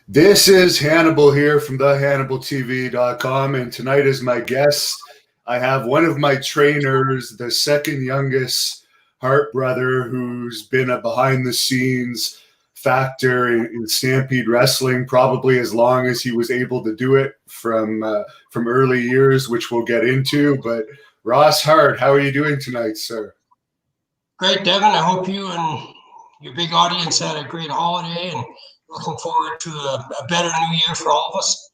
This is Hannibal here from thehannibaltv.com, and tonight as my guest, I have one of my trainers, the second youngest Hart brother, who's been a behind-the-scenes factor in Stampede Wrestling probably as long as he was able to do it from early years, which we'll get into. But Ross Hart, how are you doing tonight, sir? Great, Devin. I hope you and your big audience had a great holiday, and looking forward to a better new year for all of us.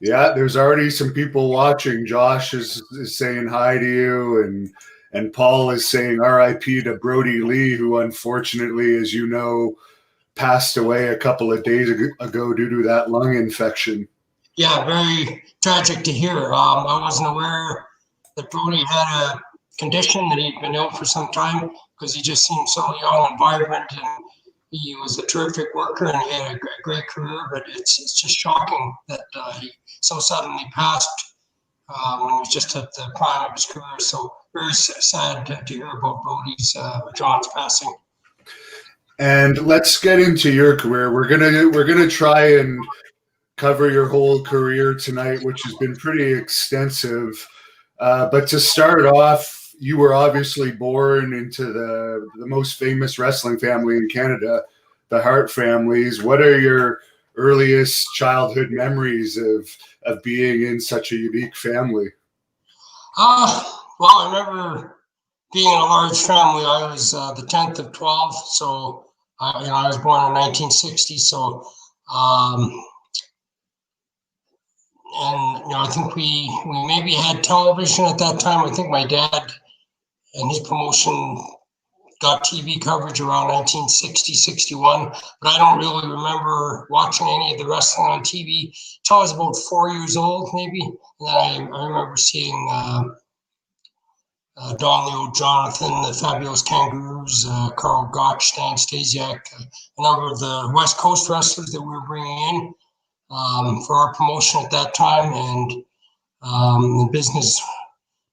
Yeah, there's already some people watching. Josh is saying hi to you, and Paul is saying RIP to Brody Lee, who unfortunately, as you know, passed away a couple of days ago due to that lung infection. Yeah, very tragic to hear. I wasn't aware that Brody had a condition that he'd been ill for some time, because he just seemed so young and vibrant, and he was a terrific worker and he had a great career. But it's just shocking that he so suddenly passed when he was just at the prime of his career. So very sad to hear about Brody's John's passing. And let's get into your career. We're gonna try and cover your whole career tonight, which has been pretty extensive. But to start off, you were obviously born into the most famous wrestling family in Canada, the Hart families. What are your earliest childhood memories of being in such a unique family? Well, I remember being in a large family. I was the 10th of 12, so I was born in 1960. So, and I think we maybe had television at that time. I think my dad and his promotion got TV coverage around 1960, 61, but I don't really remember watching any of the wrestling on TV until I was about 4 years old, maybe. And then I remember seeing Don Leo Jonathan, the Fabulous Kangaroos, Carl Gotch, Stan Stasiak, a number of the West Coast wrestlers that we were bringing in for our promotion at that time. And the business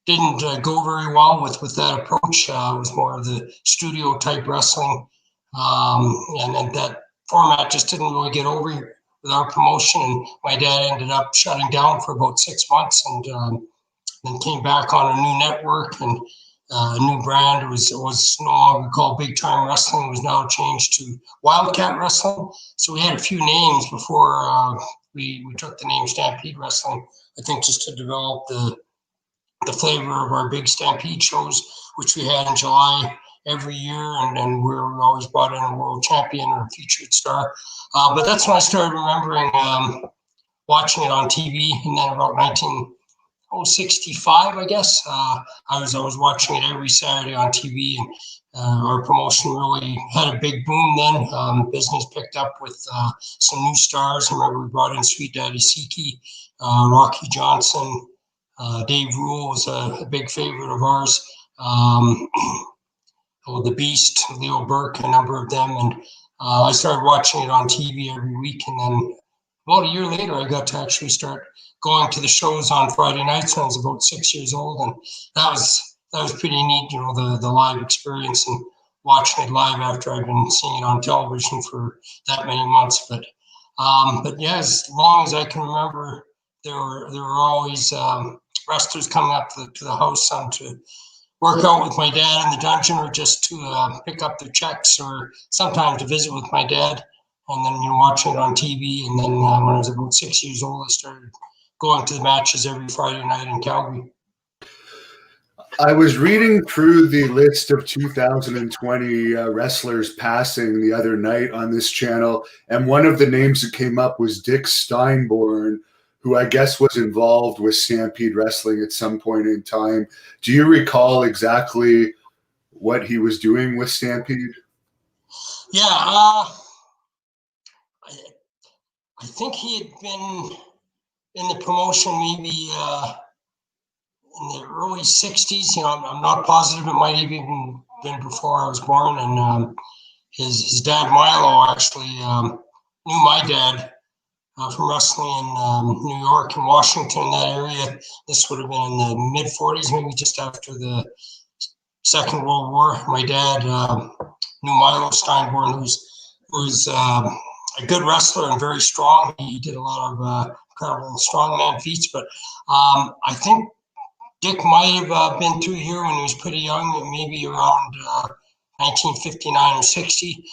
didn't go very well with that approach. It was more of the studio type wrestling, and that format just didn't really get over with our promotion. And my dad ended up shutting down for about 6 months, and then came back on a new network and a new brand. It was no longer called Big Time Wrestling. It was now changed to Wildcat Wrestling. So we had a few names before we took the name Stampede Wrestling, I think, just to develop the flavor of our big Stampede shows, which we had in July every year, and we were always brought in a world champion or a featured star. But that's when I started remembering watching it on TV, and then about 1965, I guess. I was watching it every Saturday on TV, and our promotion really had a big boom then. Business picked up with some new stars. I remember we brought in Sweet Daddy Siki, Rocky Johnson, Dave Rule was a big favorite of ours. The Beast, Leo Burke, a number of them. And I started watching it on TV every week. And then about a year later, I got to actually start going to the shows on Friday nights when I was about 6 years old. And that was pretty neat, the live experience and watching it live after I'd been seeing it on television for that many months. But yeah, as long as I can remember, there were always wrestlers coming up to the house to work out with my dad in the dungeon, or just to pick up their checks, or sometimes to visit with my dad, and then watching it on TV. And then when I was about 6 years old, I started going to the matches every Friday night in Calgary. I was reading through the list of 2020 wrestlers passing the other night on this channel, and one of the names that came up was Dick Steinborn, who I guess was involved with Stampede Wrestling at some point in time. Do you recall exactly what he was doing with Stampede? Yeah, I think he had been in the promotion maybe in the early 60s. I'm not positive. It might have even been before I was born. And his dad, Milo, actually knew my dad from wrestling in New York and Washington, that area. This would have been in the mid-40s, maybe just after the Second World War. My dad knew Milo Steinborn, who's I a good wrestler and very strong. He did a lot of incredible strongman feats, but I think Dick might have been through here when he was pretty young, maybe around 1959 or 60.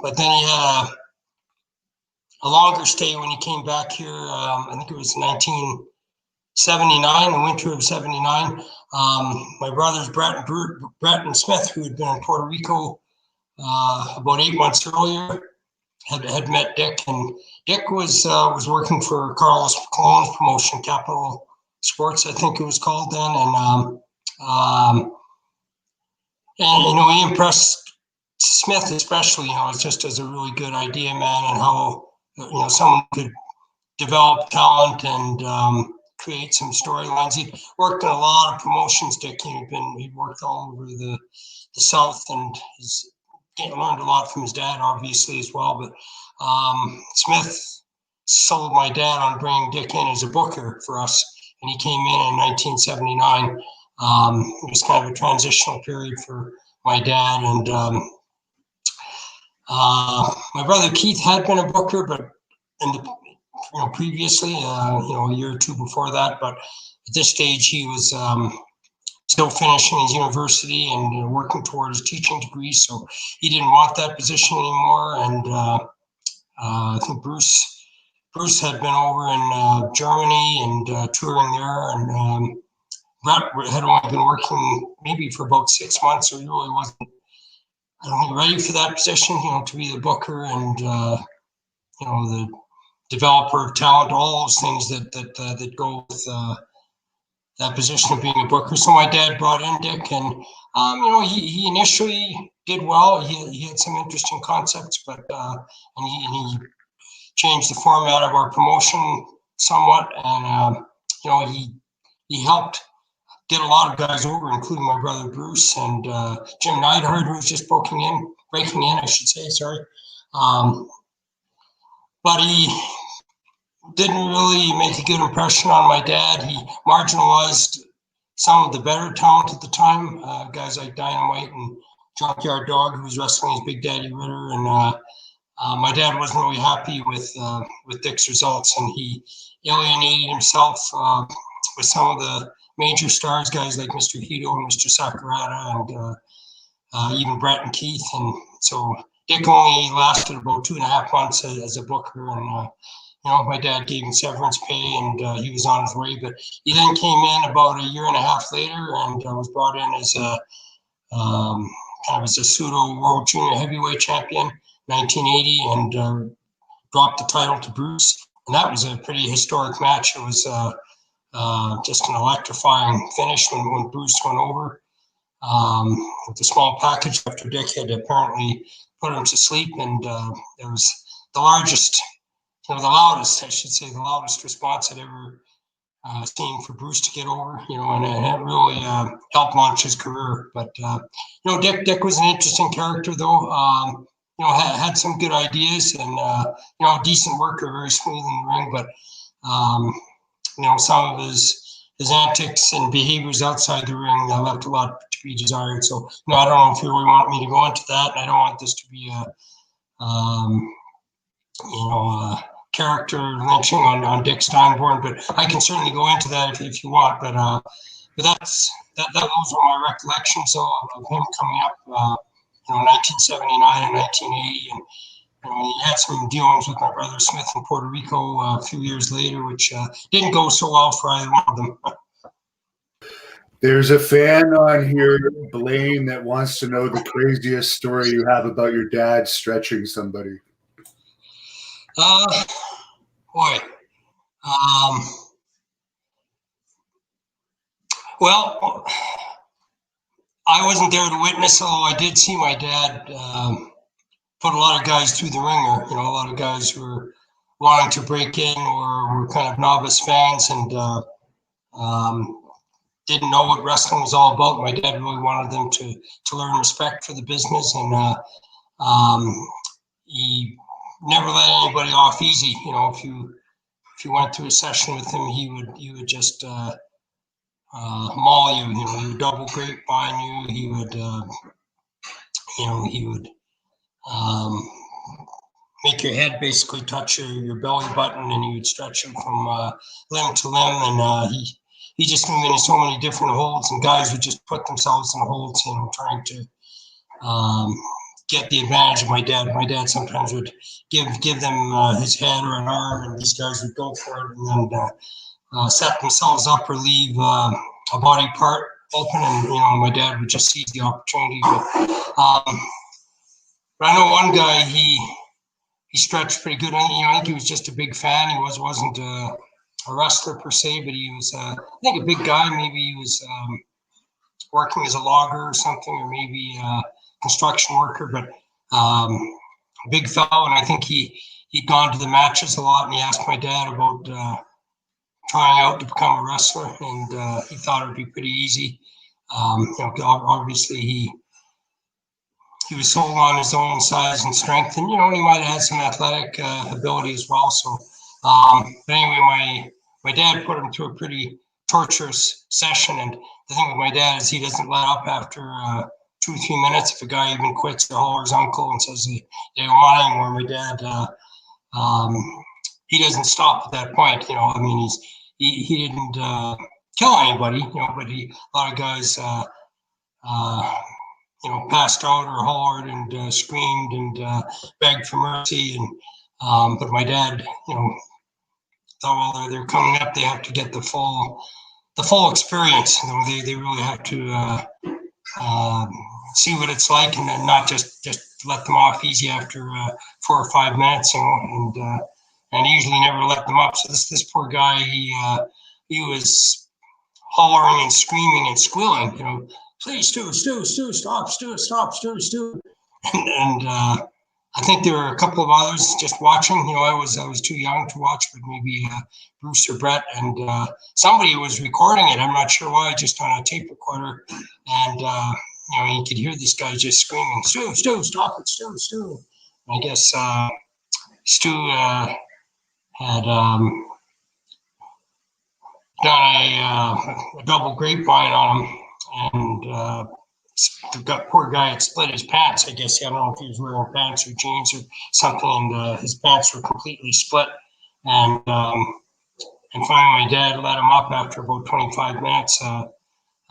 But then he had a longer stay when he came back here. I think it was 1979, the winter of '79. My brothers Brett and Smith, who had been in Puerto Rico about 8 months earlier, had met Dick, and Dick was working for Carlos Colon's promotion, Capital Sports, I think it was called then, and he impressed Smith especially, just as a really good idea man, and how someone could develop talent and create some storylines. He'd worked in a lot of promotions, Dick. He'd worked all over the South, and he's learned a lot from his dad, obviously, as well. But Smith sold my dad on bringing Dick in as a booker for us, and he came in 1979. It was kind of a transitional period for my dad, and my brother Keith had been a booker, but previously, a year or two before that. But at this stage, he was still finishing his university and working toward his teaching degree, so he didn't want that position anymore. And I think Bruce had been over in Germany and touring there, and Brett had only been working maybe for about 6 months, so he really wasn't, I don't think, ready for that position, to be the booker and the developer of talent, all those things that go with that position of being a booker. So my dad brought in Dick, and he initially did well. He had some interesting concepts, but and he changed the format of our promotion somewhat, and he helped get a lot of guys over, including my brother Bruce and Jim Neidhart, who was just breaking in, I should say, sorry. But he didn't really make a good impression on my dad. He marginalized some of the better talent at the time, guys like Dynamite and Junkyard Dog, who was wrestling as Big Daddy Ritter, and my dad wasn't really happy with Dick's results, and he alienated himself with some of the major stars, guys like Mr. Hito and Mr. Sakurada, and even Brett and Keith. And so Dick only lasted about 2.5 months as a booker, and my dad gave him severance pay, and he was on his way. But he then came in about 1.5 years later, and was brought in as kind of as a pseudo world junior heavyweight champion, 1980, and dropped the title to Bruce. And that was a pretty historic match. It was just an electrifying finish when Bruce went over with the small package after Dick had apparently put him to sleep. And it was the loudest response I'd ever seen for Bruce to get over, and it really helped launch his career. But, Dick was an interesting character, though. Had some good ideas, and, a decent worker, very smooth in the ring. But, some of his antics and behaviors outside the ring left a lot to be desired. So, I don't know if you really want me to go into that. I don't want this to be a character lynching on Dick Steinborn, but I can certainly go into that if you want. But those are my recollections of him coming up, 1979 and 1980, and he had some dealings with my brother Smith in Puerto Rico a few years later, which didn't go so well for either one of them. There's a fan on here, Blaine, that wants to know the craziest story you have about your dad stretching somebody. Well, I wasn't there to witness, although I did see my dad put a lot of guys through the ringer. A lot of guys who were wanting to break in or were kind of novice fans and didn't know what wrestling was all about. My dad really wanted them to learn respect for the business, and he never let anybody off easy. If you went to a session with him, he would just maul you. He would double grapevine you. He would make make your head basically touch your belly button, and he would stretch you from limb to limb, and he just came in so many different holds, and guys would just put themselves in holds, trying to get the advantage of my dad. My dad sometimes would give them his head or an arm, and these guys would go for it, and then set themselves up or leave a body part open, and my dad would just seize the opportunity. But I know one guy, he stretched pretty good. I think he was just a big fan. He wasn't a wrestler per se, but he was I think a big guy. Maybe he was working as a logger or something, or maybe a construction worker, but big fellow. And I think he'd gone to the matches a lot, and he asked my dad about trying out to become a wrestler, and he thought it would be pretty easy. Obviously he was sold on his own size and strength, and he might have had some athletic ability as well. So, but anyway, my dad put him through a pretty torturous session, and the thing with my dad is he doesn't let up after 2 or 3 minutes. If a guy even quits to holler his uncle and says they don't want anymore, my dad he doesn't stop at that point. He didn't kill anybody, but a lot of guys passed out or hollered and screamed and begged for mercy, and but my dad thought, well, they're coming up, they have to get the full experience. They really have to see what it's like, and then not just let them off easy after 4 or 5 minutes, and usually never let them up. So this poor guy, he was hollering and screaming and squealing, please, Stu, stop, Stu. And I think there were a couple of others just watching. I was too young to watch, but maybe Bruce or Brett, and somebody was recording it. I'm not sure why, just on a tape recorder, and you could hear this guy just screaming, Stu, stop it, Stu. I guess Stu had done a double grapevine on him, and the poor guy had split his pants. I guess I don't know if he was wearing pants or jeans or something, and his pants were completely split. And finally, my dad let him up after about 25 minutes.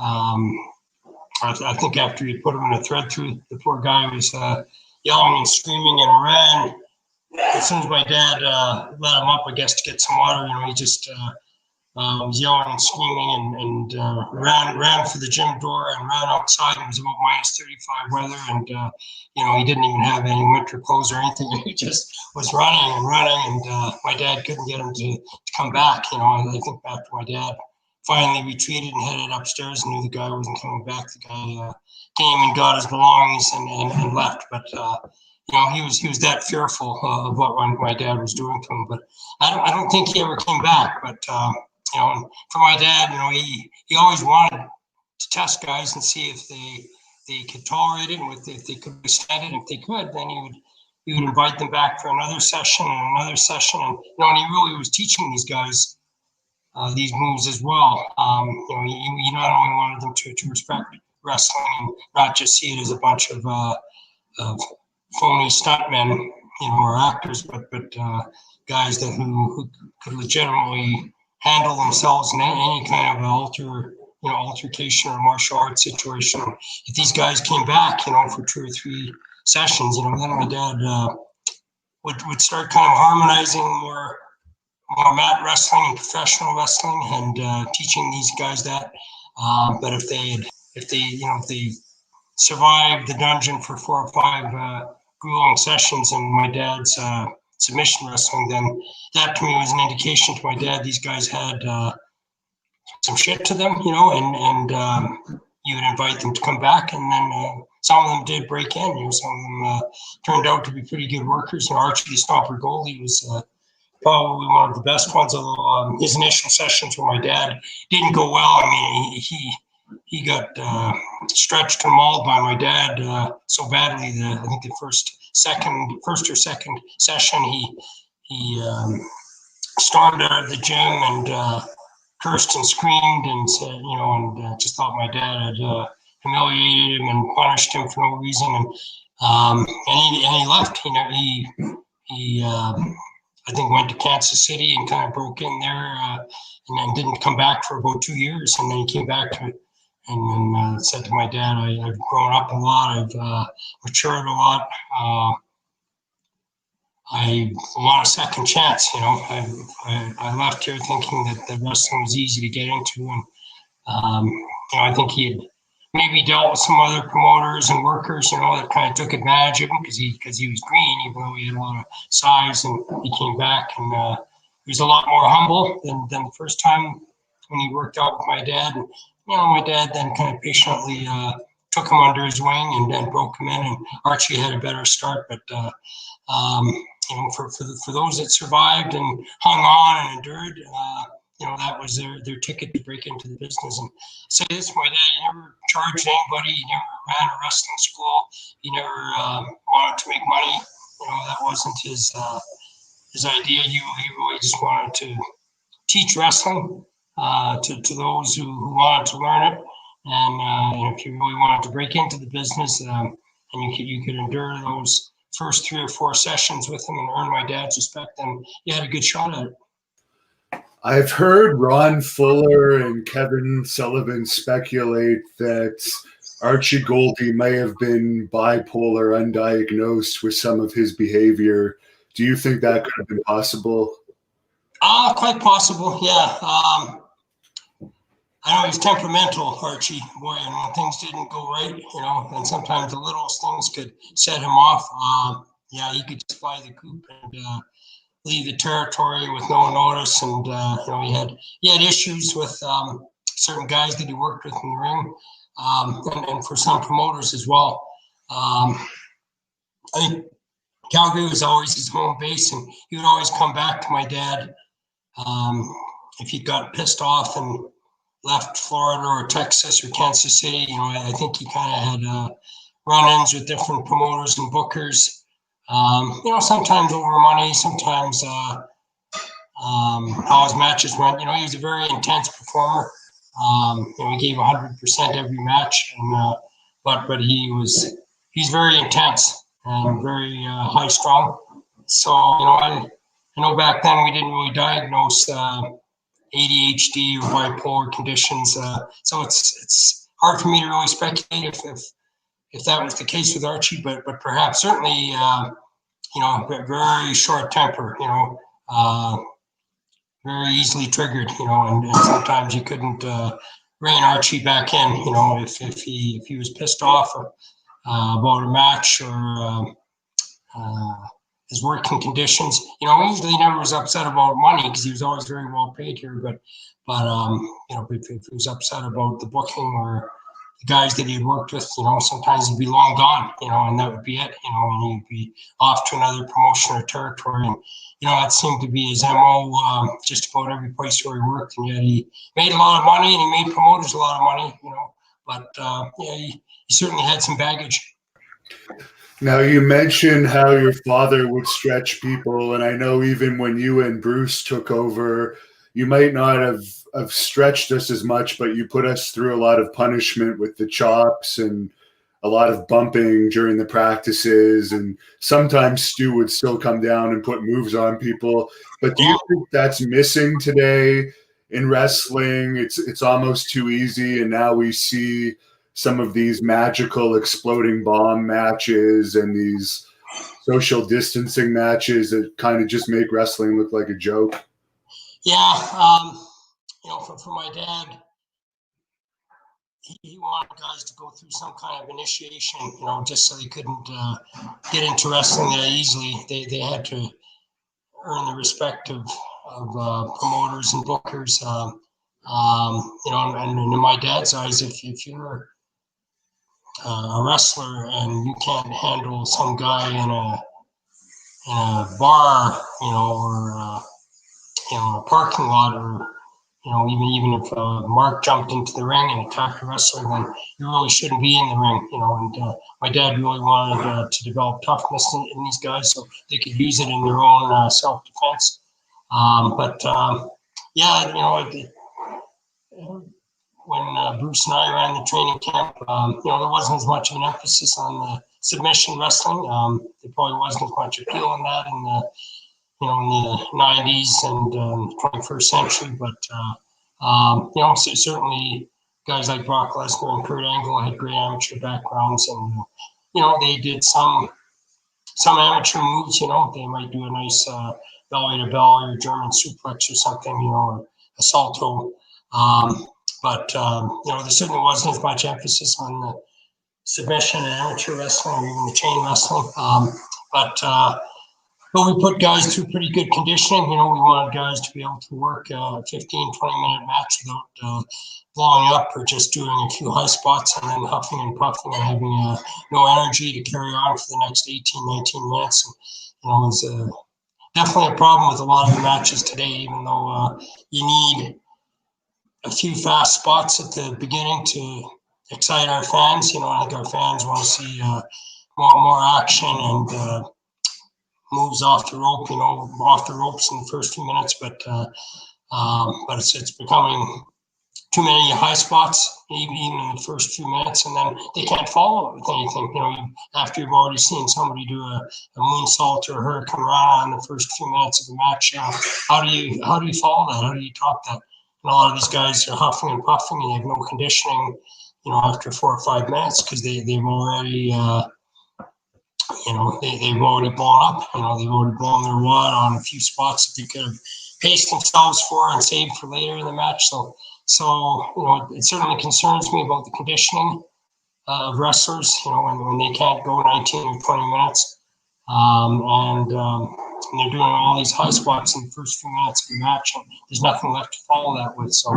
I think after he put him in a thread through, the poor guy was yelling and screaming and ran. As soon as my dad let him up, I guess, to get some water, he just was yelling and screaming and ran for the gym door and ran outside. It was about -35 weather, and he didn't even have any winter clothes or anything. He just was running, and my dad couldn't get him to come back. I think after my dad finally retreated and headed upstairs and knew the guy wasn't coming back, the guy came and got his belongings and left. But he was that fearful of what my dad was doing to him. But I don't think he ever came back. But for my dad, he always wanted to test guys and see if they could tolerate it, and if they could withstand it. If they could, then he would invite them back for another session and another session. And he really was teaching these guys these moves as well. He not only wanted them to respect wrestling and not just see it as a bunch of phony stuntmen, or actors, but guys who could legitimately handle themselves in any kind of altercation or martial arts situation. If these guys came back, for 2 or 3 sessions, then my dad would start kind of harmonizing more mat wrestling and professional wrestling, and teaching these guys that. But if they survived the dungeon for 4 or 5 grueling sessions and my dad's submission wrestling, then that to me was an indication to my dad these guys had some shit to them, and you would invite them to come back, and then some of them did break in. Some of them turned out to be pretty good workers. Archie Gouldie was probably one of the best ones, although his initial sessions with my dad didn't go well. He got stretched and mauled by my dad so badly that I think the first or second session he stormed out of the gym and cursed and screamed and said, and just thought my dad had humiliated him and punished him for no reason, and he left. he I think went to Kansas City and kind of broke in there, and then didn't come back for about 2 years, and then he came back to and then said to my dad, I've grown up a lot, I've matured a lot. I want a second chance, you know. I left here thinking that wrestling was easy to get into, and you know, I think he had maybe dealt with some other promoters and workers, you know, that kind of took advantage of him because he was green, even though he had a lot of size, and he came back and he was a lot more humble than the first time when he worked out with my dad. And you know, my dad then kind of patiently took him under his wing and then broke him in, and Archie had a better start, but. You know, for those that survived and hung on and endured, you know, that was their ticket to break into the business. And say this, my dad, he never charged anybody. He never ran a wrestling school. He never wanted to make money. You know, that wasn't his idea. He really just wanted to teach wrestling to those who wanted to learn it. And if you really wanted to break into the business, and you could endure those first 3 or 4 sessions with him and earn my dad's respect, then you had a good shot at it. I've heard Ron Fuller and Kevin Sullivan speculate that Archie Gouldie may have been bipolar, undiagnosed with some of his behavior. Do you think that could have been possible? Quite possible, yeah. I know he's temperamental, Archie, boy, and when things didn't go right, you know, and sometimes the littlest things could set him off. Yeah, he could just fly the coop and leave the territory with no notice, and you know, he had issues with certain guys that he worked with in the ring, and for some promoters as well. I think Calgary was always his home base, and he would always come back to my dad if he got pissed off and left Florida or Texas or Kansas City. You know, I think he kind of had run-ins with different promoters and bookers. You know, sometimes over money, sometimes how his matches went. You know, he was a very intense performer. You know, he gave 100% every match, and but he's very intense and very high strung. So you know, I know back then we didn't really diagnose ADHD or bipolar conditions, so it's hard for me to really speculate if that was the case with Archie, but perhaps certainly you know, very short temper, you know, very easily triggered, you know, and sometimes you couldn't rein Archie back in, you know, if he was pissed off about a match or his working conditions. You know, usually he never was upset about money because he was always very well paid here. But you know, if he was upset about the booking or the guys that he had worked with, you know, sometimes he'd be long gone, you know, and that would be it, you know, and he'd be off to another promotion or territory. And, you know, that seemed to be his MO just about every place where he worked. And yet he made a lot of money and he made promoters a lot of money, you know, but yeah, he certainly had some baggage. Now, you mentioned how your father would stretch people, and I know even when you and Bruce took over, you might not have stretched us as much, but you put us through a lot of punishment with the chops and a lot of bumping during the practices, and sometimes Stu would still come down and put moves on people. But do you think that's missing today in wrestling? It's almost too easy, and now we see some of these magical exploding bomb matches and these social distancing matches that kind of just make wrestling look like a joke. Yeah, you know, for my dad, he wanted guys to go through some kind of initiation, you know, just so they couldn't get into wrestling that easily. They had to earn the respect of promoters and bookers. You know, and in my dad's eyes, if you're a wrestler and you can't handle some guy in a bar, you know, or you know, a parking lot, or you know, even if Mark jumped into the ring and attacked a wrestler, then you really shouldn't be in the ring, you know. And my dad really wanted to develop toughness in these guys so they could use it in their own self-defense. But yeah, you know, when Bruce and I ran the training camp, there wasn't as much of an emphasis on the submission wrestling. There probably wasn't as much appeal in that in the 90s and 21st century. But, certainly guys like Brock Lesnar and Kurt Angle had great amateur backgrounds, and, they did some amateur moves. They might do a nice belly to belly or German suplex or something, or a salto. But there certainly wasn't as much emphasis on the submission and amateur wrestling or even the chain wrestling. But we put guys through pretty good conditioning. We wanted guys to be able to work a 15, 20-minute match without blowing up or just doing a few high spots and then huffing and puffing and having no energy to carry on for the next 18, 19 minutes. And, it's definitely a problem with a lot of the matches today, even though you need a few fast spots at the beginning to excite our fans. I think our fans want to see more action and moves off the rope, off the ropes in the first few minutes. But it's becoming too many high spots, even in the first few minutes, and then they can't follow it with anything. After you've already seen somebody do a moonsault or a hurricane rana in the first few minutes of the match, how do you follow that? How do you top that? And a lot of these guys are huffing and puffing, and they have no conditioning, after 4 or 5 minutes because they've already, they've already blown up. They've already blown their wad on a few spots that they could have paced themselves for and saved for later in the match. So it certainly concerns me about the conditioning of wrestlers, when they can't go 19 or 20 minutes. And they're doing all these high spots in the first few minutes of the match, and there's nothing left to follow that with. So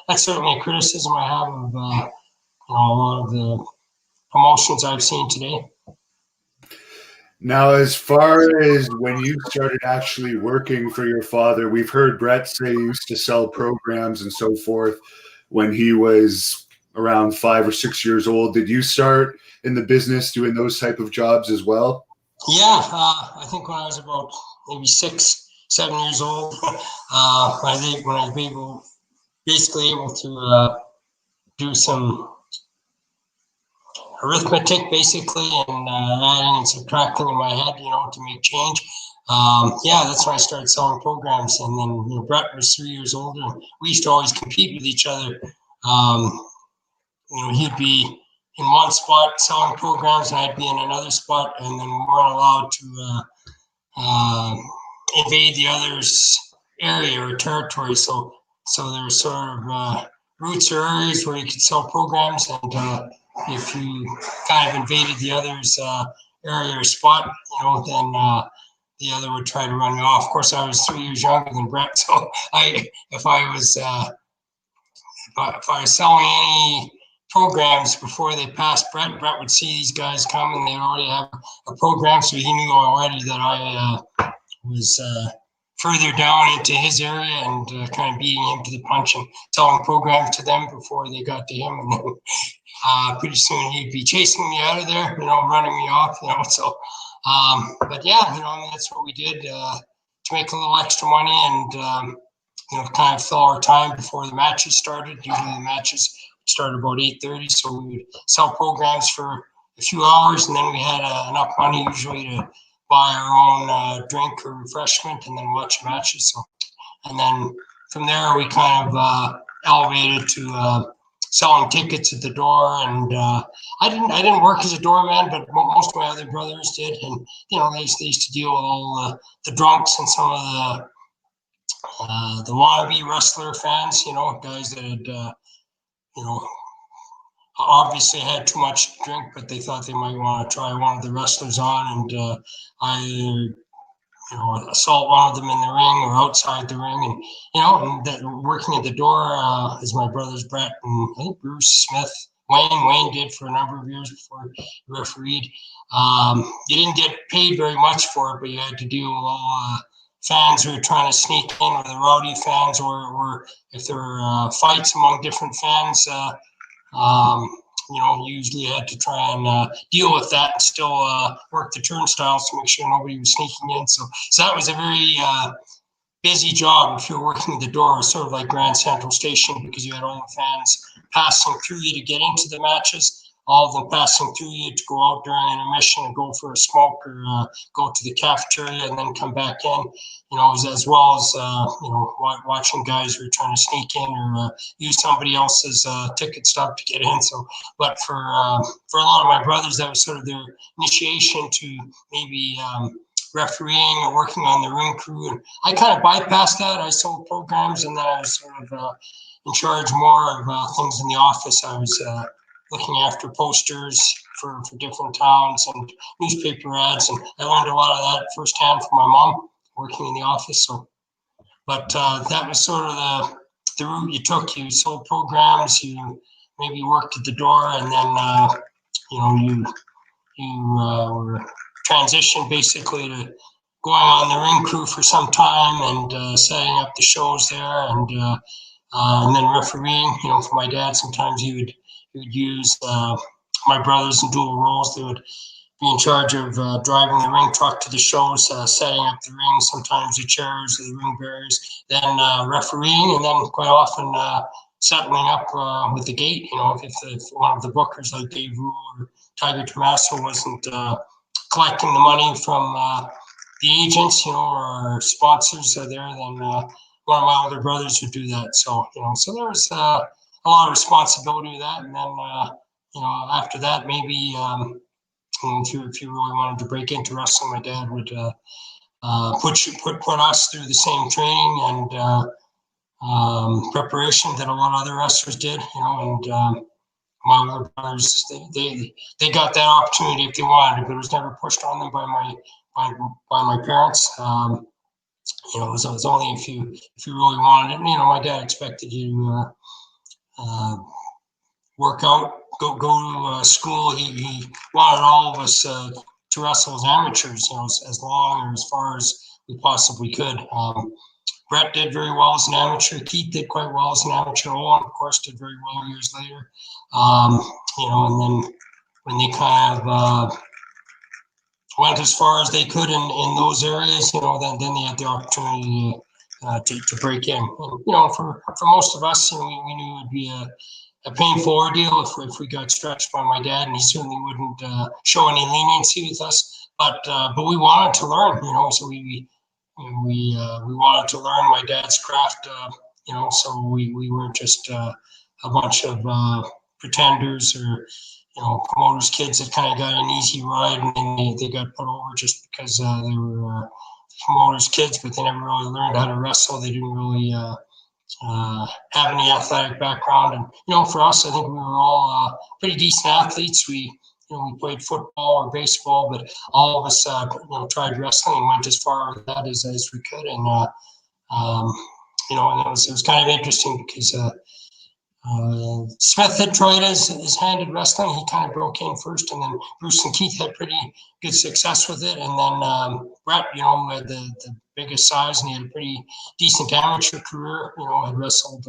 that's certainly a criticism I have of a lot of the promotions I've seen today. Now, as far as when you started actually working for your father, we've heard Brett say he used to sell programs and so forth when he was around 5 or 6 years old. Did you start in the business doing those type of jobs as well? Yeah, I think when I was about maybe 6, 7 years old, I think when I was basically able to do some arithmetic, basically, and adding and subtracting in my head, to make change. That's when I started selling programs. And then, Brett was 3 years older. And we used to always compete with each other. He'd be in one spot selling programs, and I'd be in another spot, and then we weren't allowed to invade the other's area or territory. So there were sort of routes or areas where you could sell programs, and if you kind of invaded the other's area or spot, then the other would try to run you off. Of course, I was 3 years younger than Brett, so if I was selling any programs before they passed Brett would see these guys come, and they already have a program, so he knew already that I was further down into his area and kind of beating him to the punch and selling programs to them before they got to him. And then pretty soon he'd be chasing me out of there, running me off, so. But yeah, that's what we did to make a little extra money and, kind of fill our time before the matches started. Usually the matches started about 8:30, so we would sell programs for a few hours, and then we had enough money usually to buy our own drink or refreshment and then watch matches. So, and then from there we kind of elevated to selling tickets at the door. And I didn't work as a doorman, but most of my other brothers did. And they used to deal with all the drunks and some of the wannabe wrestler fans. Guys that had obviously had too much to drink, but they thought they might want to try one of the wrestlers on, and I assault one of them in the ring or outside the ring. And that working at the door is my brothers Brett and I think Bruce Smith. Wayne did for a number of years before he refereed. You didn't get paid very much for it, but you had to deal with all fans who were trying to sneak in, or the rowdy fans, or if there were fights among different fans, you usually had to try and deal with that and still work the turnstiles to make sure nobody was sneaking in. So that was a very busy job if you're working the door, sort of like Grand Central Station, because you had all the fans passing through you to get into the matches, all of them passing through you to go out during intermission and go for a smoke or go to the cafeteria and then come back in, as well as, watching guys who are trying to sneak in or use somebody else's ticket stub to get in. So, but for a lot of my brothers, that was sort of their initiation to maybe refereeing or working on the ring crew. And I kind of bypassed that. I sold programs, and then I was sort of in charge more of things in the office. I was looking after posters for different towns and newspaper ads, and I learned a lot of that firsthand from my mom working in the office. So, but that was sort of the route you took. You sold programs, you maybe worked at the door, and then you were transitioned basically to going on the ring crew for some time and setting up the shows there, and then refereeing. For my dad, sometimes he would use my brothers in dual roles. They would be in charge of driving the ring truck to the shows, setting up the ring, sometimes the chairs, the ring bearers, then refereeing, and then quite often settling up with the gate. If one of the bookers like Dave Rule or Tiger Tommaso wasn't collecting the money from the agents, or our sponsors are there, then one of my older brothers would do that. So, so there was a lot of responsibility with that. And then, after that, maybe if you really wanted to break into wrestling, my dad would put us through the same training and preparation that a lot of other wrestlers did, and my older brothers, they got that opportunity if they wanted it, but it was never pushed on them by my parents. It was only if you really wanted it. My dad expected you to work out, go to school. He wanted all of us to wrestle as amateurs, as long or as far as we possibly could. Brett did very well as an amateur. Keith did quite well as an amateur. Owen, of course, did very well years later. And then when they kind of went as far as they could in those areas, then they had the opportunity to break in. And, for most of us, we knew it would be a painful ordeal if we got stretched by my dad, and he certainly wouldn't show any leniency with us. But we wanted to learn, so we wanted to learn my dad's craft, so we weren't just a bunch of pretenders or, promoters' kids that kind of got an easy ride and then they got put over just because they were promoters' kids, but they never really learned how to wrestle. They didn't really have any athletic background. And, for us, I think we were all pretty decent athletes. We played football or baseball, but all of us, tried wrestling and went as far with that as we could. And, and it was kind of interesting because Smith had tried his hand at wrestling. He kind of broke in first, and then Bruce and Keith had pretty good success with it. And then Brett, had the biggest size, and he had a pretty decent amateur career. Had wrestled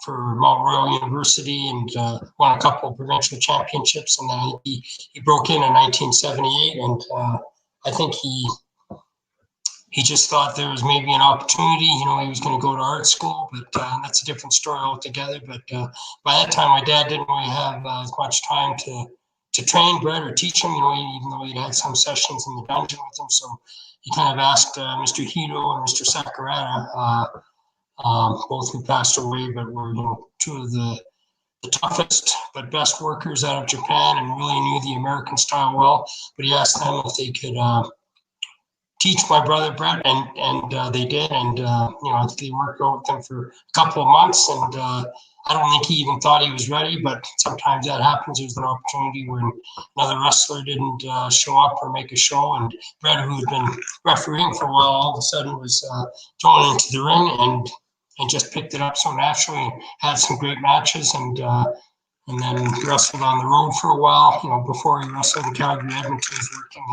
for Mount Royal University and won a couple of provincial championships. And then he broke in 1978, and I think he just thought there was maybe an opportunity. He was going to go to art school, but that's a different story altogether. But by that time, my dad didn't really have as much time to train Brett or teach him, even though he'd had some sessions in the dungeon with him. So he kind of asked Mr. Hito and Mr. Sakurata, both who passed away, but were two of the toughest but best workers out of Japan and really knew the American style well. But he asked them if they could teach my brother Brett, and they did. And I think they worked out with them for a couple of months, and I don't think he even thought he was ready, but sometimes that happens. There's an opportunity when another wrestler didn't show up or make a show, and Brett, who had been refereeing for a while, all of a sudden was thrown into the ring and just picked it up so naturally and had some great matches, and then wrestled on the road for a while. Before he wrestled in Calgary, Edmonton, he was working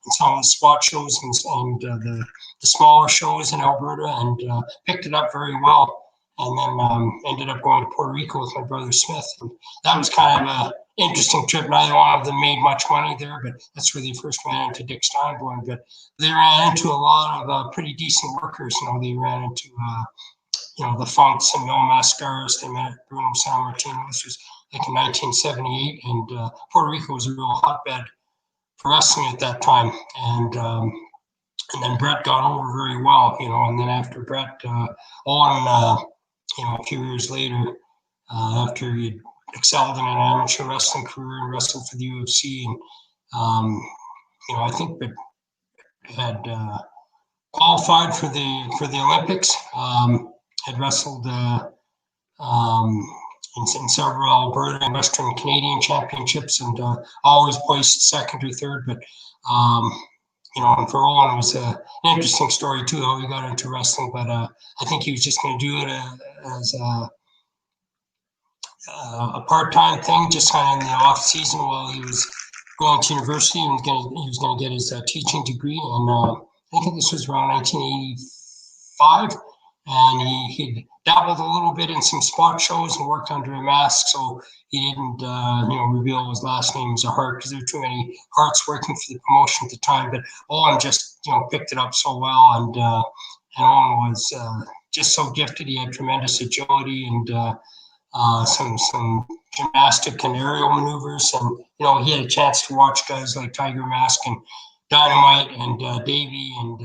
in some of the spot shows and the smaller shows in Alberta, and picked it up very well. And then ended up going to Puerto Rico with my brother Smith. And that was kind of interesting trip. Neither one of them made much money there, but that's where they first ran into Dick Steinborn. But they ran into a lot of pretty decent workers. They ran into the Funks and Mil Mascaras. They met Bruno Sammartino. This was like in 1978, and Puerto Rico was a real hotbed for wrestling at that time. And then Brett got over very well, and then after Brett, Owen, a few years later, after he excelled in an amateur wrestling career and wrestled for the UFC, and I think Brett had qualified for the Olympics. Had wrestled in several Alberta and Western Canadian championships, and always placed second or third. But and for Owen, it was an interesting story too, how he got into wrestling. But I think he was just going to do it as a part-time thing, just kind of in the off season while he was going to university, and he was going to get his teaching degree. And I think this was around 1985, and he'd dabbled a little bit in some spot shows and worked under a mask, so he didn't reveal his last name as a Hart, because there were too many Harts working for the promotion at the time. But Owen just picked it up so well, and Owen was just so gifted. He had tremendous agility and some gymnastic and aerial maneuvers, and he had a chance to watch guys like Tiger Mask and Dynamite and Davey, and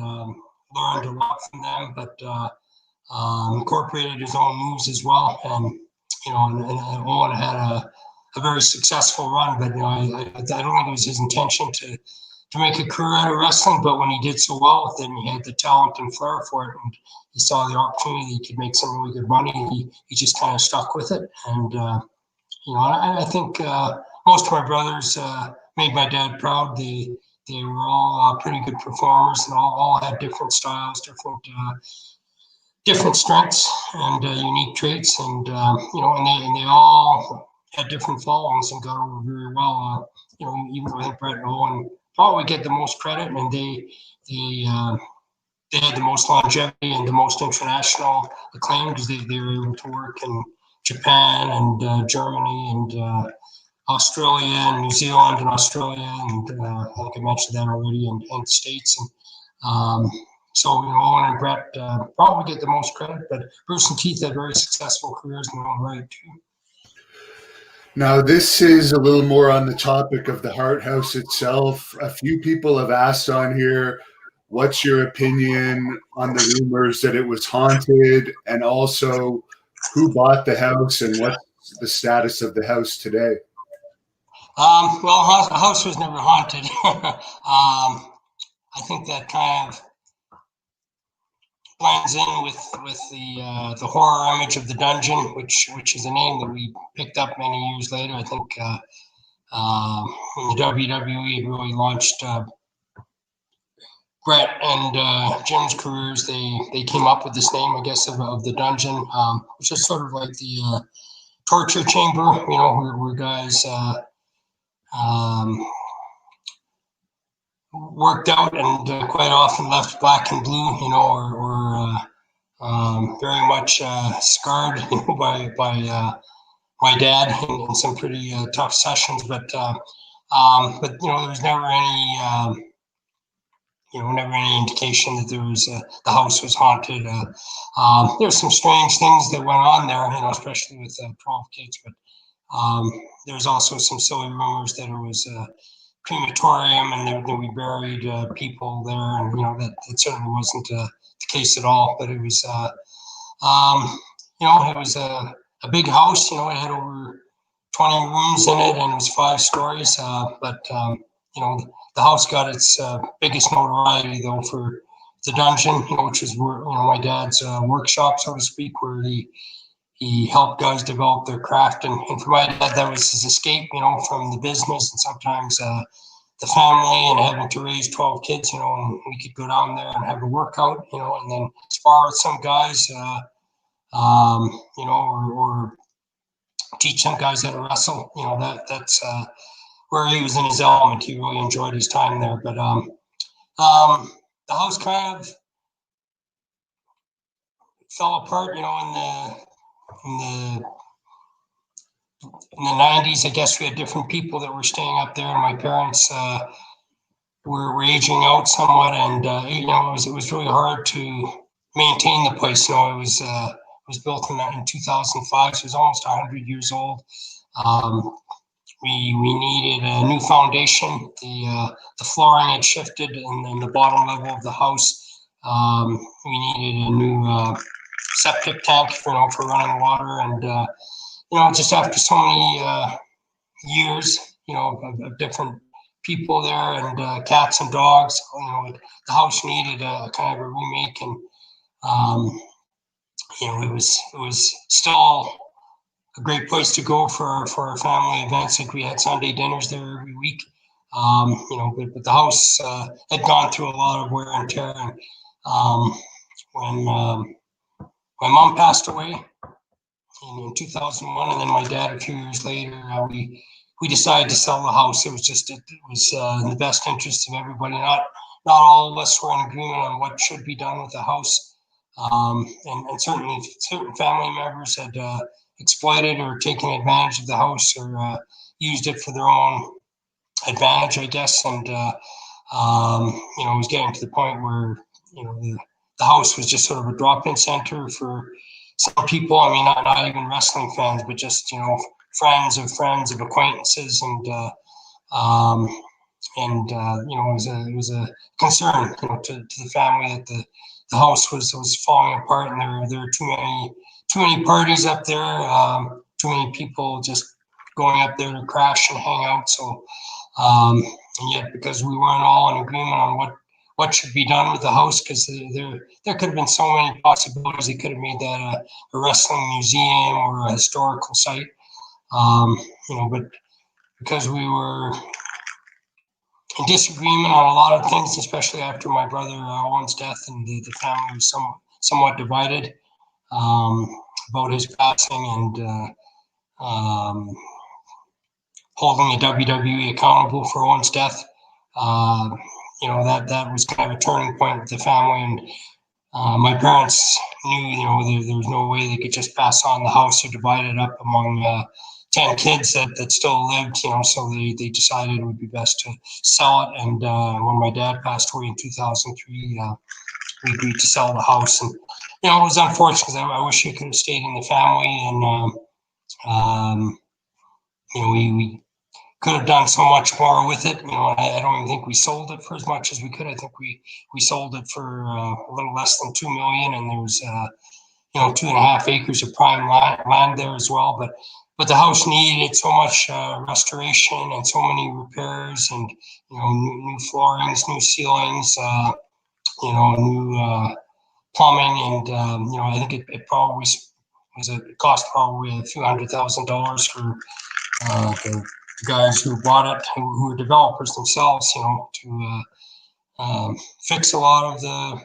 learned a lot from them, but incorporated his own moves as well. And Owen had a very successful run, but I don't think it was his intention to make a career out of wrestling. But when he did so well with it, and he had the talent and flair for it, and he saw the opportunity, he could make some really good money. He just kind of stuck with it. And I think most of my brothers made my dad proud. They were all pretty good performers, and all had different styles, different strengths and unique traits, and and they all had different followings and got over very well. Even though I think Brett and Owen probably get the most credit, and they had the most longevity and the most international acclaim, because they were able to work in Japan and Germany and Australia and New Zealand and Australia, and I think I mentioned that already, and the States. And so, Owen and Brett probably get the most credit, but Bruce and Keith had very successful careers in their own right, too. Now, this is a little more on the topic of the Hart House itself. A few people have asked on here, what's your opinion on the rumors that it was haunted, and also who bought the house and what's the status of the house today? Well, the house was never haunted. I think that kind of blends in with the horror image of the dungeon, which is a name that we picked up many years later. I think when the WWE had really launched Brett and Jim's careers, they came up with this name, I guess, of the dungeon, which is sort of like the torture chamber, where guys worked out and quite often left black and blue, or very much scarred, by my dad in some pretty tough sessions. But there was never any never any indication that there was the house was haunted. There's some strange things that went on there, especially with 12 kids. But there's also some silly rumors that it was crematorium, and that we buried people there, and that certainly wasn't the case at all. But it was it was a big house. It had over 20 rooms in it, and it was 5 stories. But the house got its biggest notoriety, though, for the dungeon, which was where my dad's workshop, so to speak, where he helped guys develop their craft. And for my dad, that was his escape, from the business and sometimes the family, and having to raise 12 kids, and we could go down there and have a workout, and then spar with some guys, or teach some guys how to wrestle. That's where he was in his element. He really enjoyed his time there. But the house kind of fell apart, in the in the 90s, I guess we had different people that were staying up there, and my parents were aging out somewhat, and it was really hard to maintain the place. It was built in 2005, so it was almost 100 years old. We needed a new foundation. The flooring had shifted in the bottom level of the house. We needed a new septic tank for running water, and just after so many years, of different people there, and cats and dogs, the house needed a kind of a remake, and it was still a great place to go for our family events. Like we had Sunday dinners there every week. But the house had gone through a lot of wear and tear. And when my mom passed away in 2001, and then my dad a few years later, we decided to sell the house. It was in the best interest of everybody. Not all of us were in agreement on what should be done with the house, and certainly certain family members had exploited or taken advantage of the house, or used it for their own advantage, I guess. And it was getting to the point where the house was just sort of a drop-in center for some people. I mean, not even wrestling fans, but just friends of acquaintances, and it was a concern to the family that the house was falling apart, and there were too many parties up there, too many people just going up there to crash and hang out. So, and yet, because we weren't all in agreement on what should be done with the house, because there could have been so many possibilities. They could have made that a wrestling museum or a historical site, but because we were in disagreement on a lot of things, especially after my brother Owen's death, and the family was somewhat divided about his passing, and holding the WWE accountable for Owen's death. That was kind of a turning point with the family, and my parents knew there was no way they could just pass on the house or divide it up among 10 kids that still lived, so they decided it would be best to sell it. And when my dad passed away in 2003, we agreed to sell the house. And it was unfortunate, because I wish it could have stayed in the family, and we could have done so much more with it. I don't even think we sold it for as much as we could. I think we sold it for a little less than $2 million, and there was 2.5 acres of prime land there as well. But the house needed so much restoration and so many repairs, and new floorings, new ceilings, new plumbing, and I think it probably cost probably a few $100,000 for the guys who bought it, who were developers themselves, to fix a lot of the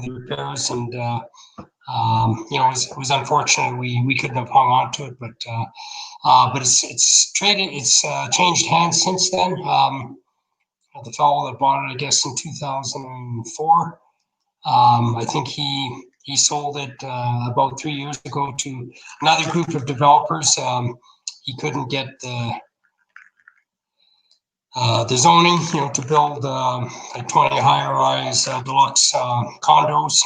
repairs, and it was unfortunate we couldn't have hung on to it, but it's traded. It's changed hands since then. The fellow that bought it, I guess, in 2004. I think he sold it about 3 years ago to another group of developers. He couldn't get the zoning, to build like 20 high-rise deluxe condos,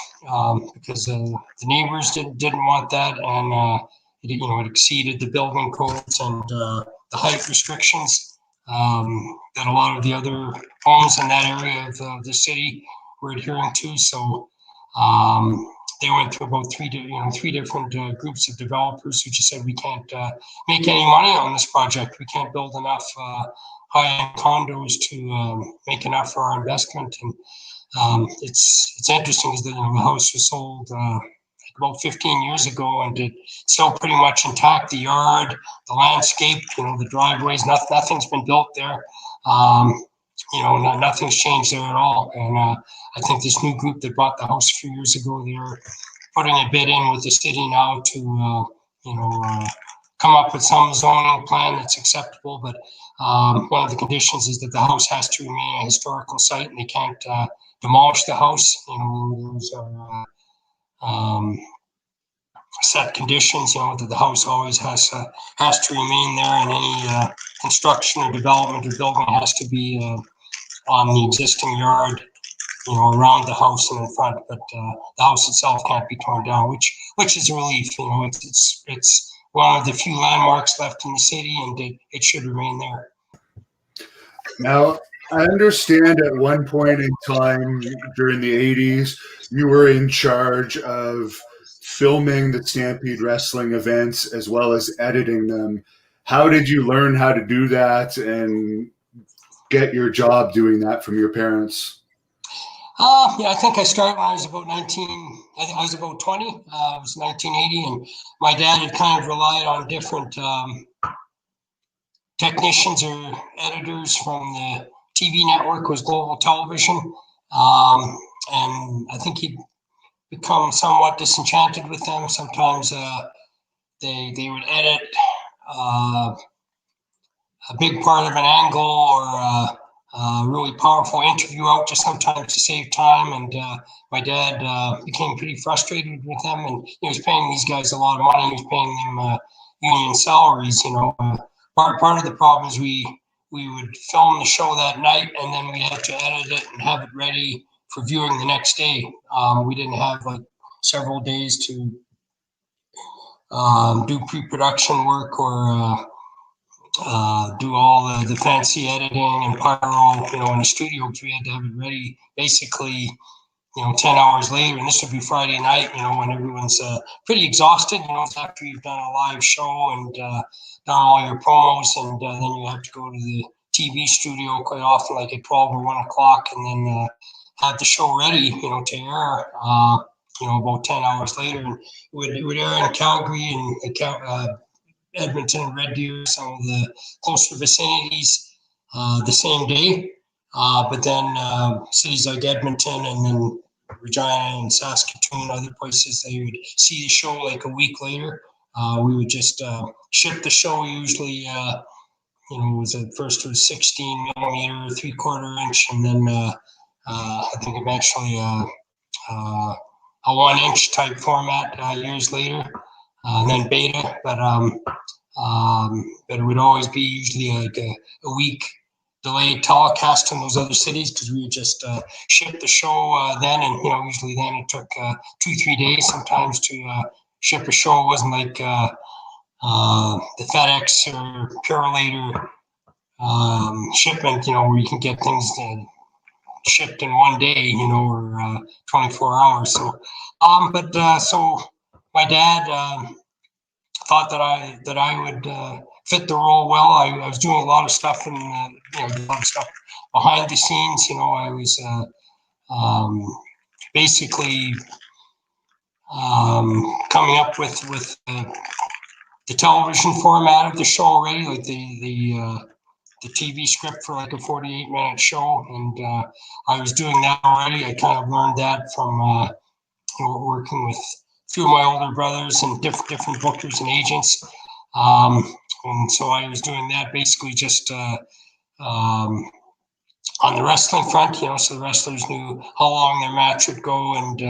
because the neighbors didn't want that, and it exceeded the building codes and the height restrictions that a lot of the other homes in that area of the city were adhering to. So they went through about three different groups of developers who just said, we can't make any money on this project. We can't build enough high-end condos to make enough for our investment. And it's interesting, because the house was sold about 15 years ago, and it's still pretty much intact. The yard, the landscape, the driveways, nothing's been built there. Nothing's changed there at all. And I think this new group that bought the house a few years ago, they're putting a bid in with the city now to come up with some zoning plan that's acceptable. But one of the conditions is that the house has to remain a historical site, and they can't demolish the house. Those are set conditions, that the house always has to remain there, and any construction or development or building has to be on the existing yard, around the house and in front. But the house itself can't be torn down, which is a relief. It's one of the few landmarks left in the city, and it should remain there. Now, I understand at one point in time during the 80s, you were in charge of filming the Stampede Wrestling events as well as editing them. How did you learn how to do that and get your job doing that from your parents? I think I started when I was about 19. I think I was about 20. It was 1980, and my dad had kind of relied on different technicians or editors from the TV network, was Global Television, and I think he'd become somewhat disenchanted with them. Sometimes they would edit a big part of an angle or a really powerful interview out just sometimes to save time. And my dad became pretty frustrated with them, and he was paying these guys a lot of money. He was paying them union salaries. Part of the problem is we would film the show that night, and then we had to edit it and have it ready for viewing the next day. We didn't have like several days to do pre-production work or do all the fancy editing and pyro, in the studio, because we had to have it ready basically, 10 hours later. And this would be Friday night, when everyone's pretty exhausted, after you've done a live show and done all your promos, and then you have to go to the TV studio quite often, like at 12 or 1 o'clock, and then have the show ready, to air, about 10 hours later. And it would air in Calgary and Edmonton and Red Deer, some of the closer vicinities, the same day. But then cities like Edmonton and then Regina and Saskatoon, other places, they would see the show like a week later. We would just ship the show usually, it was at first it was 16 millimeter, 3/4 inch, and then I think eventually a 1 inch type format years later, and then beta. But it would always be usually like a week delayed telecast in those other cities, because we would just ship the show then, and usually then it took 2-3 days sometimes to ship a show. It wasn't like the FedEx or Purolator shipment, where you can get things shipped in 1 day, or 24 hours. So, so my dad thought that I would fit the role well. I was doing a lot of stuff and a lot of stuff behind the scenes. I was basically coming up with the television format of the show already, like the TV script for like a 48-minute show, and I was doing that already. I kind of learned that from working with a few of my older brothers and different bookers and agents. And so I was doing that basically just on the wrestling front, so the wrestlers knew how long their match would go and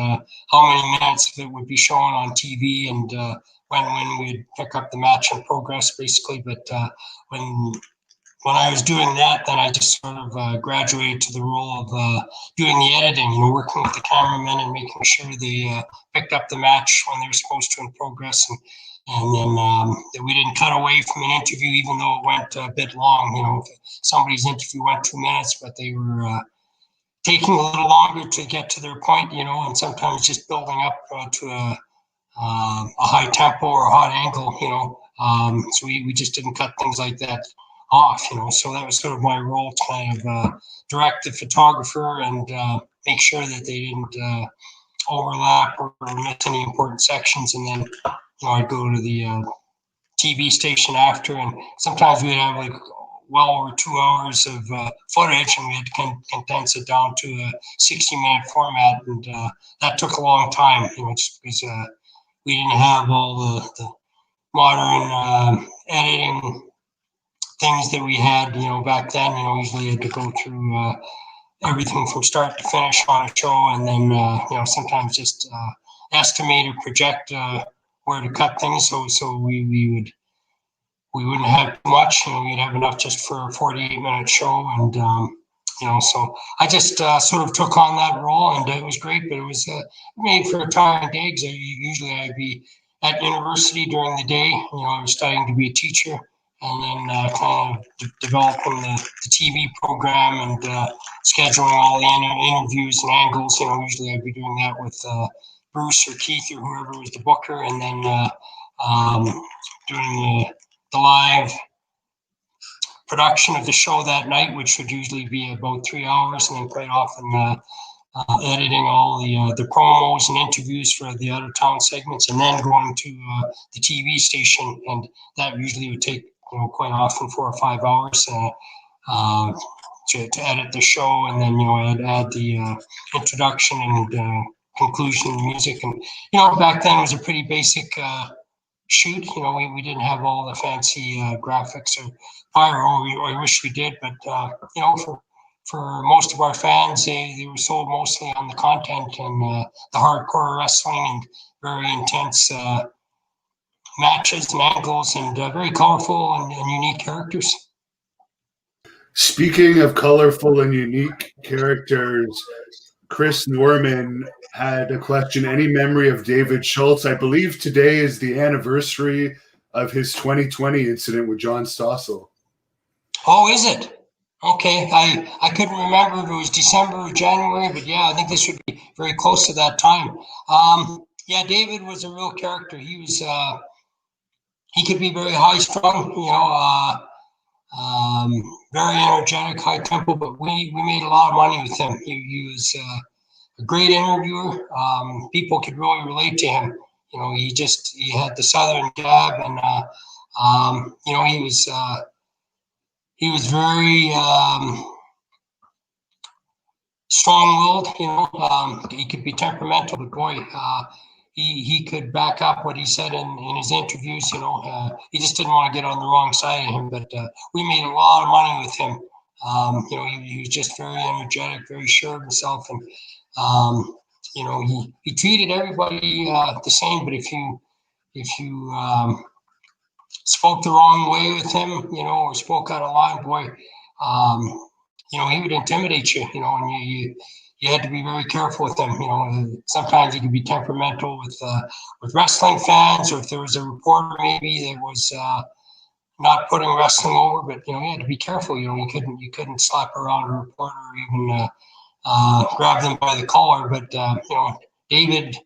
how many minutes of it would be shown on TV, and when we'd pick up the match in progress, basically. But when I was doing that, then I just sort of graduated to the role of doing the editing, working with the cameramen and making sure they picked up the match when they were supposed to in progress, and then that we didn't cut away from an interview, even though it went a bit long. If somebody's interview went 2 minutes, but they were taking a little longer to get to their point, and sometimes just building up to a high tempo or a hot angle, so we just didn't cut things like that off, so that was sort of my role, to kind of direct the photographer and make sure that they didn't overlap or miss any important sections. And then I'd go to the TV station after, and sometimes we'd have like well over 2 hours of footage, and we had to condense it down to a 60-minute format, and that took a long time, just because we didn't have all the modern editing things that we had, back then. Usually had to go through everything from start to finish on a show, and then sometimes just estimate or project where to cut things. So we wouldn't have too much. We'd have enough just for a 48-minute show. And, so I just sort of took on that role, and it was great, but it was made for a tiring day, because usually I'd be at university during the day. I was studying to be a teacher, and then kind of developing the TV program and scheduling all the interviews and angles. Usually I'd be doing that with Bruce or Keith or whoever was the booker, and then doing the live production of the show that night, which would usually be about 3 hours, and then quite often editing all the promos and interviews for the out of town segments, and then going to the TV station, and that usually would take quite often 4 or 5 hours to edit the show, and then add the introduction and conclusion music. And back then it was a pretty basic shoot. We didn't have all the fancy graphics or pyro. I wish we did, but for most of our fans, they were sold mostly on the content and the hardcore wrestling and very intense matches and angles, and very colorful and unique characters. Speaking of colorful and unique characters, Chris Norman had a question. Any memory of David Schultz? I believe today is the anniversary of his 2020 incident with John Stossel. Oh, is it? Okay. I couldn't remember if it was December or January, but yeah, I think this would be very close to that time. Yeah, David was a real character. He was, he could be very high strung, very energetic, high tempo, but we made a lot of money with him. He was a great interviewer. People could really relate to him. He had the Southern gab, and he was very strong-willed. He could be temperamental, but boy, he could back up what he said in his interviews. He just didn't want to get on the wrong side of him. But we made a lot of money with him. He was just very energetic, very sure of himself, and he treated everybody the same. But if you spoke the wrong way with him, or spoke out of line, boy, he would intimidate you, and you had to be very careful with him. Sometimes he could be temperamental with wrestling fans, or if there was a reporter maybe that was not putting wrestling over, but you had to be careful. You couldn't slap around a reporter or even grab them by the collar. But David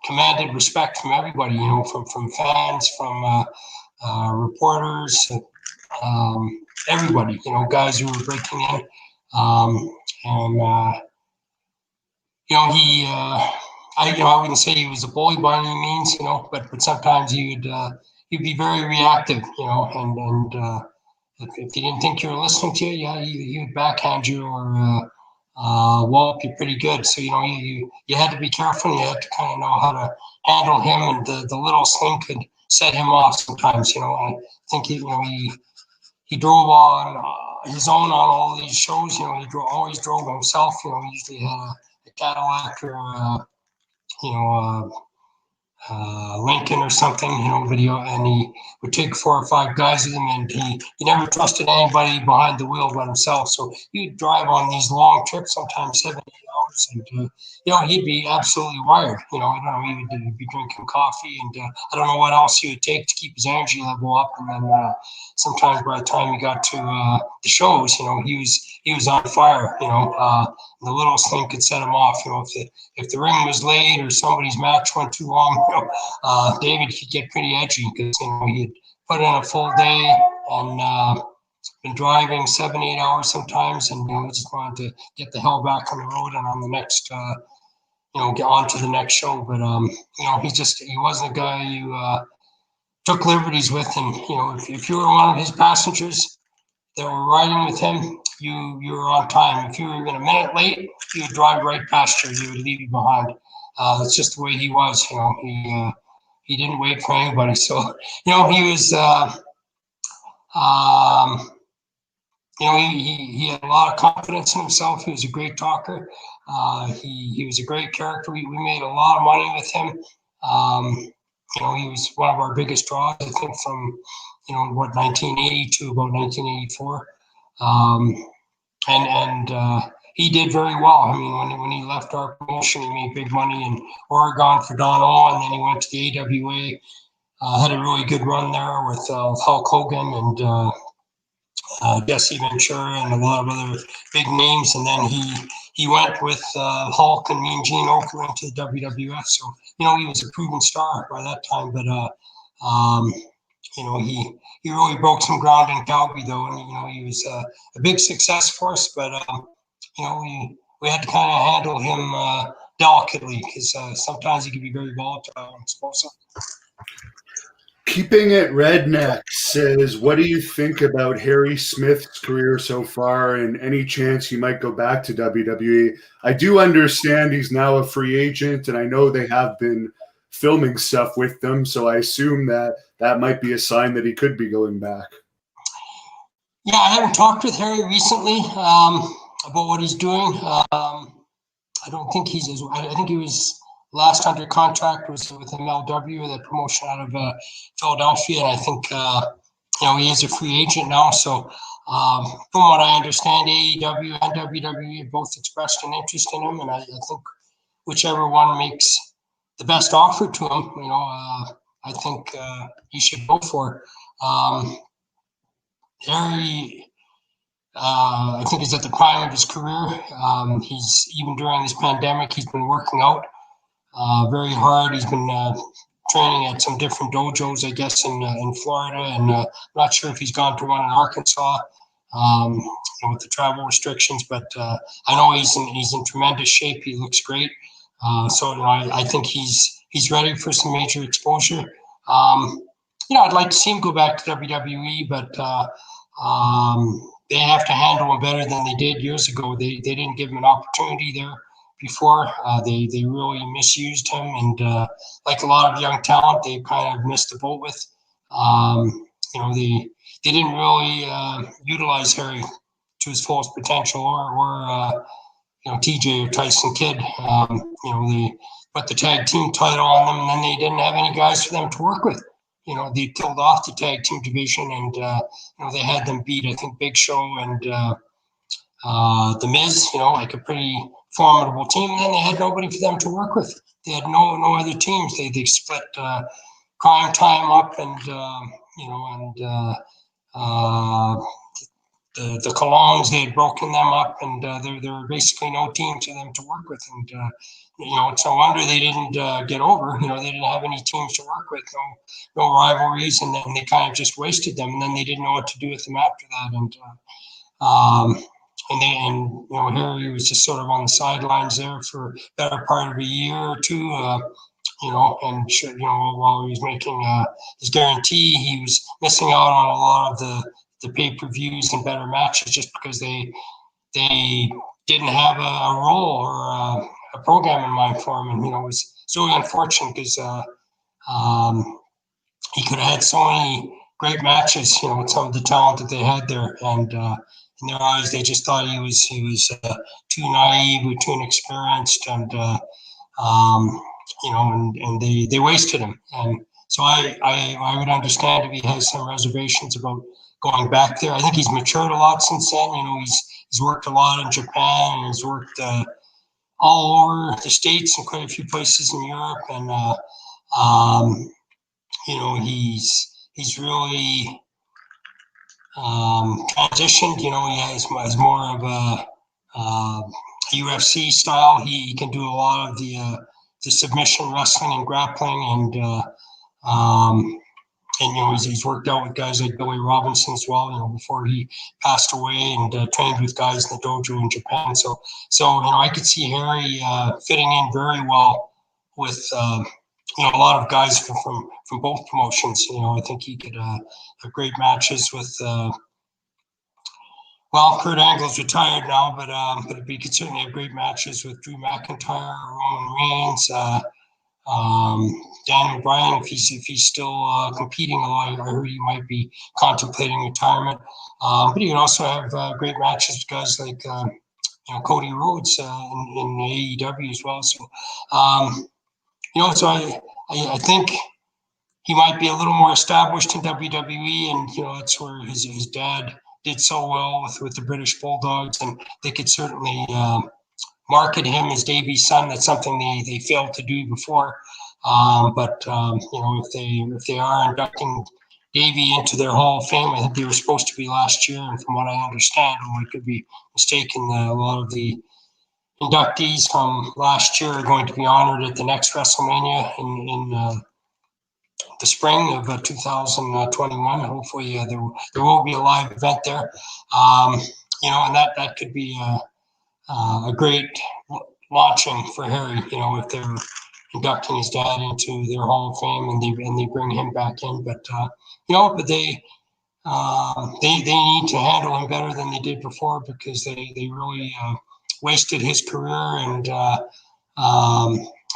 commanded respect from everybody, from fans, from reporters, everybody, guys who were breaking in. I wouldn't say he was a bully by any means, but sometimes he'd be very reactive, and if he didn't think you were listening to you, he would backhand you or wallop you pretty good. So you had to be careful. You had to kind of know how to handle him, and the little thing could set him off sometimes. I think he drove on his own on all these shows. He always drove himself. He usually had a Cadillac or Lincoln or something, and he would take 4 or 5 guys with him, and he never trusted anybody behind the wheel but himself. So he'd drive on these long trips, sometimes 7-8 hours, and he'd be absolutely wired. I don't know, he'd be drinking coffee, and I don't know what else he would take to keep his energy level up. And then sometimes by the time he got to the shows, he was on fire. The littlest thing could set him off. If the ring was late or somebody's match went too long, David could get pretty edgy, because he'd put in a full day and been driving 7-8 hours sometimes, and he just wanted to get the hell back on the road and on the next, get on to the next show. But he wasn't a guy you took liberties with, and if you were one of his passengers that were riding with him, you were on time. If you were even a minute late, he would drive right past you. He would leave you behind. That's just the way he was. He didn't wait for anybody. So he was. He had a lot of confidence in himself. He was a great talker. He was a great character. We made a lot of money with him. he was one of our biggest draws, I think, from 1980 to about 1984, and he did very well. I mean, when he left our promotion, he made big money in Oregon for Don O, and then he went to the AWA. Had a really good run there with Hulk Hogan and Jesse Ventura and a lot of other big names. And then he went with Hulk and Mean Gene Okerlund to the WWF. So, he was a proven star by that time. But, he really broke some ground in Calgary, though. And, he was a big success for us. But, we had to kind of handle him delicately because sometimes he could be very volatile and explosive. Keeping It Redneck says, what do you think about Harry Smith's career so far and any chance he might go back to WWE? I do understand he's now a free agent, and I know they have been filming stuff with them, so I assume that might be a sign that he could be going back. Yeah, I haven't talked with Harry recently about what he's doing. I don't think I think he was last under contract was with MLW, the promotion out of Philadelphia, and I think he is a free agent now. So from what I understand, AEW and WWE both expressed an interest in him, and I think whichever one makes the best offer to him, I think he should go for. Harry, I think he's at the prime of his career. He's even during this pandemic, he's been working out very hard. He's been training at some different dojos, I guess, in Florida, and I'm not sure if he's gone to one in Arkansas with the travel restrictions. But I know he's in tremendous shape. He looks great. So I think he's ready for some major exposure. I'd like to see him go back to WWE, but they have to handle him better than they did years ago. They didn't give him an opportunity there before. They really misused him, and like a lot of young talent, they kind of missed the boat with. They didn't really utilize Harry to his fullest potential, or TJ or Tyson Kidd. They put the tag team title on them, and then they didn't have any guys for them to work with. They killed off the tag team division, and they had them beat, I think, Big Show and The Miz, like a pretty formidable team, and then they had nobody for them to work with. They had no other teams. They split Crime Time up, and the Colognes, they had broken them up, and there were basically no team for them to work with. And it's no wonder they didn't get over. They didn't have any teams to work with, no rivalries, and then they kind of just wasted them. And then they didn't know what to do with them after that. And Harry was just sort of on the sidelines there for a better part of a year or two. While he was making his guarantee, he was missing out on a lot of the pay-per-views and better matches just because they didn't have a role or a program in mind for him. And it was so unfortunate because he could have had so many great matches, with some of the talent that they had there. And in their eyes, they just thought he was too naive or too inexperienced, and and they wasted him. And so I would understand if he has some reservations about going back there. I think he's matured a lot since then. He's worked a lot in Japan, and he's worked all over the States and quite a few places in Europe. And he's really transitioned. He has more of a UFC style. He can do a lot of the submission wrestling and grappling, and he's worked out with guys like Billy Robinson as well, before he passed away, and trained with guys in the dojo in Japan. So I could see Harry fitting in very well with a lot of guys from both promotions. I think he could have great matches with. Kurt Angle's retired now, but he could certainly have great matches with Drew McIntyre, Roman Reigns. Daniel Bryan, if he's still competing, although I heard he might be contemplating retirement. But he can also have great matches with guys like Cody Rhodes in AEW as well. So so I think he might be a little more established in WWE, and that's where his dad did so well with the British Bulldogs, and they could certainly market him as Davey's son. That's something they failed to do before. But if they are inducting Davey into their Hall of Fame, I think they were supposed to be last year, and from what I understand, or I could be mistaken, a lot of the inductees from last year are going to be honored at the next WrestleMania in the spring of 2021. Hopefully, there will be a live event there. And that could be a great launching for Harry. If they're inducting his dad into their Hall of Fame and they bring him back in, but they need to handle him better than they did before, because they really wasted his career, and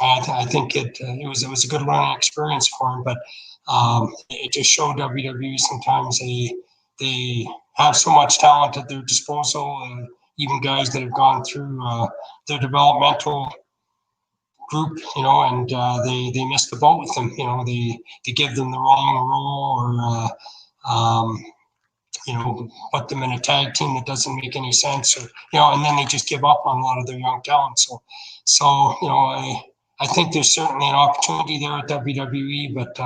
I think it was a good learning experience for him, but it just showed WWE sometimes they have so much talent at their disposal, even guys that have gone through their developmental group, and they miss the boat with them. They give them the wrong role, or put them in a tag team that doesn't make any sense, or and then they just give up on a lot of their young talent. So I think there's certainly an opportunity there at WWE, but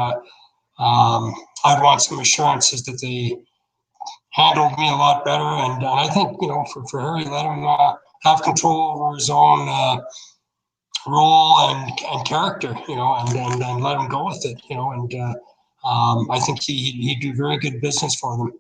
I'd want some assurances that they handled me a lot better, and I think for Harry, let him have control over his own role and character, and let him go with it, and I think he'd do very good business for them.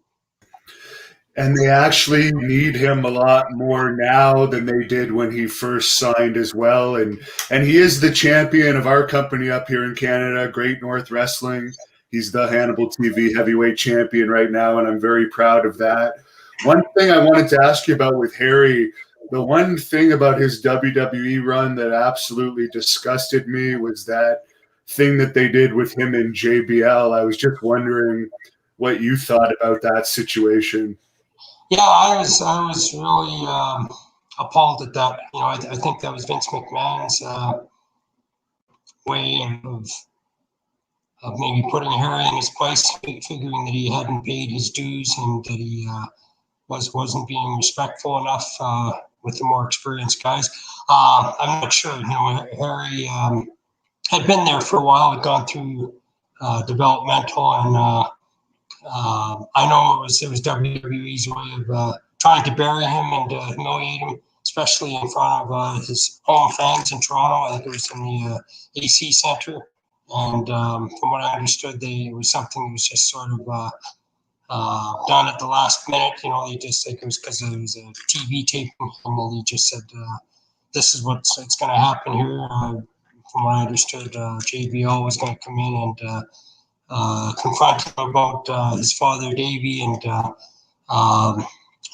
And they actually need him a lot more now than they did when he first signed as well. And he is the champion of our company up here in Canada, Great North Wrestling. He's the Hannibal TV heavyweight champion right now, and I'm very proud of that. One thing I wanted to ask you about with Harry, the one thing about his WWE run that absolutely disgusted me was that thing that they did with him in JBL. I was just wondering what you thought about that situation. Yeah, I was really appalled at that. I think that was Vince McMahon's way of maybe putting Harry in his place, figuring that he hadn't paid his dues and that he wasn't being respectful enough with the more experienced guys. I'm not sure. Harry had been there for a while, had gone through developmental, and I know it was WWE's way of trying to bury him and humiliate him, especially in front of his home fans in Toronto. I think it was in the AC Centre, and from what I understood, it was something that was just sort of done at the last minute. They just think it was because it was a TV taping, and then they just said, "This is what's going to happen here." From what I understood, JBL was going to come in and confront him about his father Davey, and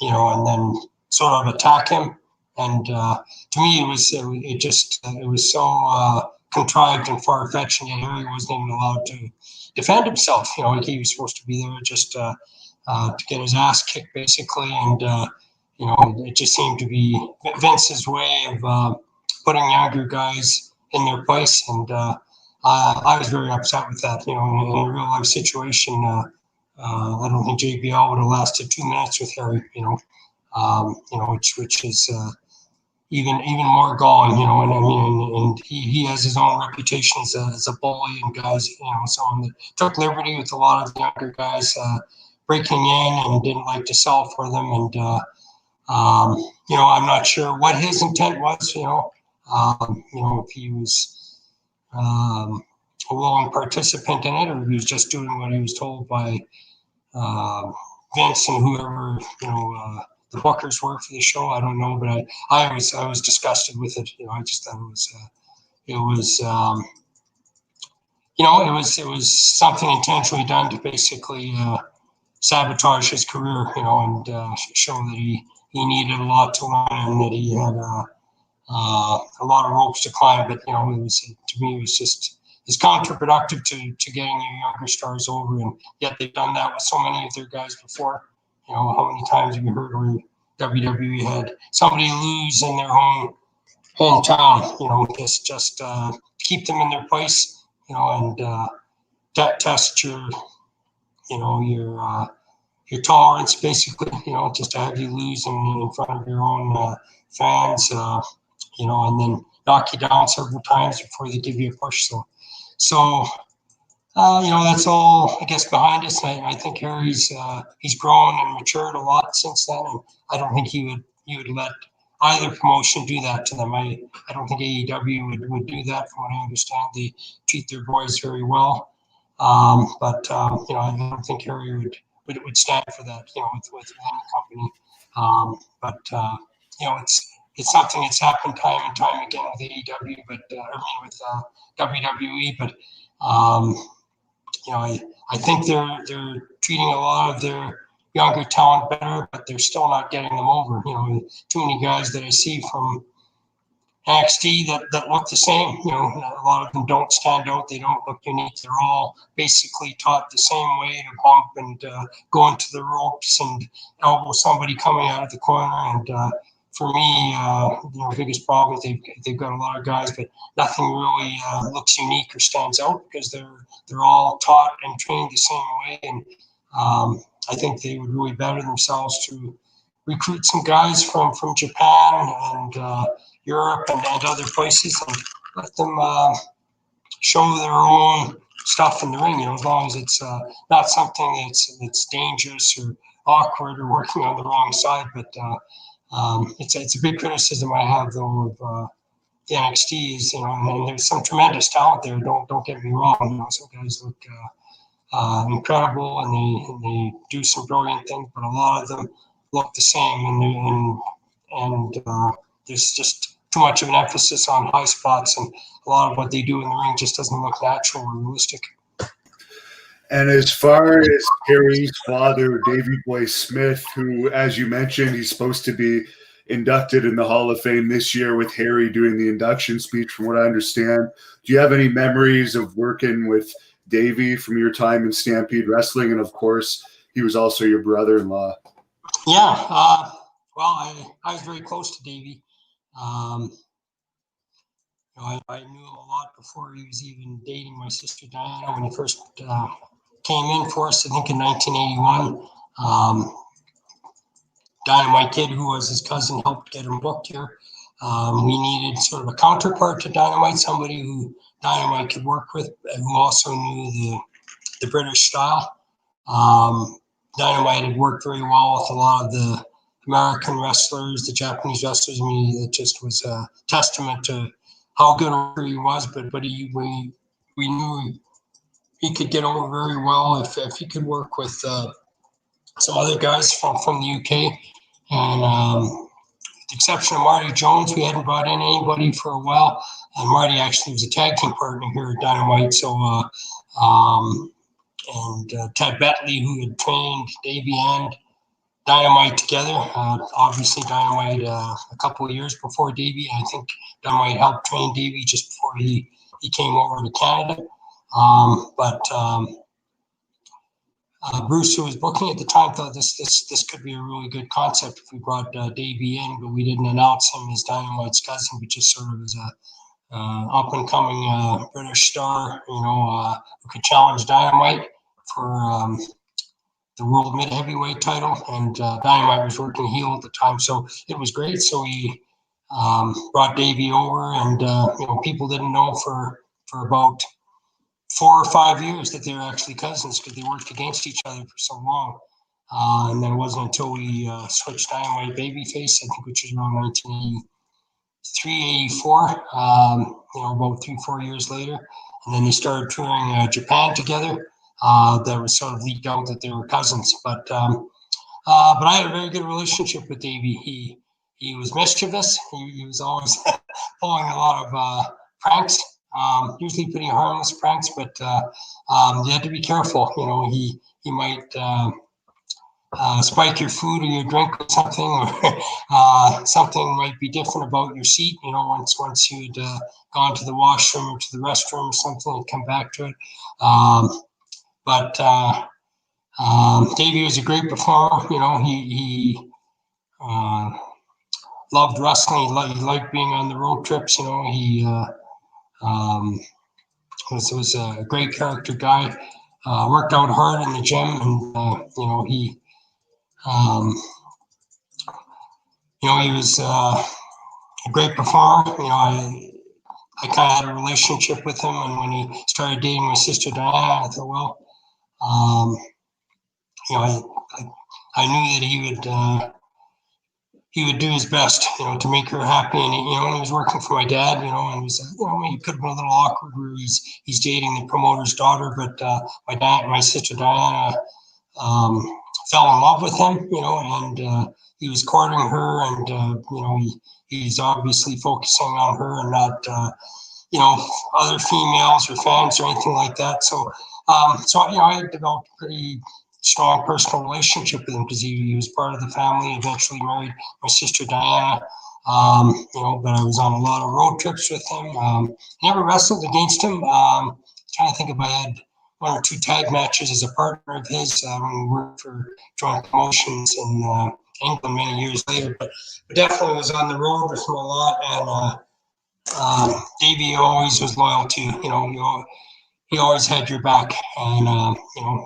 and then sort of attack him. And to me, it was so contrived and far fetched, and yet Harry wasn't even allowed to defend himself. He was supposed to be there just to get his ass kicked, basically, and it just seemed to be Vince's way of putting younger guys in their place, and I was very upset with that. In a real life situation, I don't think JBL would have lasted 2 minutes with Harry. Which is even more galling. And I mean, and he has his own reputation as a bully, and guys, someone that took liberty with a lot of the younger guys, breaking in and didn't like to sell for them. And I'm not sure what his intent was. If he was a willing participant in it, or he was just doing what he was told by Vince and whoever the bookers were for the show. I don't know, but I was disgusted with it. I just thought it was something intentionally done to basically sabotage his career, and show that he needed a lot to learn and that he had a lot of ropes to climb. But to me, it was just it's counterproductive to getting your younger stars over, and yet they've done that with so many of their guys before. How many times have you heard where WWE had somebody lose in their hometown? Just keep them in their place, and test your your tolerance, basically, just to have you lose in front of your own fans, and then knock you down several times before they give you a push. So that's all, I guess, behind us. I think Harry's he's grown and matured a lot since then, and I don't think he would let either promotion do that to them. I don't think AEW would do that. From what I understand, they treat their boys very well. But I don't think Harry would stand for that. With any company. It's something that's happened time and time again with AEW, but with WWE. But I think they're treating a lot of their younger talent better, but they're still not getting them over. Too many guys that I see from NXT that look the same. A lot of them don't stand out. They don't look unique. They're all basically taught the same way to bump and go into the ropes and elbow somebody coming out of the corner. And for me, the biggest problem is they've got a lot of guys, but nothing really looks unique or stands out because they're all taught and trained the same way. And I think they would really better themselves to recruit some guys from Japan and Europe and other places, and let them show their own stuff in the ring. As long as it's not something that's dangerous or awkward or working on the wrong side. But it's a big criticism I have though of the NXTs. And there's some tremendous talent there. Don't get me wrong. Some guys look incredible and they do some brilliant things, but a lot of them look the same, and there's just too much of an emphasis on high spots, and a lot of what they do in the ring just doesn't look natural or realistic. And as far as Harry's father, Davey Boy Smith, who, as you mentioned, he's supposed to be inducted in the Hall of Fame this year with Harry doing the induction speech, from what I understand. Do you have any memories of working with Davey from your time in Stampede Wrestling? And of course, he was also your brother-in-law. Yeah, well, I was very close to Davey. I knew him a lot before he was even dating my sister Diana when he first came in for us, I think in 1981. Dynamite Kid, who was his cousin, helped get him booked here. We needed sort of a counterpart to Dynamite, somebody who Dynamite could work with, who also knew the British style. Dynamite had worked very well with a lot of the American wrestlers, the Japanese wrestlers. I mean, it just was a testament to how good he was. But we knew he could get over very well if he could work with some other guys from the UK. And with the exception of Marty Jones, we hadn't brought in anybody for a while. And Marty actually was a tag team partner here at Dynamite. So Ted Betley, who had trained Davey and Dynamite together. Obviously, Dynamite a couple of years before Davey. I think Dynamite helped train Davey just before he came over to Canada. Bruce, who was booking at the time, thought this could be a really good concept if we brought Davey in, but we didn't announce him as Dynamite's cousin, but just sort of as a up-and-coming British star, who could challenge Dynamite for the world mid-heavyweight title, and Dynamite was working heel at the time, so it was great. So we brought Davey over, and people didn't know for about 4 or 5 years that they were actually cousins because they worked against each other for so long. And then it wasn't until we switched Dynamite babyface, I think, which was around 1983, 84, about 3-4 years later. And then they started touring Japan together. That was sort of leaked out that they were cousins. But I had a very good relationship with Davey. He was mischievous. He was always pulling a lot of pranks. Usually pretty harmless pranks, but you had to be careful. He might spike your food or your drink or something, or something might be different about your seat. Once you'd gone to the washroom or to the restroom or something, and come back to it. But Davey was a great performer. He loved wrestling. He liked being on the road trips. was a great character guy. Worked out hard in the gym, and he he was a great performer. I kind of had a relationship with him, and when he started dating my sister Diana, I thought, well, I knew that he would do his best, to make her happy. And when he was working for my dad, and it was, he could have been a little awkward where he's dating the promoter's daughter, but my sister Diana fell in love with him, and he was courting her, and he's obviously focusing on her and not other females or fans or anything like that. So I developed a pretty strong personal relationship with him because he was part of the family. Eventually married my sister Diana. But I was on a lot of road trips with him. Never wrestled against him. Trying to think if I had one or two tag matches as a partner of his when we worked for joint promotions in England many years later. But definitely was on the road with him a lot. And Davey always was loyal to, he always had your back. And,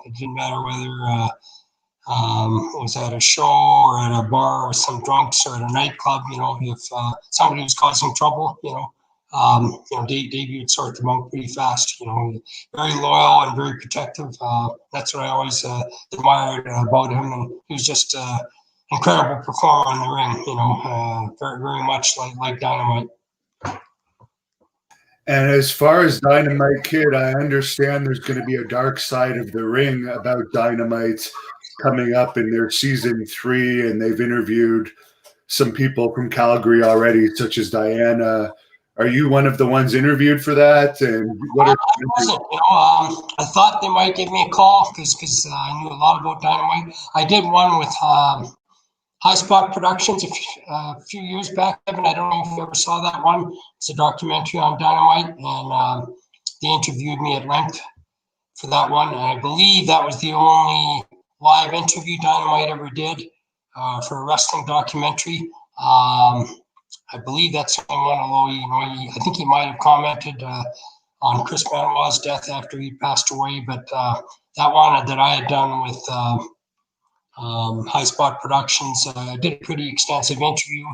it didn't matter whether it was at a show or at a bar with some drunks or at a nightclub, if somebody was causing trouble, Davey would sort them out pretty fast, very loyal and very protective. That's what I always admired about him. And he was just an incredible performer in the ring, very, very much like Dynamite. And as far as Dynamite Kid, I understand there's going to be a dark side of the ring about Dynamite coming up in their season 3, and they've interviewed some people from Calgary already, such as Diana. Are you one of the ones interviewed for that? And what I wasn't. I thought they might give me a call because I knew a lot about Dynamite. I did one with High Spot Productions a few years back, Evan. I don't know if you ever saw that one. It's a documentary on Dynamite, and they interviewed me at length for that one. And I believe that was the only live interview Dynamite ever did for a wrestling documentary. I believe that's the only one, although, I think he might have commented on Chris Benoit's death after he passed away. But that one that I had done with High Spot Productions, I did a pretty extensive interview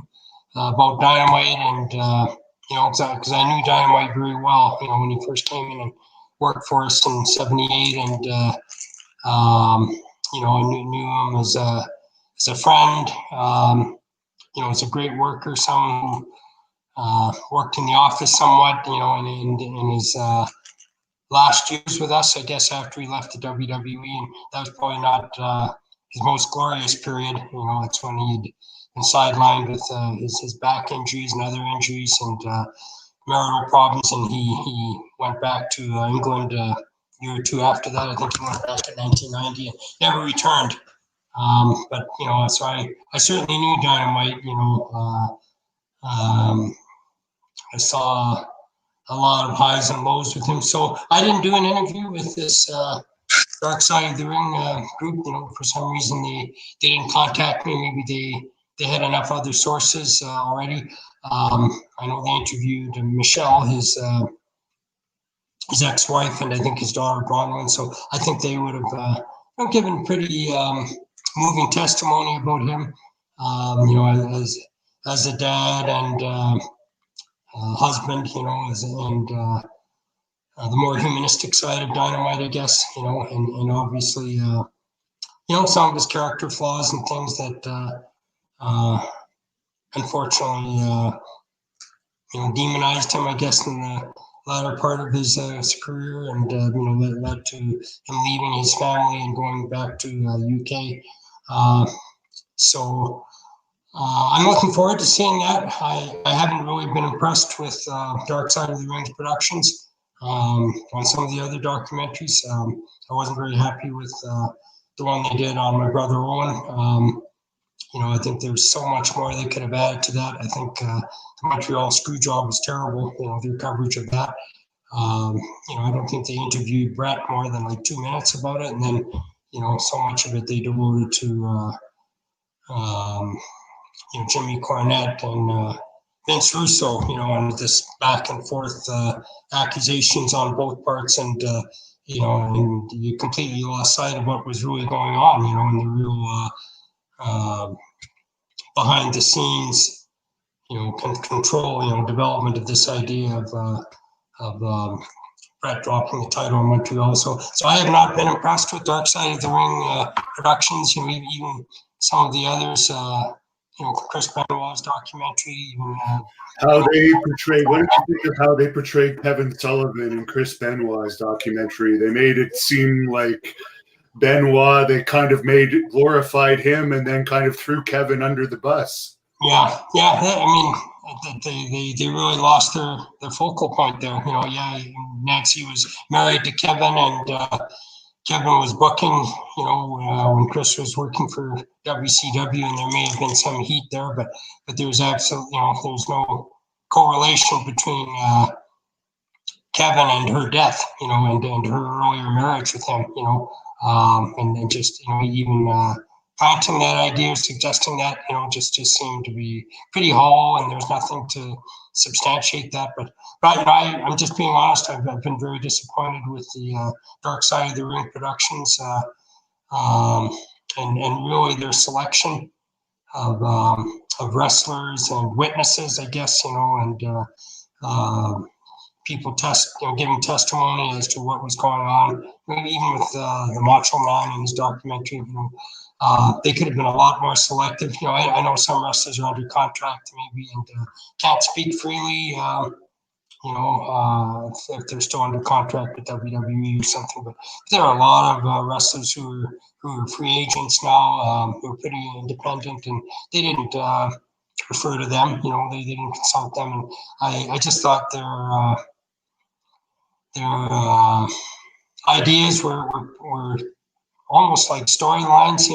about Dynamite, and because I knew Dynamite very well, when he first came in and worked for us in '78, and I knew him as a friend. He's a great worker, someone who worked in the office somewhat, in his last years with us, I guess, after he left the WWE, and that was probably not his most glorious period. That's when he'd been sidelined with his back injuries and other injuries and marital problems, and he went back to England a year or two after that. I think he went back in 1990 and never returned. But so I certainly knew Dynamite. I saw a lot of highs and lows with him. So I didn't do an interview with this Dark Side of the Ring group. For some reason they didn't contact me. Maybe they had enough other sources already. I know they interviewed Michelle, his ex-wife, and I think his daughter Bronwyn. So I think they would have given pretty moving testimony about him. As a dad and husband, and the more humanistic side of Dynamite, I guess, and obviously, some of his character flaws and things that, unfortunately, demonized him, I guess, in the latter part of his career, and led to him leaving his family and going back to the UK. So I'm looking forward to seeing that. I haven't really been impressed with Dark Side of the Ring's productions on some of the other documentaries. I wasn't very happy with the one they did on my brother Owen. I think there's so much more they could have added to that. I think the Montreal Screwjob was terrible, their coverage of that. I don't think they interviewed Brett more than like 2 minutes about it. And then, so much of it they devoted to, Jimmy Cornette and Vince Russo, and this back and forth accusations on both parts, and and you completely lost sight of what was really going on, and the real behind the scenes, control, development of this idea of Brett dropping the title in Montreal. So I have not been impressed with Dark Side of the Ring productions. Even some of the others. Chris Benoit's documentary. Even how they portrayed. What did you think of how they portrayed Kevin Sullivan in Chris Benoit's documentary? They made it seem like Benoit. They kind of glorified him, and then kind of threw Kevin under the bus. Yeah. I mean, they really lost their focal point there. Nancy was married to Kevin, and Kevin was booking, when Chris was working for WCW, and there may have been some heat there, but there was absolutely, there was no correlation between Kevin and her death, and her earlier marriage with him, and just, even planting that idea, suggesting that, just seemed to be pretty hollow, and there's nothing to substantiate that. But I'm just being honest. I've been very disappointed with the Dark Side of the Ring productions, and really their selection of wrestlers and witnesses, I guess, and people giving testimony as to what was going on. Even with the Macho Man in his documentary, they could have been a lot more selective. I know some wrestlers are under contract maybe and can't speak freely. If they're still under contract with WWE or something, but there are a lot of wrestlers who are free agents now, who are pretty independent, and they didn't refer to them. They didn't consult them, and I just thought their ideas were almost like storylines,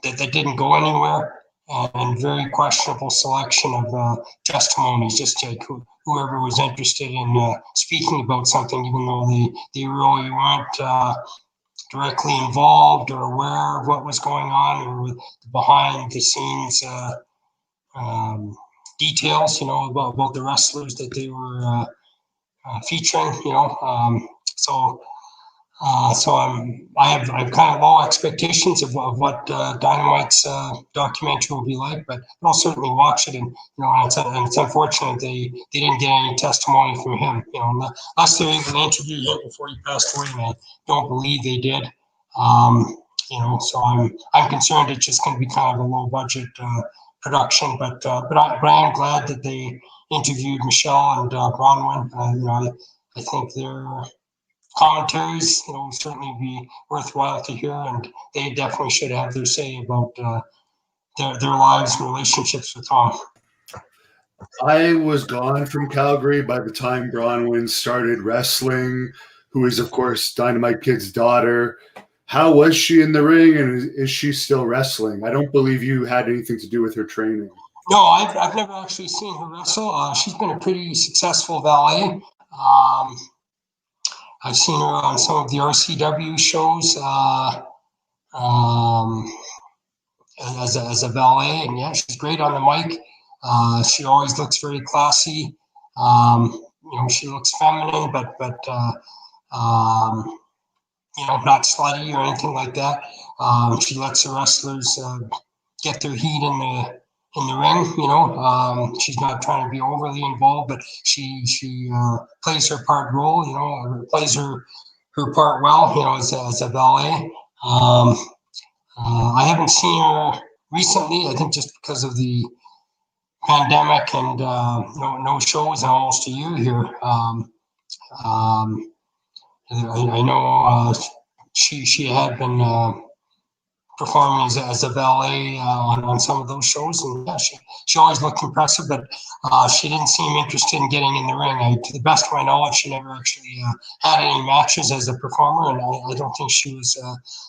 that didn't go anywhere, and very questionable selection of testimonies, just like whoever was interested in speaking about something, even though they really weren't directly involved or aware of what was going on, or with behind the scenes details, about the wrestlers that they were featuring, I have kind of low expectations of what Dynamite's documentary will be like, but I'll certainly watch it. And it's unfortunate they didn't get any testimony from him. Unless they even interviewed him before he passed away, and I don't believe they did. So I'm concerned it's just going to be kind of a low budget production. But I am glad that they interviewed Michelle and Bronwyn. I think they're commentaries, certainly be worthwhile to hear, and they definitely should have their say about their lives and relationships with Tom. I was gone from Calgary by the time Bronwyn started wrestling, who is, of course, Dynamite Kid's daughter. How was she in the ring, and is she still wrestling? I don't believe you had anything to do with her training. No, I've never actually seen her wrestle. She's been a pretty successful valet. I've seen her on some of the RCW shows as a valet, and yeah, she's great on the mic. She always looks very classy. She looks feminine, but not slutty or anything like that. She lets the wrestlers get their heat in the ring. She's not trying to be overly involved, but she plays her part plays her part well, as a valet. I haven't seen her recently, I think just because of the pandemic and no shows in almost a year here. I know she had been performing as a valet on some of those shows, and yeah, she always looked impressive, but she didn't seem interested in getting in the ring. To the best of my knowledge, she never actually had any matches as a performer, and I don't think she was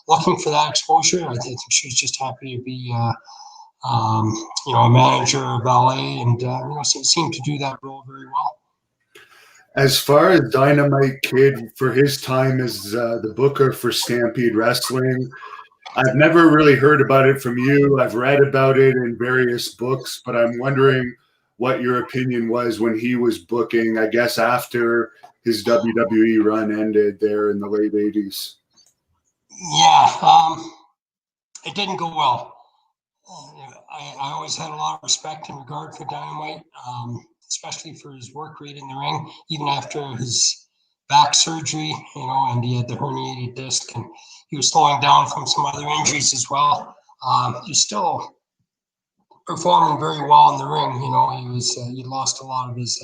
looking for that exposure. I think she was just happy to be a manager or valet, and seemed to do that role very well. As far as Dynamite Kid, for his time as the booker for Stampede Wrestling, I've never really heard about it from you. I've read about it in various books, but I'm wondering what your opinion was when he was booking, I guess, after his WWE run ended there in the late 80s. Yeah, it didn't go well. I always had a lot of respect and regard for Dynamite, especially for his work rate in the ring, even after his back surgery, and he had the herniated disc, and he was slowing down from some other injuries as well. He was still performing very well in the ring. He lost a lot of his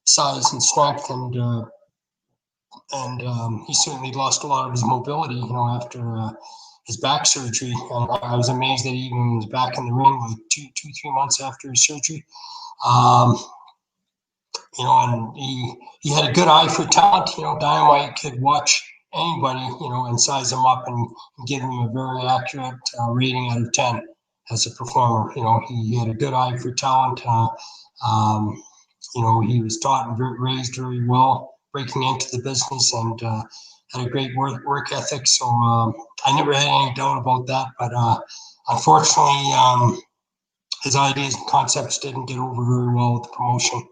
size and strength, and he certainly lost a lot of his mobility, after his back surgery. And I was amazed that he even was back in the ring like 3 months after his surgery. And he had a good eye for talent. Dynamite could watch anybody, and size them up and give them a very accurate rating out of 10 as a performer. He had a good eye for talent. He was taught and raised very well, breaking into the business, and had a great work ethic. So I never had any doubt about that. But unfortunately, his ideas and concepts didn't get over very well with the promotion.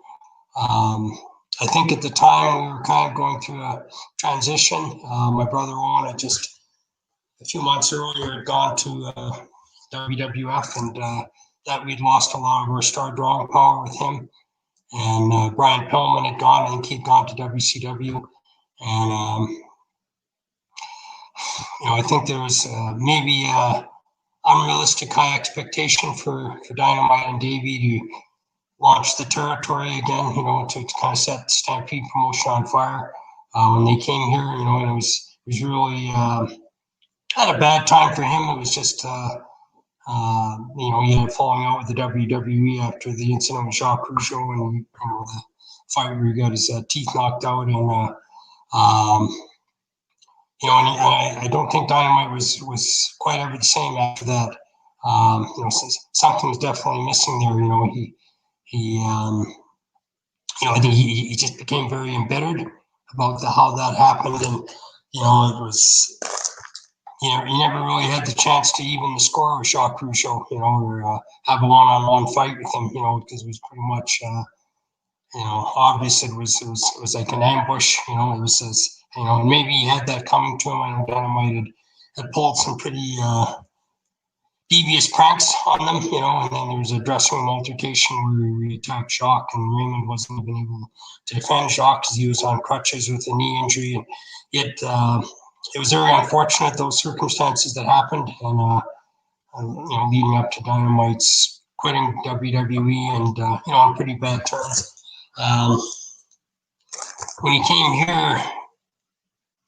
I think at the time we were kind of going through a transition. My brother Owen had just a few months earlier had gone to WWF, and that we'd lost a lot of our star drawing power with him. And Brian Pillman had gone. I think he'd gone to WCW. And, I think there was maybe unrealistic high expectation for Dynamite and Davey to launch the territory again, to kind of set the Stampede promotion on fire. When they came here, and it was really not a bad time for him. It was just, he had falling out with the WWE after the incident with Jacques Rougeau, and the fight where he got his teeth knocked out, and I don't think Dynamite was quite ever the same after that. Something was definitely missing there. I think he just became very embittered about how that happened, and it was. He never really had the chance to even the score with Jacques Rougeau, or have a one-on-one fight with him, because it was pretty much, obvious it was like an ambush, it was this, and maybe he had that coming to him. I know Dynamite had pulled some pretty devious pranks on them, and then there was a dressing room altercation where he attacked Jacques, and Raymond wasn't even able to defend Jacques because he was on crutches with a knee injury, and yet, it was very unfortunate, those circumstances that happened, and leading up to Dynamite's quitting WWE, and on pretty bad terms. When he came here,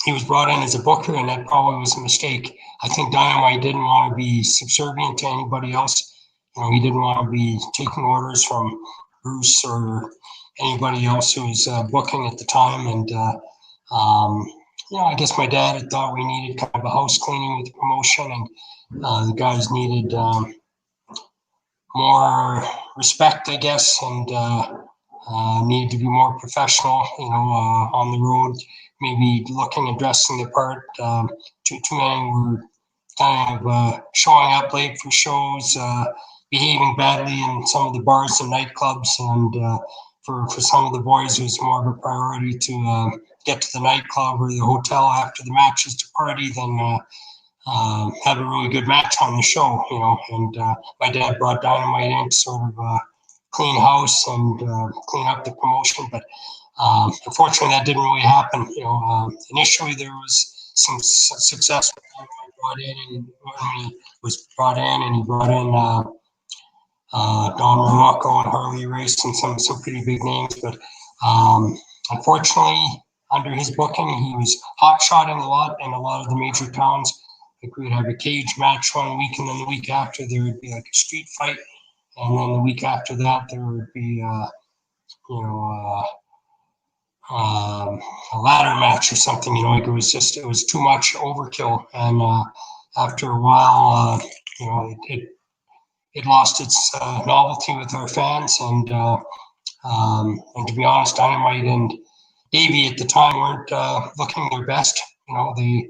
he was brought in as a booker, and that probably was a mistake. I think Dynamite didn't want to be subservient to anybody else. He didn't want to be taking orders from Bruce or anybody else who was booking at the time, and I guess my dad had thought we needed kind of a house cleaning with the promotion, and the guys needed more respect, I guess, and needed to be more professional, on the road, maybe looking and dressing the part. Too many were kind of showing up late for shows, behaving badly in some of the bars and nightclubs, and for some of the boys, it was more of a priority to get to the nightclub or the hotel after the matches to party than have a really good match on the show, and my dad brought Dynamite in to sort of clean house and clean up the promotion, but unfortunately that didn't really happen. Initially there was some success when Dynamite brought in, and when he was brought in, and he brought in Don Morocco and Harley Race and some pretty big names, but unfortunately, under his booking, he was hot-shotting a lot in a lot of the major towns. Like, we would have a cage match one week, and then the week after there would be like a street fight, and then the week after that there would be a ladder match or something. Like, it was too much overkill, and after a while, it lost its novelty with our fans, and to be honest, Dynamite and Davey at the time weren't looking their best. They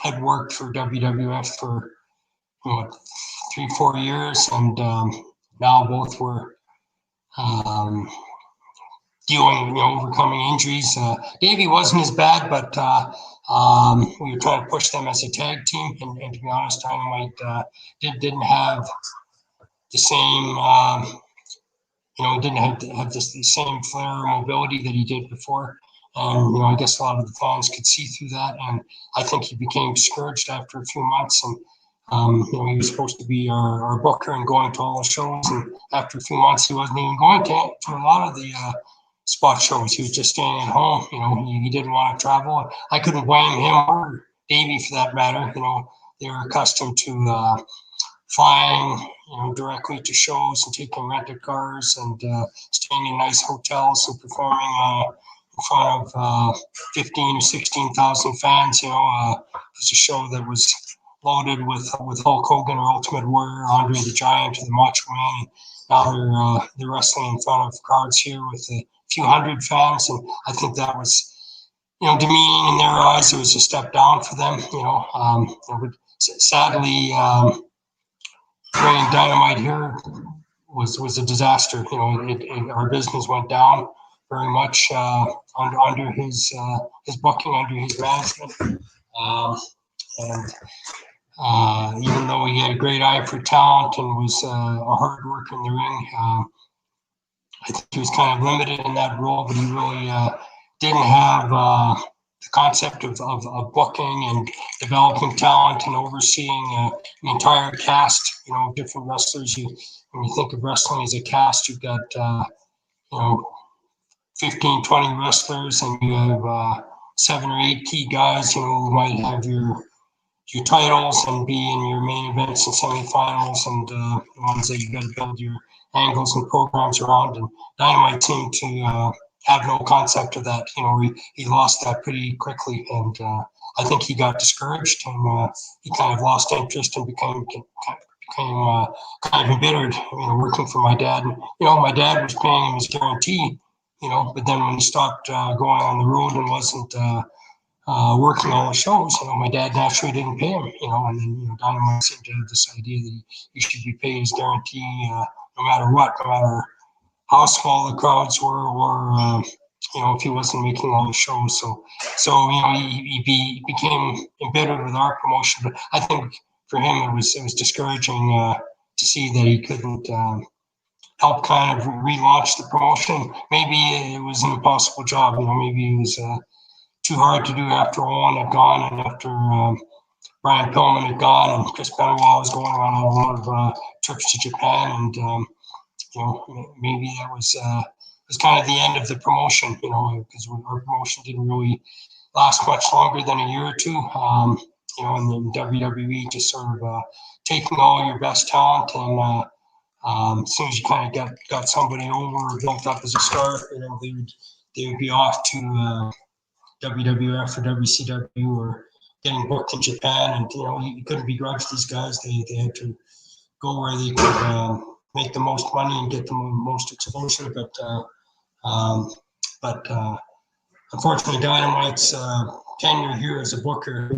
had worked for WWF for 3-4 years, and now both were dealing, overcoming injuries. Davey wasn't as bad, but we were trying to push them as a tag team, and to be honest, Dynamite didn't have the same, didn't have the same flair or mobility that he did before. And, I guess a lot of the fans could see through that. And I think he became discouraged after a few months. And, he was supposed to be our booker and going to all the shows. And after a few months, he wasn't even going to a lot of the spot shows. He was just staying at home. He didn't want to travel. I couldn't blame him or Davey for that matter. They were accustomed to flying, directly to shows and taking rented cars and staying in nice hotels and performing in front of 15 or 16,000 fans. It was a show that was loaded with Hulk Hogan or Ultimate Warrior, Andre the Giant, or the Macho Man. Now they're wrestling in front of crowds here with a few hundred fans, and I think that was, demeaning in their eyes. It was a step down for them. But sadly, bringing Dynamite here was a disaster. Our business went down very much under his booking, under his management, and even though he had a great eye for talent and was a hard worker in the ring, I think he was kind of limited in that role. But he really didn't have the concept of booking and developing talent and overseeing an entire cast, of different wrestlers. When you think of wrestling as a cast, you've got 15, 20 wrestlers, and you have 7 or 8 key guys, who might have your titles and be in your main events and semifinals, and the ones that you got to build your angles and programs around. And Dynamite seemed to have no concept of that. He lost that pretty quickly, and I think he got discouraged, and he kind of lost interest and became kind of embittered. Working for my dad, and my dad was paying him his guarantee. But then when he stopped going on the road and wasn't working all the shows, my dad naturally didn't pay him. And then Dynamite seemed to have this idea that he should be paid his guarantee no matter what, no matter how small the crowds were, or if he wasn't making all the shows. So he became embittered with our promotion. But I think for him it was discouraging to see that he couldn't help kind of relaunch the promotion. Maybe it was an impossible job. Maybe it was too hard to do after Owen had gone and after Brian Pillman had gone and Chris Benoit was going on a lot of trips to Japan, and maybe that was kind of the end of the promotion. Because our promotion didn't really last much longer than a year or two. And then WWE just sort of taking all your best talent, and as soon as you kind of got somebody over or built up as a star, they would be off to WWF or WCW or getting booked in Japan. And you couldn't begrudge these guys. They had to go where they could make the most money and get the most exposure. But unfortunately, Dynamite's tenure here as a booker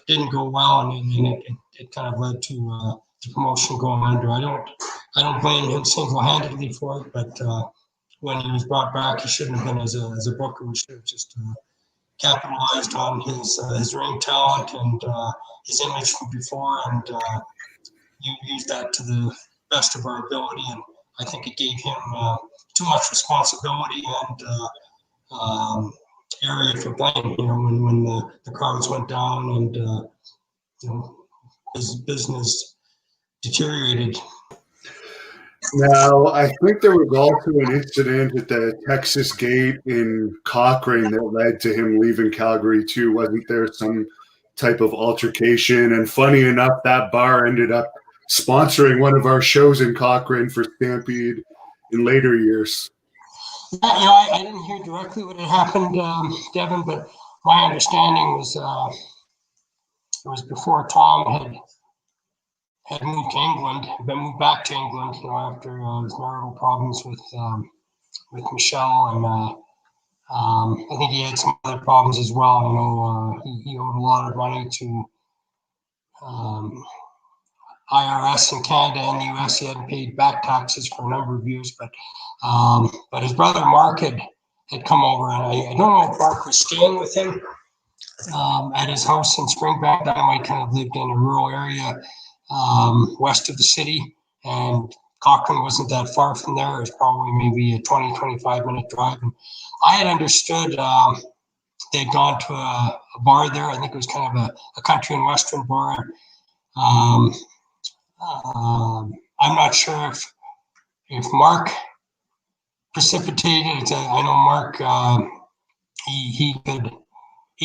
didn't go well, and it kind of led to the promotion going under. I don't blame him single-handedly for it, but when he was brought back, he shouldn't have been as a booker. We should have just capitalized on his ring talent and his image from before, and used that to the best of our ability. And I think it gave him too much responsibility and area for blame. When the crowds went down and his business deteriorated. Now, I think there was also an incident at the Texas Gate in Cochrane that led to him leaving Calgary too. Wasn't there some type of altercation? And funny enough, that bar ended up sponsoring one of our shows in Cochrane for Stampede in later years. Yeah, I didn't hear directly what had happened, Devin, but my understanding was it was before Tom had moved to England, moved back to England, after his marital problems with Michelle, and I think he had some other problems as well. He owed a lot of money to IRS in Canada and the US. He hadn't paid back taxes for a number of years, but his brother Mark had come over, and I don't know if Mark was staying with him at his house in Springbank. Dynamite kind of lived in a rural area west of the city, and Cochrane wasn't that far from there. It was probably maybe a 20-25 minute drive. And I had understood they'd gone to a bar there. I think it was kind of a country and western bar. I'm not sure if Mark precipitated it. I know Mark, he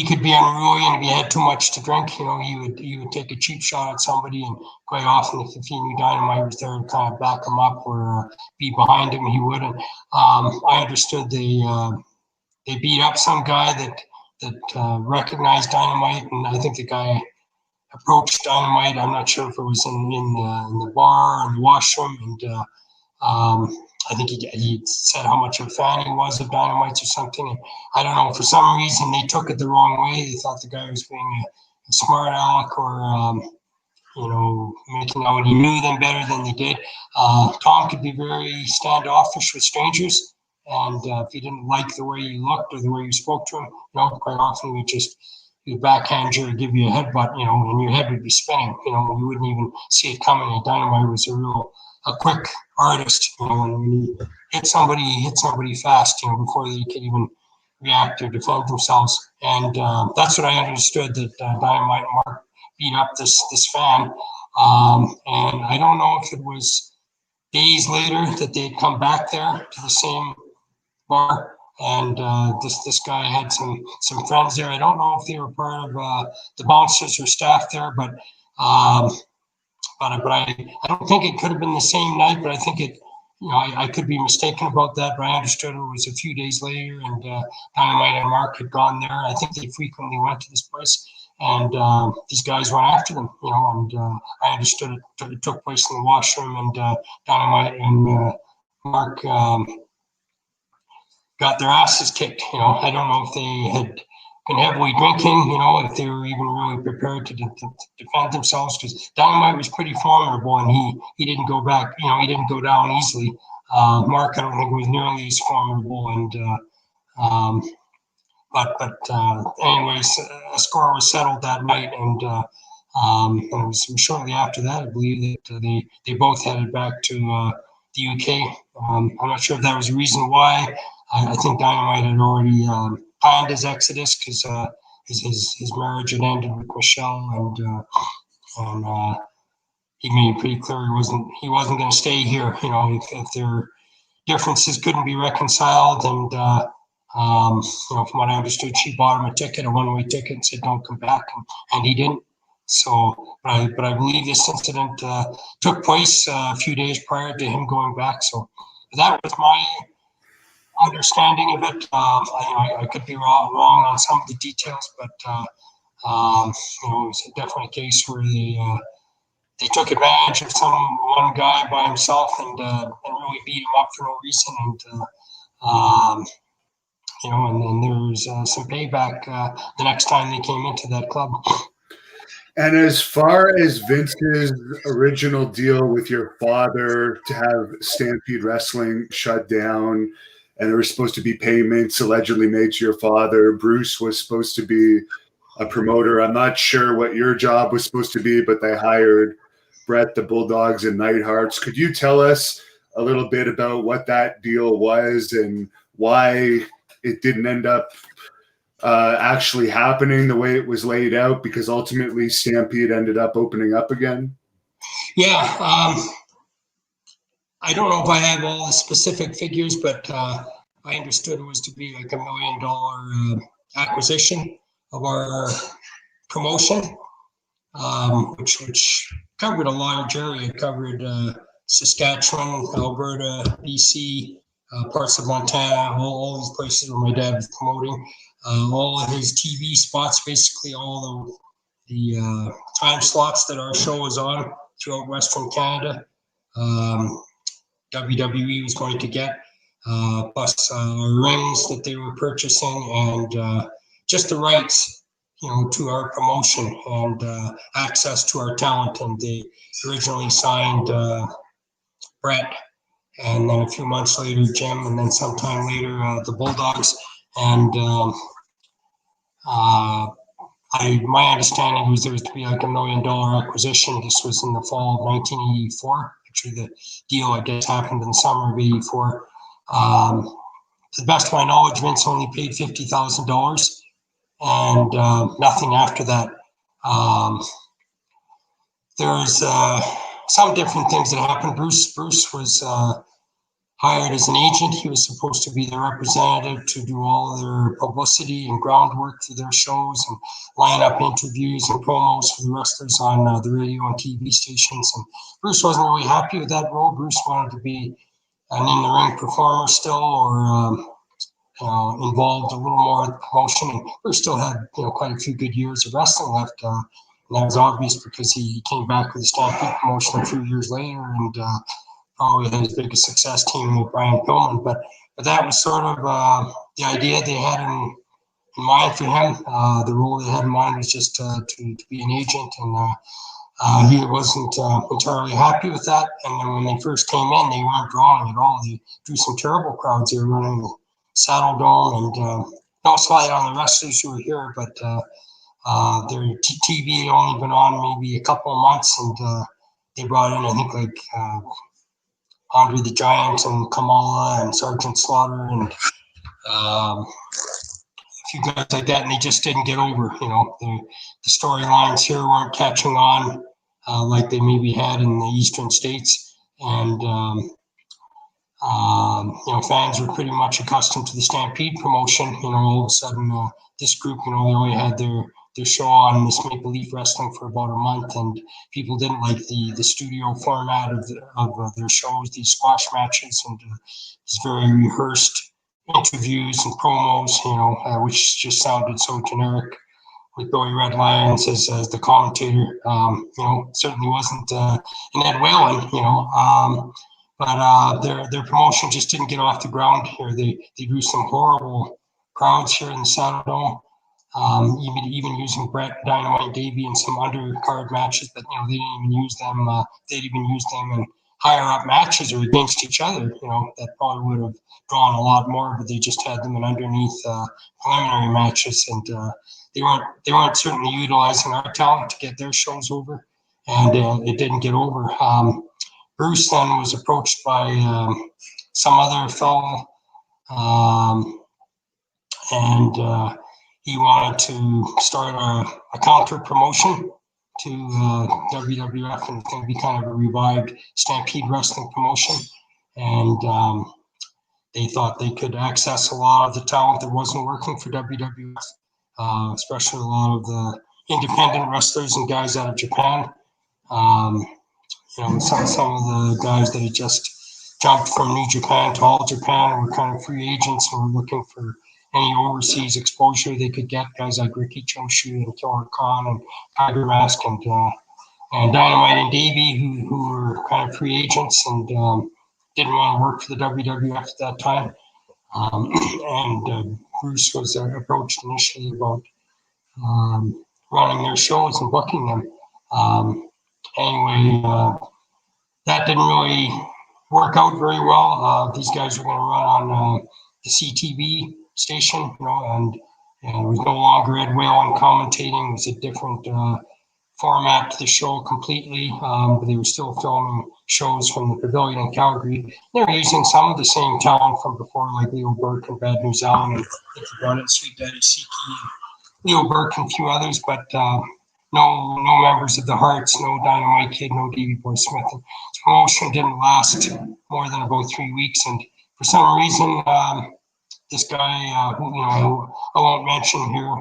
could be unruly, and if he had too much to drink, he would take a cheap shot at somebody, and quite often if he knew Dynamite was there to kind of back him up or be behind him, he would. And I understood they beat up some guy that recognized Dynamite, and I think the guy approached Dynamite. I'm not sure if it was in the bar or in the washroom, and I think he said how much of a fan he was of Dynamite's or something. And I don't know, for some reason they took it the wrong way. They thought the guy was being a smart aleck or, making out he knew them better than they did. Tom could be very standoffish with strangers. And if he didn't like the way you looked or the way you spoke to him, quite often he would backhand you or give you a headbutt, and your head would be spinning. You wouldn't even see it coming. And Dynamite was a quick artist, and when he hit somebody fast, before they could even react or defend themselves. And that's what I understood, that Dynamite and Mark beat up this fan. And I don't know if it was days later that they'd come back there to the same bar, and this guy had some friends there. I don't know if they were part of the bouncers or staff there, but I don't think it could have been the same night, but I think it, I could be mistaken about that, but I understood it was a few days later, and Dynamite and Mark had gone there. I think they frequently went to this place, and these guys went after them, and I understood it took place in the washroom, and Dynamite and Mark got their asses kicked. I don't know if they had been heavily drinking, if they were even really prepared to defend themselves, because Dynamite was pretty formidable, and he didn't go back, he didn't go down easily. Mark, I don't think, was nearly as formidable, and anyways, a score was settled that night, and it was shortly after that, I believe, that they both headed back to the UK. I'm not sure if that was the reason why. I think Dynamite had already planned his exodus, because his marriage had ended with Michelle, and he made it pretty clear he wasn't going to stay here. If their differences couldn't be reconciled, and from what I understood, she bought him a ticket, a one-way ticket, and said, "Don't come back," and he didn't. So, but I believe this incident took place a few days prior to him going back. So that was my understanding of it. I could be wrong on some of the details, but it was definitely a case where they took advantage of one guy by himself and really beat him up for no reason. And then there was some payback the next time they came into that club. And as far as Vince's original deal with your father to have Stampede Wrestling shut down, and there were supposed to be payments allegedly made to your father, Bruce was supposed to be a promoter. I'm not sure what your job was supposed to be, but they hired Brett, the Bulldogs, and Nighthearts. Could you tell us a little bit about what that deal was and why it didn't end up actually happening the way it was laid out, because ultimately Stampede ended up opening up again? Yeah. I don't know if I have all the specific figures, but I understood it was to be like $1 million acquisition of our promotion, which covered a large area. It covered Saskatchewan, Alberta, BC, parts of Montana, all these places where my dad was promoting. All of his TV spots, basically all the time slots that our show was on throughout Western Canada. WWE was going to get, plus rings that they were purchasing, and just the rights, to our promotion and access to our talent. And they originally signed Brett, and then a few months later Jim, and then sometime later the Bulldogs. And my understanding was there was to be like $1 million acquisition. This was in the fall of 1984. Actually, the deal, I guess, happened in the summer of '84. To the best of my knowledge, Vince only paid $50,000, and nothing after that. There's some different things that happened. Bruce was hired as an agent. He was supposed to be the representative to do all their publicity and groundwork for their shows and line up interviews and promos for the wrestlers on the radio and TV stations. And Bruce wasn't really happy with that role. Bruce wanted to be an in-the-ring performer still, or involved a little more with promotion. And Bruce still had quite a few good years of wrestling left. And that was obvious because he came back with the Stampede promotion a few years later, and probably had his biggest success team with Brian Pillman. But that was sort of the idea they had in mind for him. The role they had in mind was just to be an agent, and he wasn't entirely happy with that. And then when they first came in, they weren't drawing at all. They drew some terrible crowds. They were running the Saddle Dome, and no slight on the wrestlers who were here, but their TV had only been on maybe a couple of months, and they brought in, I think, like Andre the Giant and Kamala and Sergeant Slaughter and a few guys like that, and they just didn't get over. The storylines here weren't catching on like they maybe had in the eastern states, and fans were pretty much accustomed to the Stampede promotion. All of a sudden, this group, they only had their show on this Maple Leaf Wrestling for about a month, and people didn't like the studio format of their shows, these squash matches, and these very rehearsed interviews and promos, which just sounded so generic, with Billy Red Lyons as the commentator. Certainly wasn't Ned Whalen, but their promotion just didn't get off the ground here. They drew some horrible crowds here in the Saddle Dome. Even using Brett, Dynamite, Davey in some undercard matches, but they didn't even use them. They'd even use them in higher up matches or against each other. That probably would have drawn a lot more, but they just had them in underneath preliminary matches, and they weren't certainly utilizing our talent to get their shows over, and it didn't get over. Bruce then was approached by some other fellow, and he wanted to start a counter promotion to WWF, and it's going to be kind of a revived Stampede Wrestling promotion. And they thought they could access a lot of the talent that wasn't working for WWF, especially a lot of the independent wrestlers and guys out of Japan. Some of the guys that had just jumped from New Japan to All Japan were kind of free agents and were looking for any overseas exposure they could get. Guys like Ricky Choshu and Killer Khan and Tiger Mask and Dynamite and Davey, who were kind of free agents and didn't want to work for the WWF at that time. And Bruce was approached initially about running their shows and booking them. Anyway, that didn't really work out very well. These guys were going to run on the CTV station, and it was no longer Ed Whalen commentating. It was a different format to the show completely, but they were still filming shows from the Pavilion in Calgary. They were using some of the same talent from before, like Leo Burke and Bad News Allen, and if you got it, Sweet Daddy Siki, and Leo Burke and a few others, but no members of the Harts, no Dynamite Kid, no Davey Boy Smith. And the promotion didn't last more than about 3 weeks, and for some reason, this guy, who I won't mention here,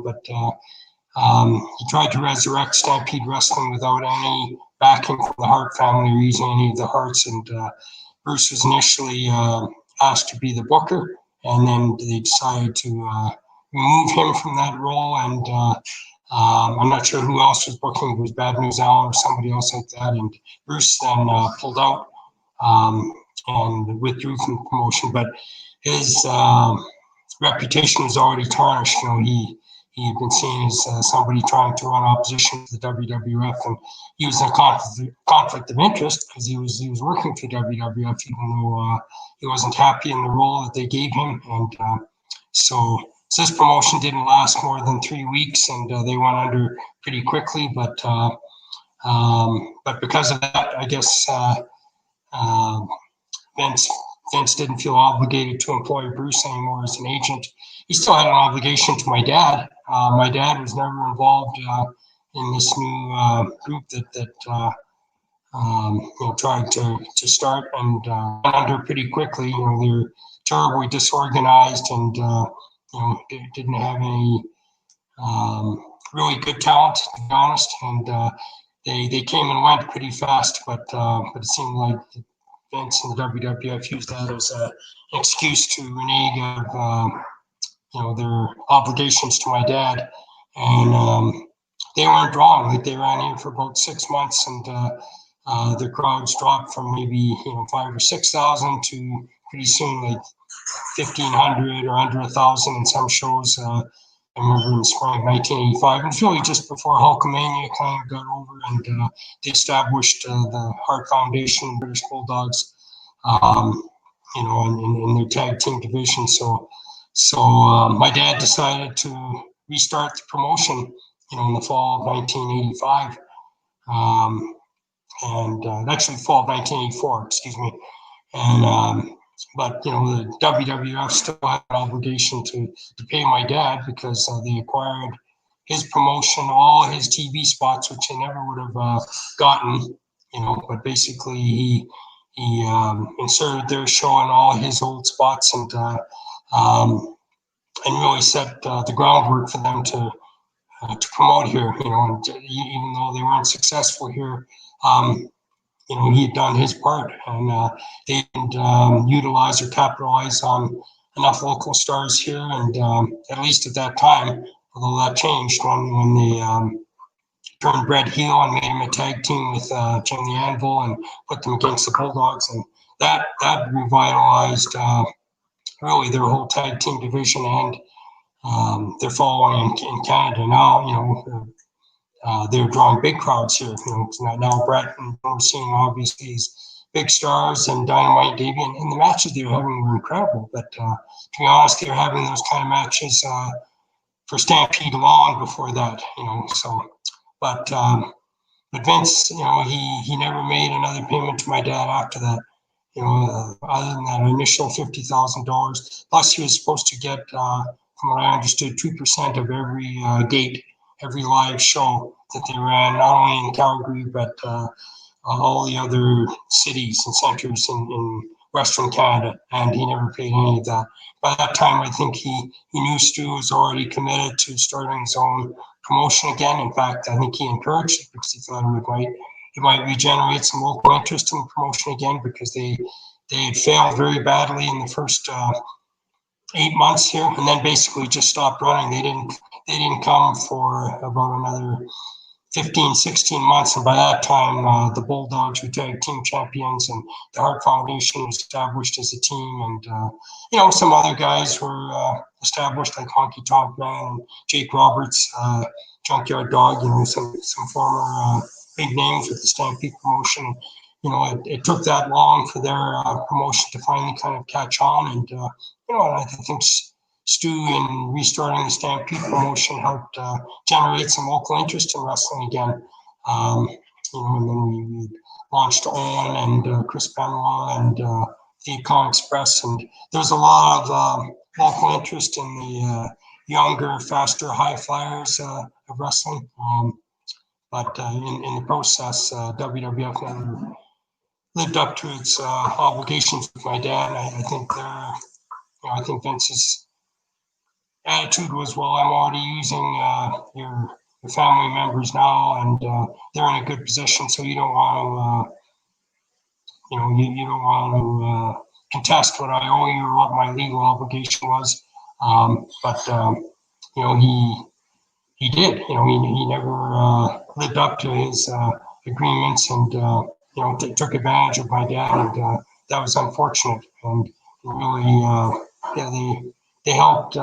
but he tried to resurrect Stampede Wrestling without any backing from the Hart family or using any of the Harts. And Bruce was initially asked to be the booker, and then they decided to remove him from that role. And I'm not sure who else was booking. It was Bad News Allen or somebody else like that. And Bruce then pulled out and withdrew from the promotion. But his reputation was already tarnished. He he had been seen as somebody trying to run opposition to the WWF, and he was in a conflict of interest because he was working for WWF, even though he wasn't happy in the role that they gave him. And so this promotion didn't last more than 3 weeks, and they went under pretty quickly. But because of that, I guess Vince didn't feel obligated to employ Bruce anymore as an agent. He still had an obligation to my dad. My dad was never involved in this new group that tried to start, and went under pretty quickly. They're terribly disorganized, and didn't have any really good talent, to be honest. And they came and went pretty fast, but it seemed like Vince and the WWF used that as an excuse to renege of their obligations to my dad. And they weren't wrong. Like, they ran here for about 6 months, and their crowds dropped from maybe 5,000 or 6,000 to pretty soon like 1,500 or under 1,000 in some shows. I remember in the spring of 1985, and it's really just before Hulkamania kind of got over, and they established the Hart Foundation, British Bulldogs, in their tag team division. So my dad decided to restart the promotion, in the fall of 1985, and actually fall of 1984, excuse me. And but the WWF still had an obligation to pay my dad, because they acquired his promotion, all his TV spots, which they never would have gotten. But basically he inserted their show in all his old spots, and really set the groundwork for them to promote here. And even though they weren't successful here, he had done his part, and they didn't utilize or capitalize on enough local stars here. And at least at that time, although that changed when they turned Brett heel and made him a tag team with Jim the Anvil and put them against the Bulldogs, and that revitalized really their whole tag team division and their following in Canada. Now, they're drawing big crowds here. Now Brett and we're seeing obviously these big stars and Dynamite, Davey, and the matches they were having were incredible. But to be honest, they were having those kind of matches for Stampede long before that. So, but Vince, he never made another payment to my dad after that. Other than that initial $50,000. Plus, he was supposed to get, from what I understood, 2% of every gate, every live show that they ran, not only in Calgary, but all the other cities and centers in Western Canada, and he never paid any of that. By that time, I think he knew Stu was already committed to starting his own promotion again. In fact, I think he encouraged it because he thought it might regenerate some local interest in the promotion again, because they had failed very badly in the first 8 months here, and then basically just stopped running. They didn't come for about another 15, 16 months. And by that time, the Bulldogs were tag team champions, and the Hart Foundation was established as a team. And, some other guys were established, like Honky Tonk Man and Jake Roberts, Junkyard Dog, some former big names with the Stampede promotion. It took that long for their promotion to finally kind of catch on. And, I think Stu, in restarting the Stampede promotion, helped generate some local interest in wrestling again. And then we launched Owen and Chris Benoit and the Econ Express, and there's a lot of local interest in the younger, faster, high flyers of wrestling. But in the process, WWF never lived up to its obligations with my dad. I think Vince's attitude was, well, I'm already using your family members now, and they're in a good position, so you don't want to, you don't want to contest what I owe you or what my legal obligation was. But he did. He never lived up to his agreements, and took advantage of my dad, and that was unfortunate. And really, they helped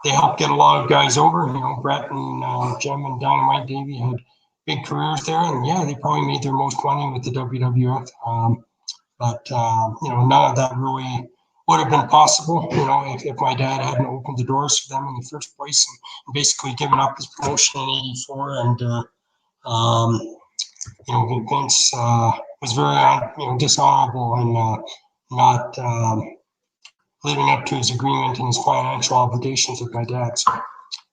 they helped get a lot of guys over. Brett and Jim and Dynamite Davey had big careers there, and yeah, they probably made their most money with the WWF. But none of that really would have been possible, if my dad hadn't opened the doors for them in the first place and basically given up his promotion in '84. And Vince was very dishonorable and not living up to his agreement and his financial obligations with my dad. So,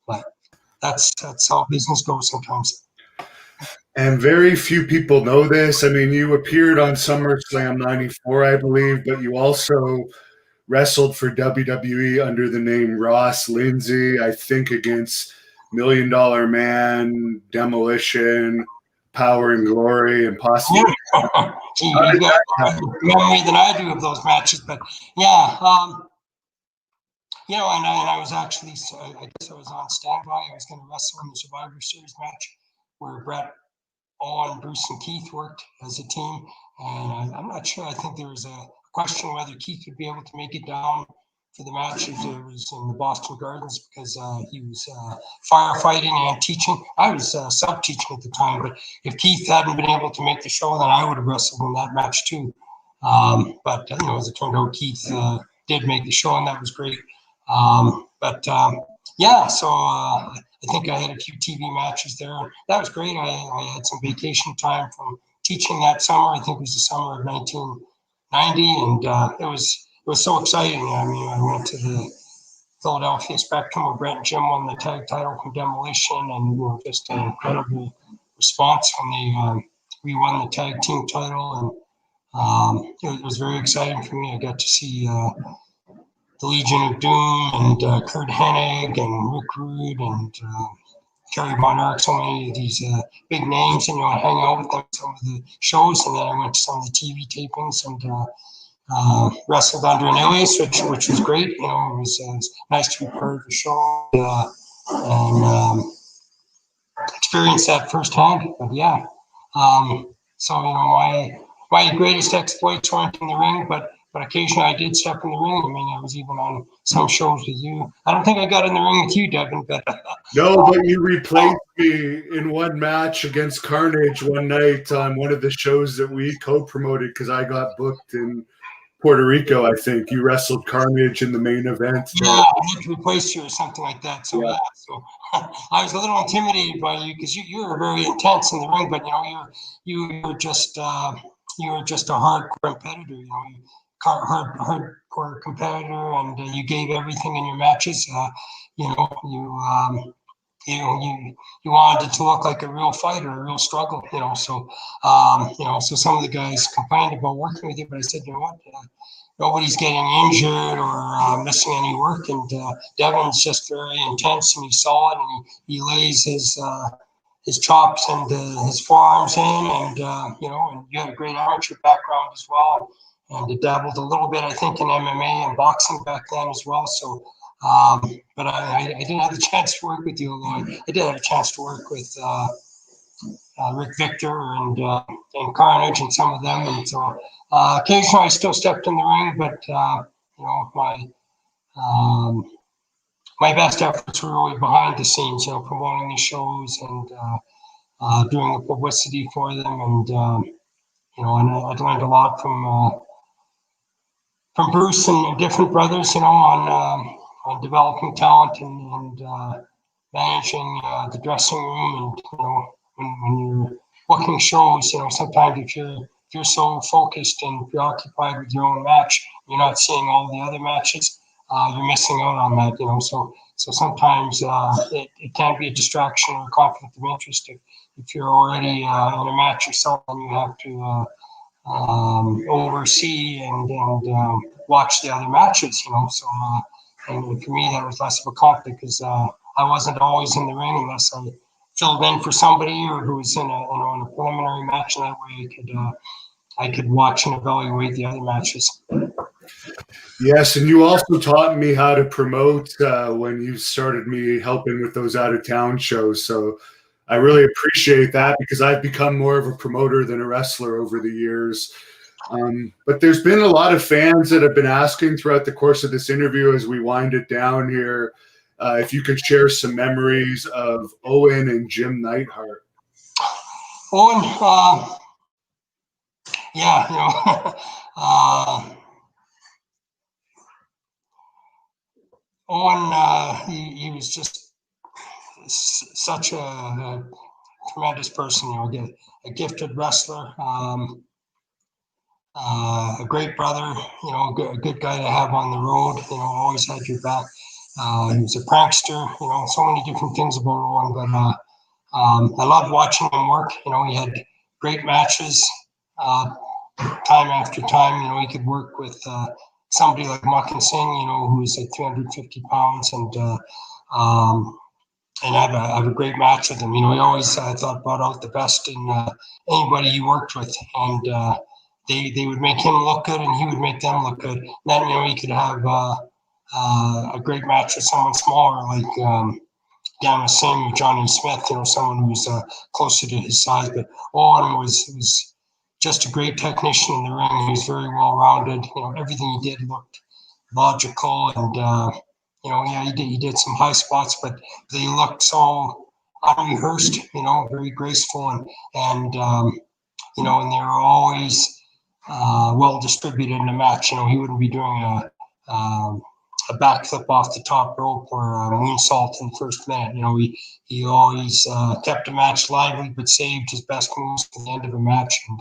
but that's how business goes sometimes. And very few people know this. I mean, you appeared on SummerSlam '94, I believe, but you also wrestled for WWE under the name Ross Lindsay, I think against $1 Million Man, Demolition, Power and Glory, and possibly. Gee, you got more memory than I do of those matches, but yeah. And I was actually, I guess I was on standby. I was going to wrestle in the Survivor Series match where Brett, Owen, Bruce, and Keith worked as a team. And I'm not sure. I think there was a question whether Keith would be able to make it down for the match if it was in the Boston Gardens because he was firefighting and teaching. I was sub-teaching at the time, but if Keith hadn't been able to make the show, then I would have wrestled in that match too. But as it turned out, Keith did make the show, and that was great. So I think I had a few TV matches there. That was great. I had some vacation time from teaching that summer. I think it was the summer of 1990, and it was so exciting. I mean, I went to the Philadelphia Spectrum where Brett and Jim won the tag title from Demolition, and just an incredible response when we won the tag team title, and it was very exciting for me. I got to see the Legion of Doom and Kurt Hennig and Rick Rude and Kerry Monarch, so many of these big names, and hang out with them at some of the shows. And then I went to some of the TV tapings and wrestled under an alias, which was great. It was nice to be part of the show and experience that firsthand. But yeah, so my greatest exploits weren't in the ring, but occasionally I did step in the ring. I mean, I was even on some shows with you. I don't think I got in the ring with you, Devin, but no, but you replaced me in one match against Carnage one night on one of the shows that we co-promoted because I got booked in Puerto Rico. I think you wrestled Carnage in the main event. Yeah, I had to replace you or something like that. So yeah, so I was a little intimidated by you because you were very intense in the ring, but you were just a hardcore competitor. Hardcore competitor, and you gave everything in your matches. You wanted it to look like a real fight or a real struggle. So some of the guys complained about working with you, but I said, what? Nobody's getting injured or missing any work, and Devin's just very intense and he's solid, and he lays his chops and his forearms in, and and you had a great amateur background as well. And dabbled a little bit, I think, in MMA and boxing back then as well. So, but I didn't have the chance to work with you, although I did have a chance to work with Rick Victor and Carnage and some of them. And so occasionally I still stepped in the ring, but my best efforts were really behind the scenes, promoting the shows and doing the publicity for them. And and I learned a lot from Bruce and different brothers, on developing talent and managing the dressing room. And when you're booking shows, sometimes if you're so focused and preoccupied with your own match, you're not seeing all the other matches. You're missing out on that. So sometimes it can be a distraction or a conflict of interest if you're already in a match yourself and you have to oversee and watch the other matches, So, and for me, that was less of a conflict because I wasn't always in the ring unless I filled in for somebody or who was in a preliminary match, and that way I could watch and evaluate the other matches. Yes, and you also taught me how to promote when you started me helping with those out-of-town shows. So I really appreciate that because I've become more of a promoter than a wrestler over the years. But there's been a lot of fans that have been asking throughout the course of this interview as we wind it down here, if you could share some memories of Owen and Jim Neidhart. Owen, yeah, you know, Owen, he was just such a tremendous person, you know, a gifted wrestler, a great brother, you know, a good guy to have on the road, you know, always had your back. He was a prankster, you know, so many different things about Owen, but I loved watching him work. You know, he had great matches time after time. You know, he could work with somebody like Muckin Singh, you know, who was at 350 pounds and have a great match with him. You know, he always thought brought out the best in anybody he worked with, and they would make him look good, and he would make them look good. And then, you know, he could have a great match with someone smaller, like Gamma Sim, Johnny Smith, you know, someone who's closer to his size. But Owen was just a great technician in the ring. He was very well rounded. You know, everything he did looked logical, and you know, yeah, he did some high spots, but they looked so unrehearsed. You know, very graceful, and you know, and they were always well distributed in the match. You know, he wouldn't be doing a backflip off the top rope or a moonsault in the first minute. You know, he always kept the match lively, but saved his best moves at the end of the match. And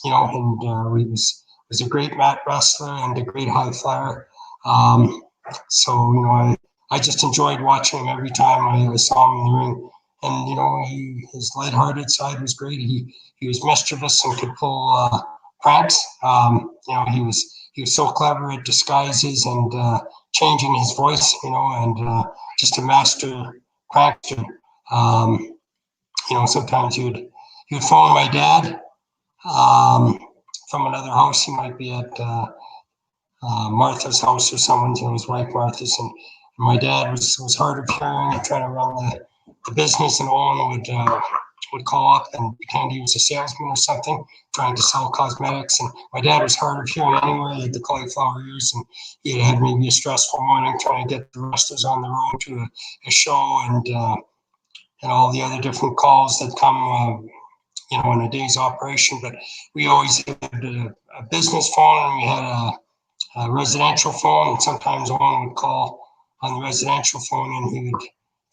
you know, and he was a great mat wrestler and a great high flyer. So, you know, I just enjoyed watching him every time I saw him in the ring. And, you know, his lighthearted side was great. He was mischievous and could pull pranks. You know, he was so clever at disguises and changing his voice, you know, and just a master prankster. You know, sometimes he would phone my dad from another house. He might be at Martha's house or someone's, you know, his wife Martha's, and my dad was hard of hearing and trying to run the business, and Owen would call up and pretend he was a salesman or something, trying to sell cosmetics. And my dad was hard of hearing anyway. He had the cauliflower ears, and he had maybe a stressful morning trying to get the wrestlers on the road to a show, and all the other different calls that come, you know, in a day's operation. But we always had a business phone, and we had a residential phone, and sometimes Owen would call on the residential phone, and he would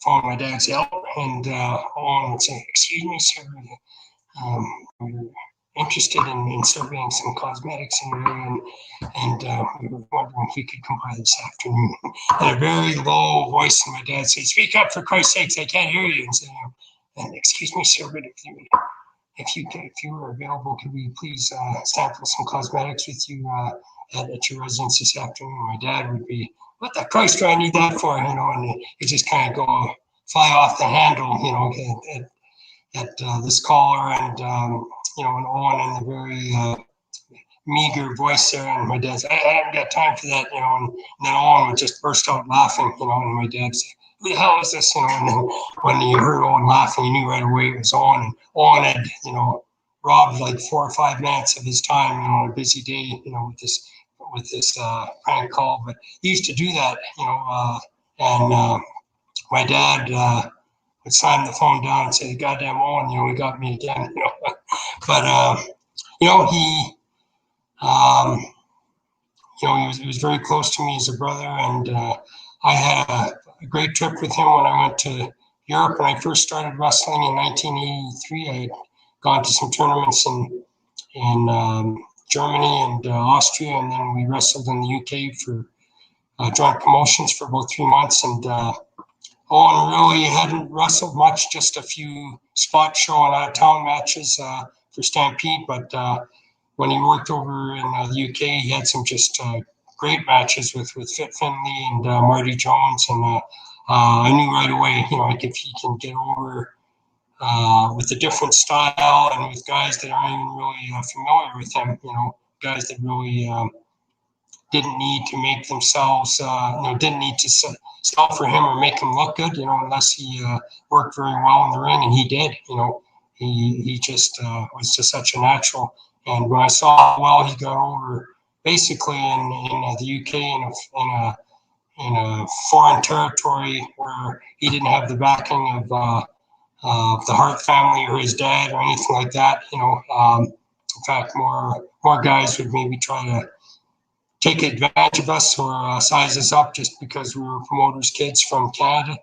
phone my dad's help, and Owen would say, "Excuse me, sir, we're interested in surveying some cosmetics in your room, and we were wondering if we could come by this afternoon." In a very low voice, and my dad said, "Speak up, for Christ's sakes, I can't hear you." And say, and "Excuse me, sir, but if you were available, could we please sample some cosmetics with you at your residence this afternoon?" My dad would be, "What the Christ do I need that for?" You know, and it just kind of go fly off the handle, you know, at this caller, and you know, and Owen in the very meager voice there, and my dad's, "I haven't got time for that," you know, and then Owen would just burst out laughing, you know, and my dad's, "Who the hell is this?" You know, and then when you heard Owen laughing, you knew right away it was Owen, and Owen had, you know, robbed like 4 or 5 minutes of his time, you know, on a busy day, you know, with this prank call. But he used to do that, you know, and my dad would slam the phone down and say, "Goddamn Owen, you know, he got me again," you know. But you know, you know, he was very close to me as a brother, and I had a great trip with him when I went to Europe. When I first started wrestling in 1983, I had gone to some tournaments in Germany and Austria, and then we wrestled in the UK for joint promotions for about 3 months. And Owen really hadn't wrestled much, just a few spot show and out-of-town matches for Stampede. But when he worked over in the UK, he had some just great matches with Fit Finley and Marty Jones. And I knew right away, you know, like if he can get over with a different style and with guys that aren't even really familiar with him, you know, guys that really didn't need to make themselves, you know, didn't need to sell for him or make him look good, you know, unless he worked very well in the ring, and he did, you know. He just was just such a natural. And when I saw how well he got over, basically in the UK in a foreign territory where he didn't have the backing of the Hart family or his dad or anything like that. In fact, more guys would maybe try to take advantage of us or size us up just because we were promoters' kids from Canada.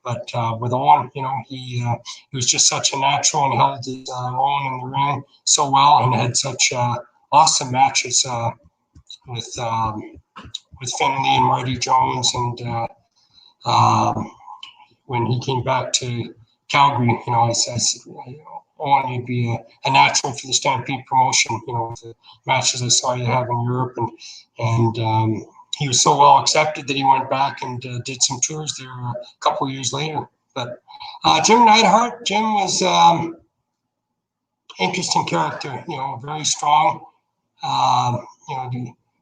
But with Owen, he was just such a natural and held his own in the ring so well and had such awesome matches with Finley and Marty Jones. And when he came back to Calgary, I said, Owen, you'd be a natural for the Stampede promotion, with the matches I saw you have in Europe. And he was so well accepted that he went back and did some tours there a couple of years later. But Jim Neidhart, Jim was interesting character, very strong.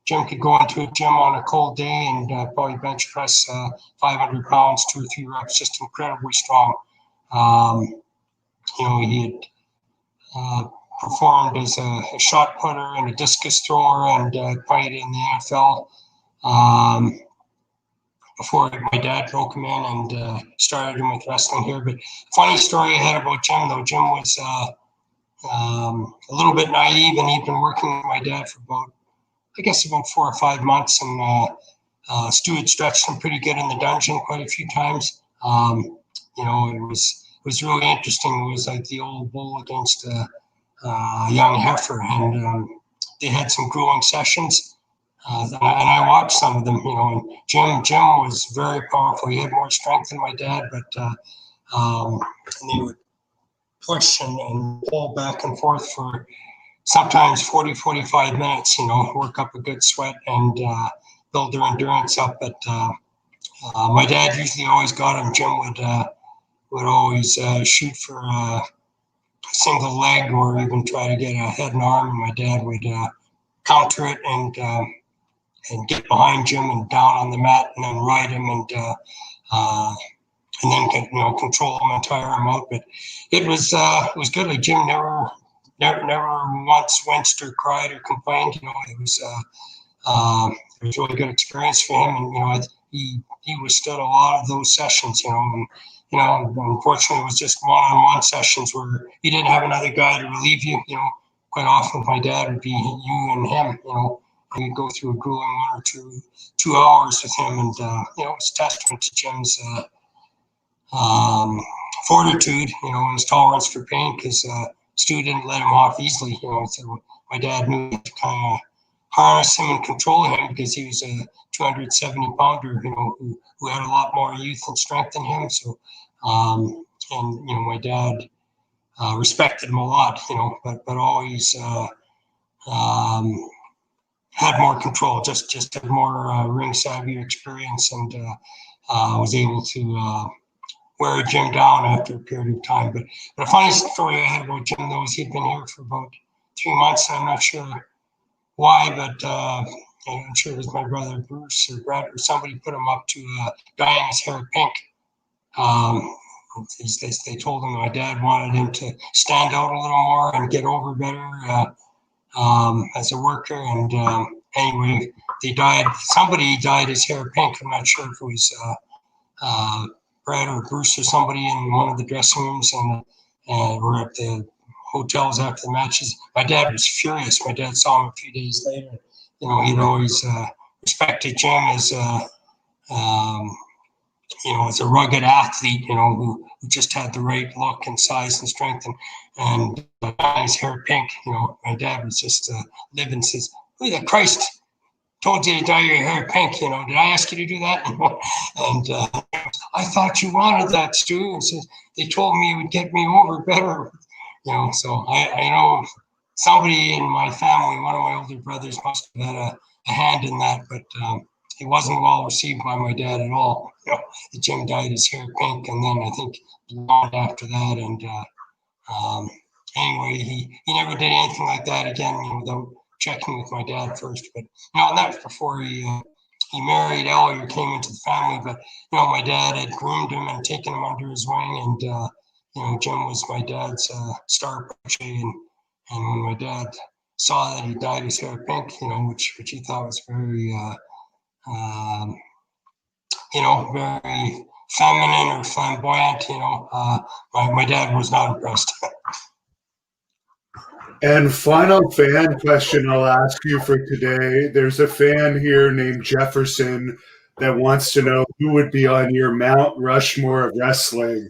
Jim could go into a gym on a cold day and probably bench press 500 pounds, 2 or 3 reps, just incredibly strong. He had performed as a shot putter and a discus thrower and played in the NFL before my dad broke him in and started him with wrestling here. But funny story I had about Jim, though. Jim was a little bit naive, and he'd been working with my dad for about 4 or 5 months, and Stu had stretched him pretty good in the dungeon quite a few times. It was really interesting. It was like the old bull against a young heifer, and they had some grueling sessions, and I watched some of them. And Jim was very powerful. He had more strength than my dad, but and they would push and pull back and forth for sometimes 40, 45 minutes, work up a good sweat and build their endurance up. But my dad usually always got him. Jim would always shoot for a single leg or even try to get a head and arm, and my dad would counter it and get behind Jim and down on the mat and then ride him and then control him and tire him out. But it was good. Like Jim never once winced or cried or complained. It was a really good experience for him, and he withstood a lot of those sessions. Unfortunately, it was just one-on-one sessions where he didn't have another guy to relieve you. Quite often with my dad would be you and him. And you'd go through a grueling 1 or 2 hours with him, and it's a testament to Jim's fortitude, and his tolerance for pain, because Stu didn't let him off easily. So my dad knew to kind of harness him and control him because he was a 270-pounder, who had a lot more youth and strength than him. So, my dad respected him a lot, but always had more control, just had more ring savvy experience, and was able to wear Jim down after a period of time. But a funny story I had about Jim, though, is he'd been here for about 3 months. I'm not sure why, but I'm sure it was my brother Bruce or Brett or somebody put him up to dyeing his hair pink. They told him my dad wanted him to stand out a little more and get over better as a worker. And anyway, somebody dyed his hair pink. I'm not sure if it was Brad or Bruce or somebody in one of the dressing rooms, and we're at the hotels after the matches. My dad was furious. My dad saw him a few days later. He'd always respected Jim as as a rugged athlete, who just had the right look and size and strength, and his hair pink. My dad was just living, says, "Who the Christ told you to dye your hair pink? Did I ask you to do that?" And I thought you wanted that, Stu. And says, they told me it would get me over better. So I know somebody in my family, one of my older brothers, must have had a hand in that, but it wasn't well received by my dad at all. Jim dyed his hair pink, and then I think blonde after that. And anyway, he never did anything like that again, without checking with my dad first. But and that was before he married Ellie or came into the family. But my dad had groomed him and taken him under his wing, and Jim was my dad's star protege. And when my dad saw that he dyed his hair pink, which he thought was very very feminine or flamboyant. My dad was not impressed. And final fan question I'll ask you for today. There's a fan here named Jefferson that wants to know who would be on your Mount Rushmore of wrestling,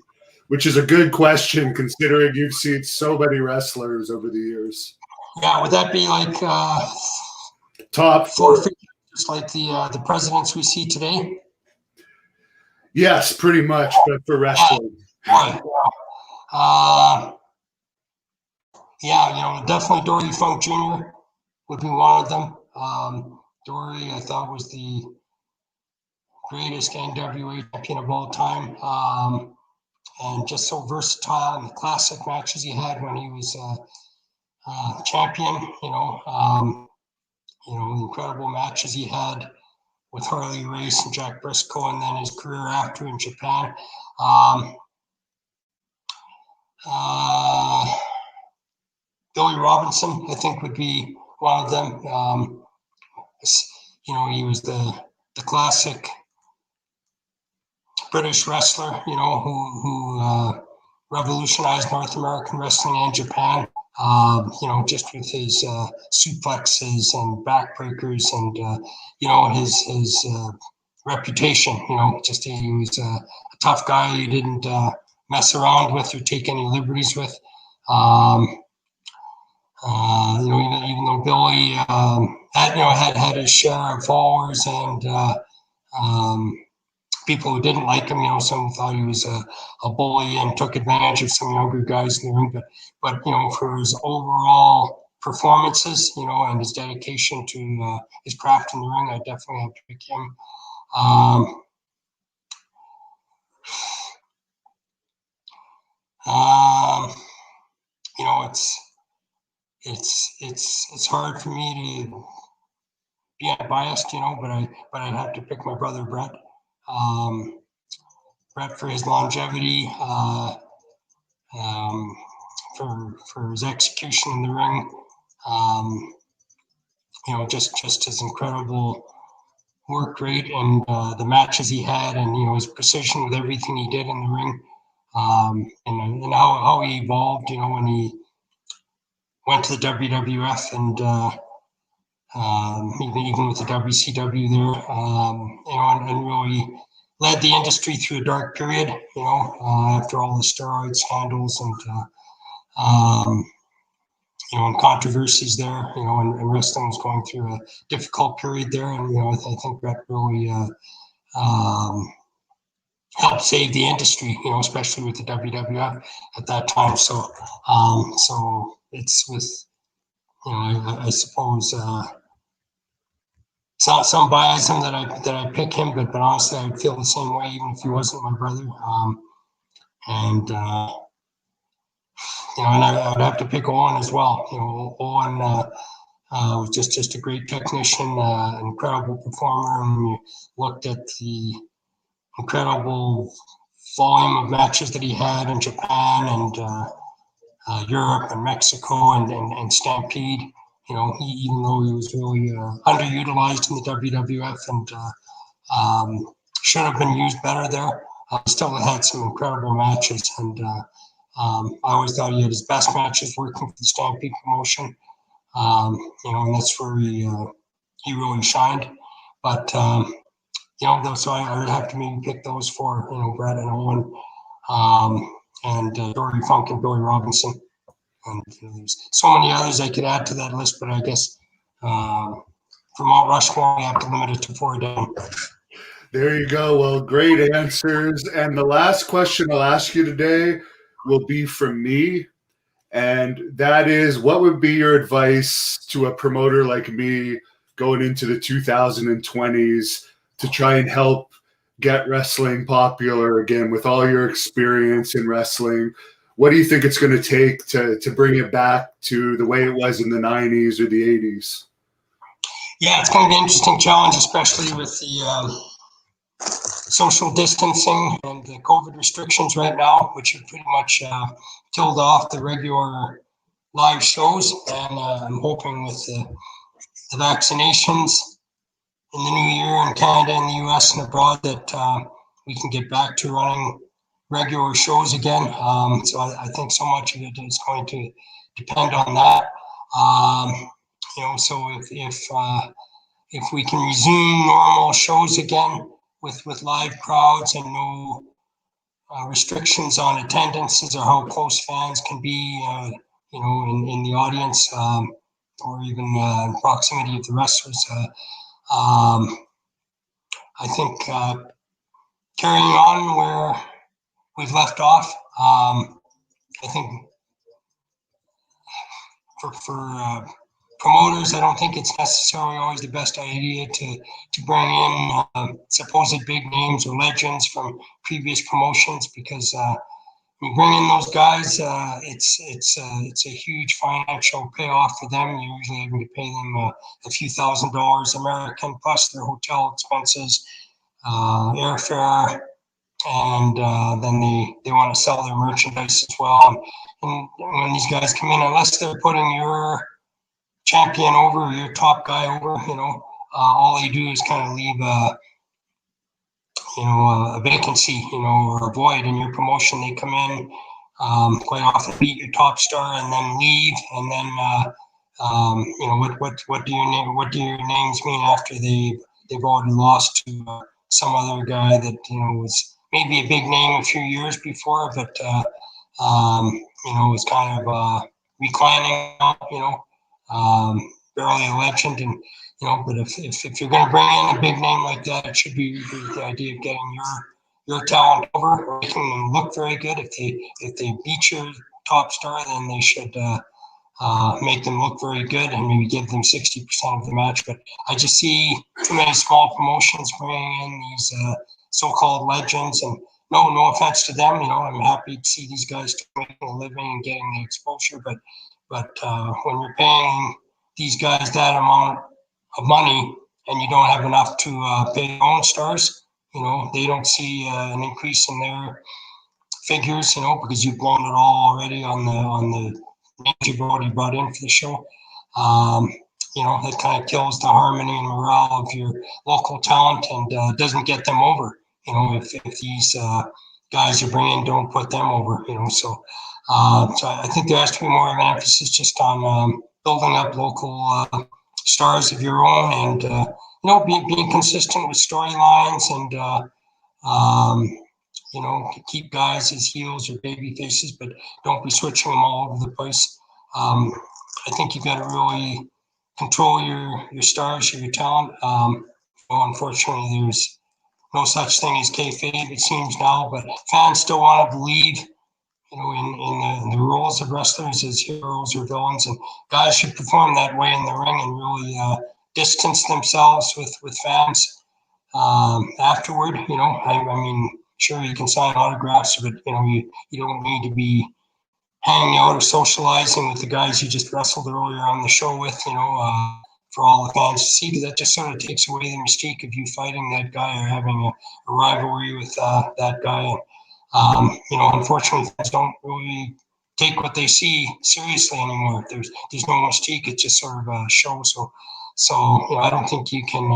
which is a good question considering you've seen so many wrestlers over the years. Yeah, would that be like top four figures, just like the presidents we see today? Yes, pretty much, but for wrestling. Definitely Dory Funk Jr. would be one of them. Dory, I thought, was the greatest NWA champion of all time, and just so versatile in the classic matches he had when he was champion. Incredible matches he had with Harley Race and Jack Briscoe, and then his career after in Japan. Billy Robinson, I think, would be one of them. He was the classic British wrestler, who revolutionized North American wrestling and Japan. Just with his suplexes and backbreakers and his reputation. Just he was a tough guy you didn't mess around with or take any liberties with. Even though Billy had his share of followers and people who didn't like him, some thought he was a bully and took advantage of some younger guys in the ring. But for his overall performances, and his dedication to his craft in the ring, I definitely have to pick him. It's hard for me to be unbiased, but I'd have to pick my brother Brett. Brett for his longevity, for his execution in the ring, just his incredible work rate and the matches he had, and his precision with everything he did in the ring, and how he evolved, when he went to the WWF and even with the WCW there, and really led the industry through a dark period, after all the steroid scandals and controversies there, and wrestling was going through a difficult period there, and I think that really helped save the industry, especially with the WWF at that time. So it's with, I suppose. Some biasm that I pick him, but honestly, I would feel the same way even if he wasn't my brother. And I would have to pick Owen as well. Owen was just a great technician, incredible performer. And we looked at the incredible volume of matches that he had in Japan and Europe and Mexico and Stampede. Even though he was really underutilized in the WWF and should have been used better there, still had some incredible matches. And I always thought he had his best matches working for the Stampede promotion. And that's where he really shined. But so I would have to maybe pick those four, Brett and Owen, and Dory Funk and Billy Robinson. And there's so many others I could add to that list, but I guess for Mount Rushmore, we have to limit it to 4 down. There you go. Well, great answers. And the last question I'll ask you today will be from me. And that is, what would be your advice to a promoter like me going into the 2020s to try and help get wrestling popular again with all your experience in wrestling? What do you think it's going to take to bring it back to the way it was in the 90s or the 80s? Yeah, it's going to be an interesting challenge, especially with the social distancing and the COVID restrictions right now, which have pretty much killed off the regular live shows. And I'm hoping with the vaccinations in the new year in Canada and the US and abroad that we can get back to running regular shows again. So I think so much of it is going to depend on that. So if we can resume normal shows again with live crowds and no restrictions on attendances or how close fans can be, in the audience or even in proximity of the wrestlers, I think carrying on where we've left off. I think for promoters, I don't think it's necessarily always the best idea to bring in supposed big names or legends from previous promotions, because when you bring in those guys, it's a huge financial payoff for them. You're usually having to pay them a few $1,000s American plus their hotel expenses, airfare, and then they want to sell their merchandise as well. And when these guys come in, unless they're putting your champion over or your top guy over, all they do is kind of leave a vacancy, or a void in your promotion. They come in, quite often beat your top star and then leave, and then what do your names mean after they've already lost to some other guy that was maybe a big name a few years before, but was kind of reclining, barely a legend, and but if you're going to bring in a big name like that, it should be with the idea of getting your talent over, or making them look very good. If they beat your top star, then they should make them look very good and maybe give them 60% of the match. But I just see too many small promotions bringing in these so-called legends, and no offense to them. I'm happy to see these guys making a living and getting the exposure, but when you're paying these guys that amount of money and you don't have enough to pay your own stars, they don't see an increase in their figures, because you've blown it all already on the names you've already brought in for the show. That kind of kills the harmony and morale of your local talent and doesn't get them over. If these guys you bring in don't put them over. So I think there has to be more of an emphasis just on building up local stars of your own, and being consistent with storylines, and keep guys as heels or baby faces, but don't be switching them all over the place. I think you've got to really control your stars, your talent. Unfortunately, there's no such thing as kayfabe, it seems now, but fans still want to believe, in the roles of wrestlers as heroes or villains, and guys should perform that way in the ring and really distance themselves with fans afterward. I mean, sure, you can sign autographs, but you don't need to be hanging out or socializing with the guys you just wrestled earlier on the show with, for all the fans to see, because that just sort of takes away the mystique of you fighting that guy or having a rivalry with that guy. Unfortunately, fans don't really take what they see seriously anymore. There's no mystique; it's just sort of a show. So I don't think you can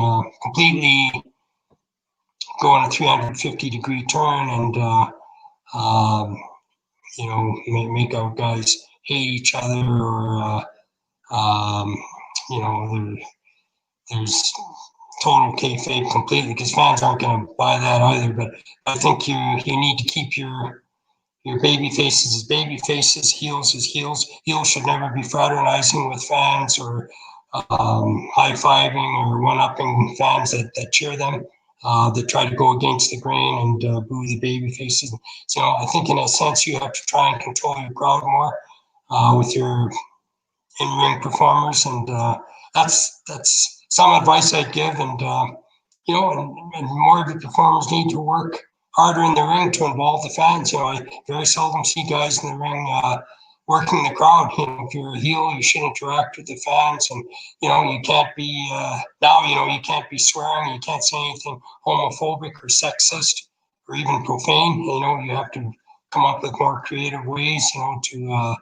completely go on a 350-degree turn and make our guys hate each other, or there's total kayfabe completely, because fans aren't going to buy that either. But I think you need to keep your baby faces as baby faces, heels as heels. Heels should never be fraternizing with fans or high-fiving or one-upping fans that cheer them, that try to go against the grain and boo the baby faces. So I think in a sense you have to try and control your crowd more with your in-ring performers, and that's some advice I'd give. And and more of the performers need to work harder in the ring to involve the fans. I very seldom see guys in the ring working the crowd. If you're a heel, you should interact with the fans, and you can't be you can't be swearing, you can't say anything homophobic or sexist or even profane. You have to come up with more creative ways, to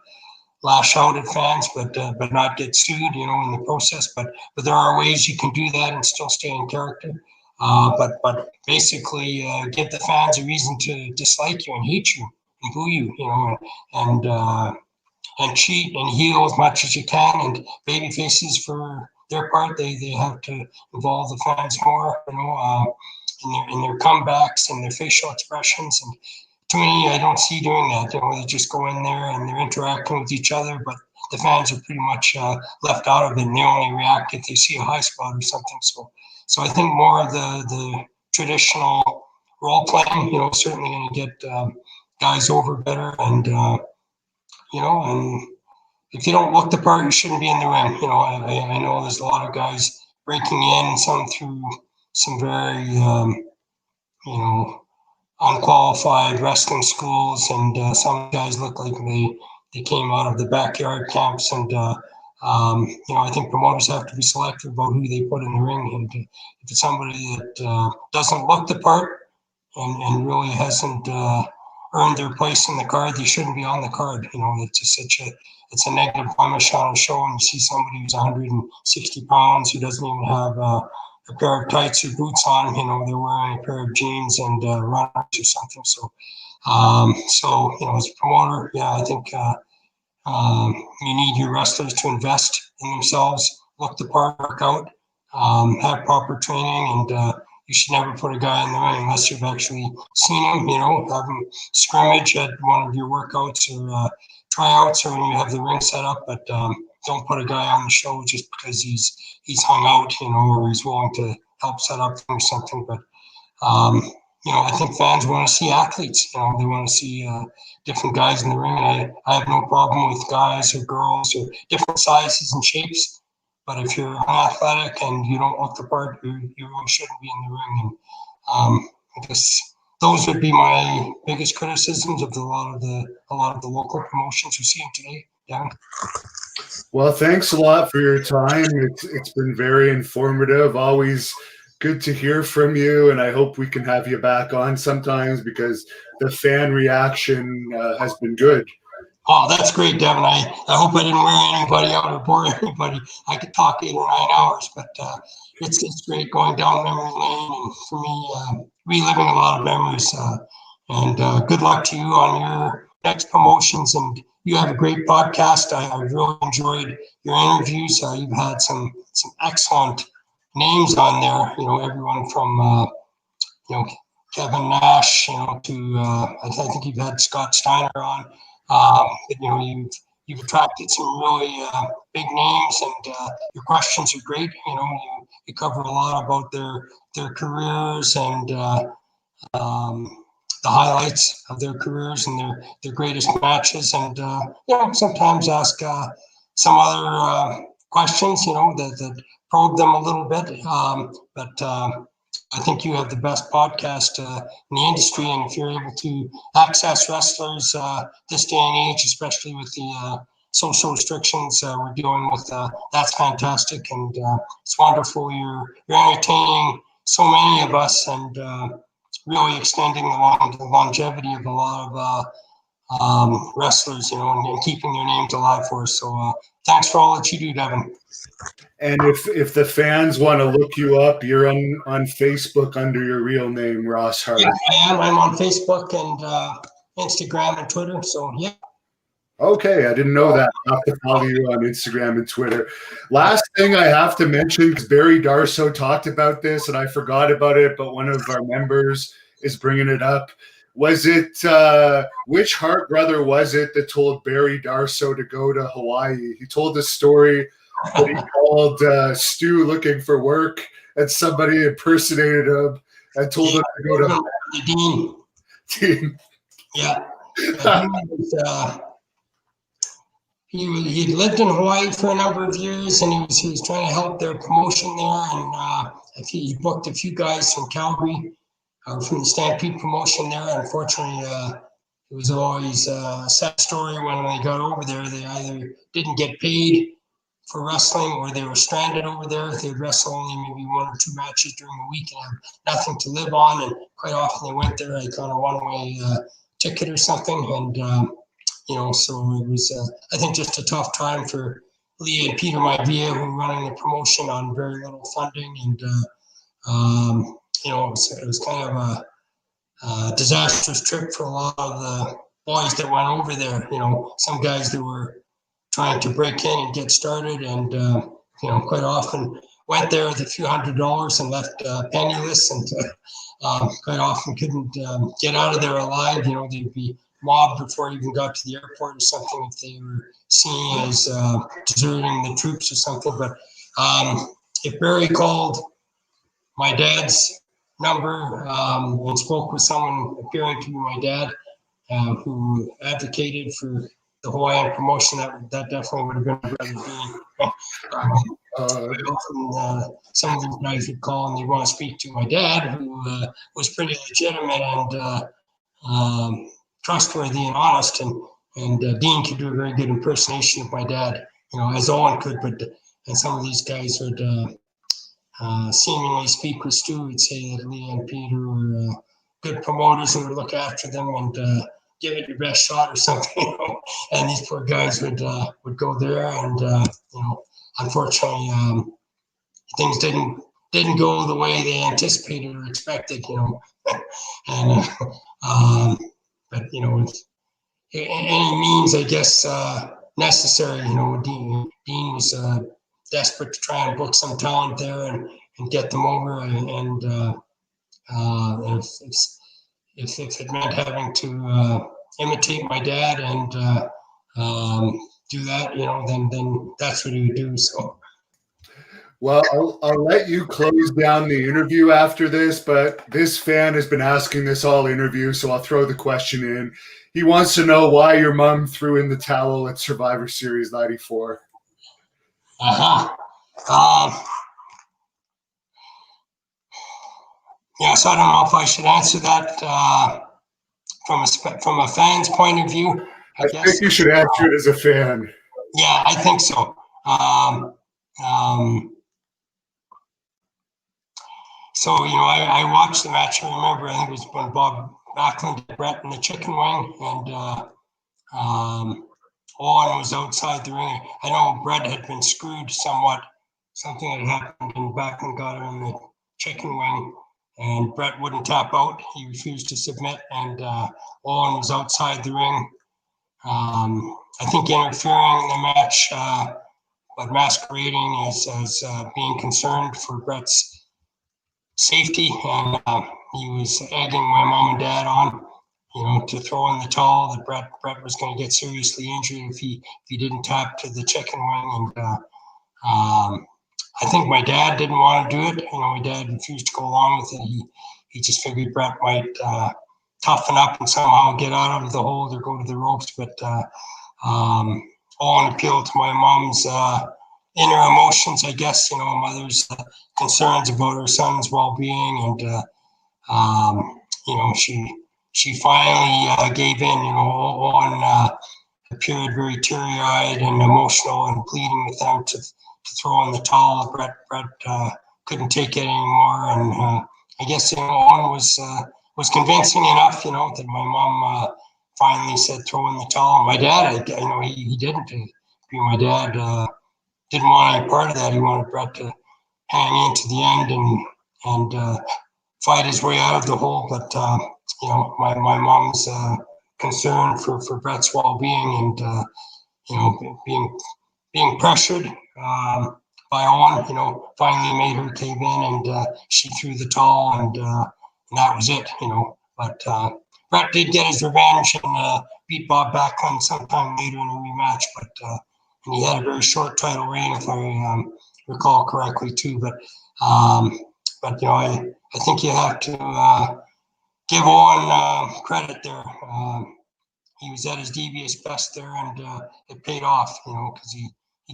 lash out at fans, but not get sued, you know, in the process. But there are ways you can do that and still stay in character. But basically, give the fans a reason to dislike you and hate you and boo you, you know, and cheat and heel as much as you can. And baby faces, for their part, they have to involve the fans more, you know, in their comebacks and their facial expressions. And to me, I don't see doing that. You know, they just go in there and they're interacting with each other, but the fans are pretty much left out of it, and they only react if they see a high spot or something. So I think more of the traditional role playing, you know, certainly going to get guys over better. And you know, and if you don't look the part, you shouldn't be in the ring. You know, I know there's a lot of guys breaking in, some through some very you know, unqualified wrestling schools, and some guys look like they came out of the backyard camps. And you know, I think promoters have to be selective about who they put in the ring. And if it's somebody that doesn't look the part and really hasn't earned their place in the card, they shouldn't be on the card. You know, it's just it's a negative blemish on a show. And you see somebody who's 160 pounds who doesn't even have a pair of tights or boots on, you know, they're wearing a pair of jeans and runners or something. So, you know, as a promoter, yeah, I think you need your wrestlers to invest in themselves, look the part, work out, have proper training, and you should never put a guy in the ring unless you've actually seen him, you know, have him scrimmage at one of your workouts or tryouts, or when you have the ring set up. But don't put a guy on the show just because he's hung out, you know, or he's willing to help set up or something. But you know, I think fans want to see athletes. You know, they want to see different guys in the ring. And I have no problem with guys or girls or different sizes and shapes. But if you're unathletic and you don't look the part, you really shouldn't be in the ring. And I guess those would be my biggest criticisms of a lot of the local promotions we're seeing today. Yeah. Well, thanks a lot for your time. It's been very informative. Always good to hear from you, and I hope we can have you back on sometimes because the fan reaction has been good. Oh, that's great, Devin. I hope I didn't wear anybody out or bore anybody. I could talk 8 or 9 hours, but it's great going down memory lane, and for me, reliving a lot of memories. And good luck to you on your next promotions. And you have a great podcast. I really enjoyed your interviews. You've had some excellent names on there. You know, everyone from you know, Kevin Nash, you know, to I think you've had Scott Steiner on. You know, you've attracted some really big names, and your questions are great. You know, you cover a lot about their careers and the highlights of their careers and their greatest matches, and you know, sometimes ask some other questions, you know, that probe them a little bit. But I think you have the best podcast in the industry, and if you're able to access wrestlers this day and age, especially with the social restrictions we're dealing with, that's fantastic, and it's wonderful. You're entertaining so many of us, and really extending the longevity of a lot of wrestlers, you know, and keeping their names alive for us. So thanks for all that you do, Devin. And if the fans want to look you up, you're on Facebook under your real name, Ross Hart. Yeah, I am. I'm on Facebook and Instagram and Twitter. So yeah. Okay, I didn't know that. I'll have to follow you on Instagram and Twitter. Last thing I have to mention, because Barry Darso talked about this and I forgot about it, but one of our members is bringing it up. Was it, which Hart brother was it that told Barry Darso to go to Hawaii? He told the story that he called Stu looking for work, and somebody impersonated him and told him to go to the Dean. Yeah. He lived in Hawaii for a number of years, and he was trying to help their promotion there. And he booked a few guys from Calgary, from the Stampede promotion there. Unfortunately, it was always a sad story when they got over there. They either didn't get paid for wrestling, or they were stranded over there. They'd wrestle only maybe 1 or 2 matches during the week and have nothing to live on. And quite often they went there like on a one-way ticket or something. And So it was, I think, just a tough time for Lee and Peter Maivia, who were running the promotion on very little funding, and it was kind of a disastrous trip for a lot of the boys that went over there. Some guys that were trying to break in and get started, and quite often went there with a few $100s and left penniless, and quite often couldn't get out of there alive. They'd be mobbed before you even got to the airport or something if they were seen as deserting the troops or something. But if Barry called my dad's number and spoke with someone appearing to be my dad, who advocated for the Hawaiian promotion, that definitely would have been my brother Dean. Often, some of these guys would call and they want to speak to my dad, who was pretty legitimate and trustworthy and honest, and Dean could do a very good impersonation of my dad, as Owen could, and some of these guys would seemingly speak with Stu, would say that Lee and Peter were good promoters and would look after them and give it your best shot or something, and these poor guys would go there, and unfortunately, things didn't go the way they anticipated or expected, and but any means, I guess, necessary. Dean was desperate to try and book some talent there and get them over, and if it meant having to imitate my dad and do that, then that's what he would do. So. Well, I'll let you close down the interview after this, but this fan has been asking this all interview, so I'll throw the question in. He wants to know why your mom threw in the towel at Survivor Series 94. So I don't know if I should answer that from a fan's point of view. I think you should answer it as a fan. Yeah, I think so. So, I watched the match. I remember, I think it was when Bob Backlund did Brett in the chicken wing, and Owen was outside the ring. I know Brett had been screwed somewhat. Something had happened, and Backlund got him in the chicken wing, and Brett wouldn't tap out. He refused to submit, and Owen was outside the ring. I think interfering in the match, but masquerading as being concerned for Brett's safety, and he was egging my mom and dad on, to throw in the towel, that Brett was going to get seriously injured if he didn't tap to the chicken wing, and I think my dad didn't want to do it. My dad refused to go along with it. He just figured Brett might toughen up and somehow get out of the hold or go to the ropes, but Owen appealed to my mom's inner emotions, I guess, a mother's concerns about her son's well-being, and she finally gave in. Owen appeared very teary-eyed and emotional and pleading with them to throw in the towel. Brett couldn't take it anymore, and I guess Owen was convincing enough, that my mom finally said throw in the towel. My dad, he didn't. My dad didn't want any part of that. He wanted Brett to hang in to the end and fight his way out of the hole. But my mom's concern for Brett's well-being and being pressured by Owen, finally made her cave in, and she threw the towel, and that was it. But Brett did get his revenge and beat Bob Backlund sometime later in a rematch, but. And he had a very short title reign, if I recall correctly, too. But I think you have to give Owen credit there. He was at his devious best there, and it paid off, because he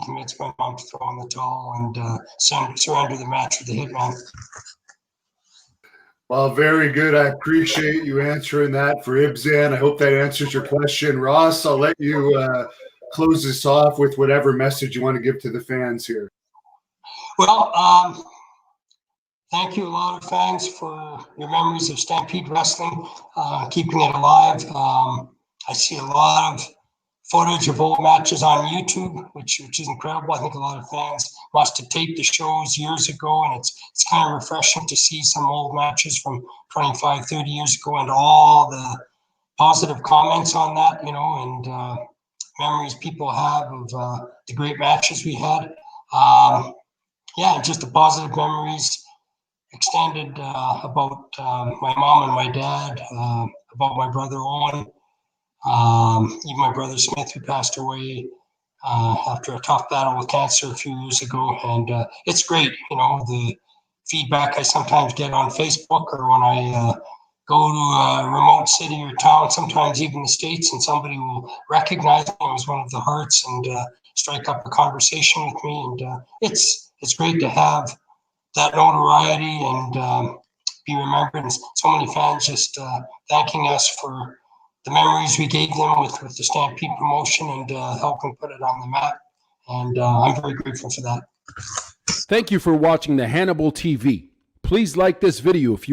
convinced my mom to throw in the towel and surrender the match with the Hitman. Well, very good. I appreciate you answering that for Ibzan. I hope that answers your question. Ross, I'll let you close this off with whatever message you want to give to the fans here. Well, thank you, a lot of fans, for your memories of Stampede Wrestling, keeping it alive. I see a lot of footage of old matches on YouTube, which is incredible. I think a lot of fans must have taped the shows years ago, and it's kind of refreshing to see some old matches from 25, 30 years ago and all the positive comments on that, you know, and memories people have of the great matches we had. Yeah, just the positive memories extended about my mom and my dad, about my brother Owen, even my brother Smith, who passed away after a tough battle with cancer a few years ago. And it's great, you know, the feedback I sometimes get on Facebook, or when I go to a remote city or town, sometimes even the States, and somebody will recognize me as one of the Harts and strike up a conversation with me. And it's great to have that notoriety and be remembered. And so many fans just thanking us for the memories we gave them with the Stampede promotion and helping put it on the map. And I'm very grateful for that. Thank you for watching the Hannibal TV. Please like this video if you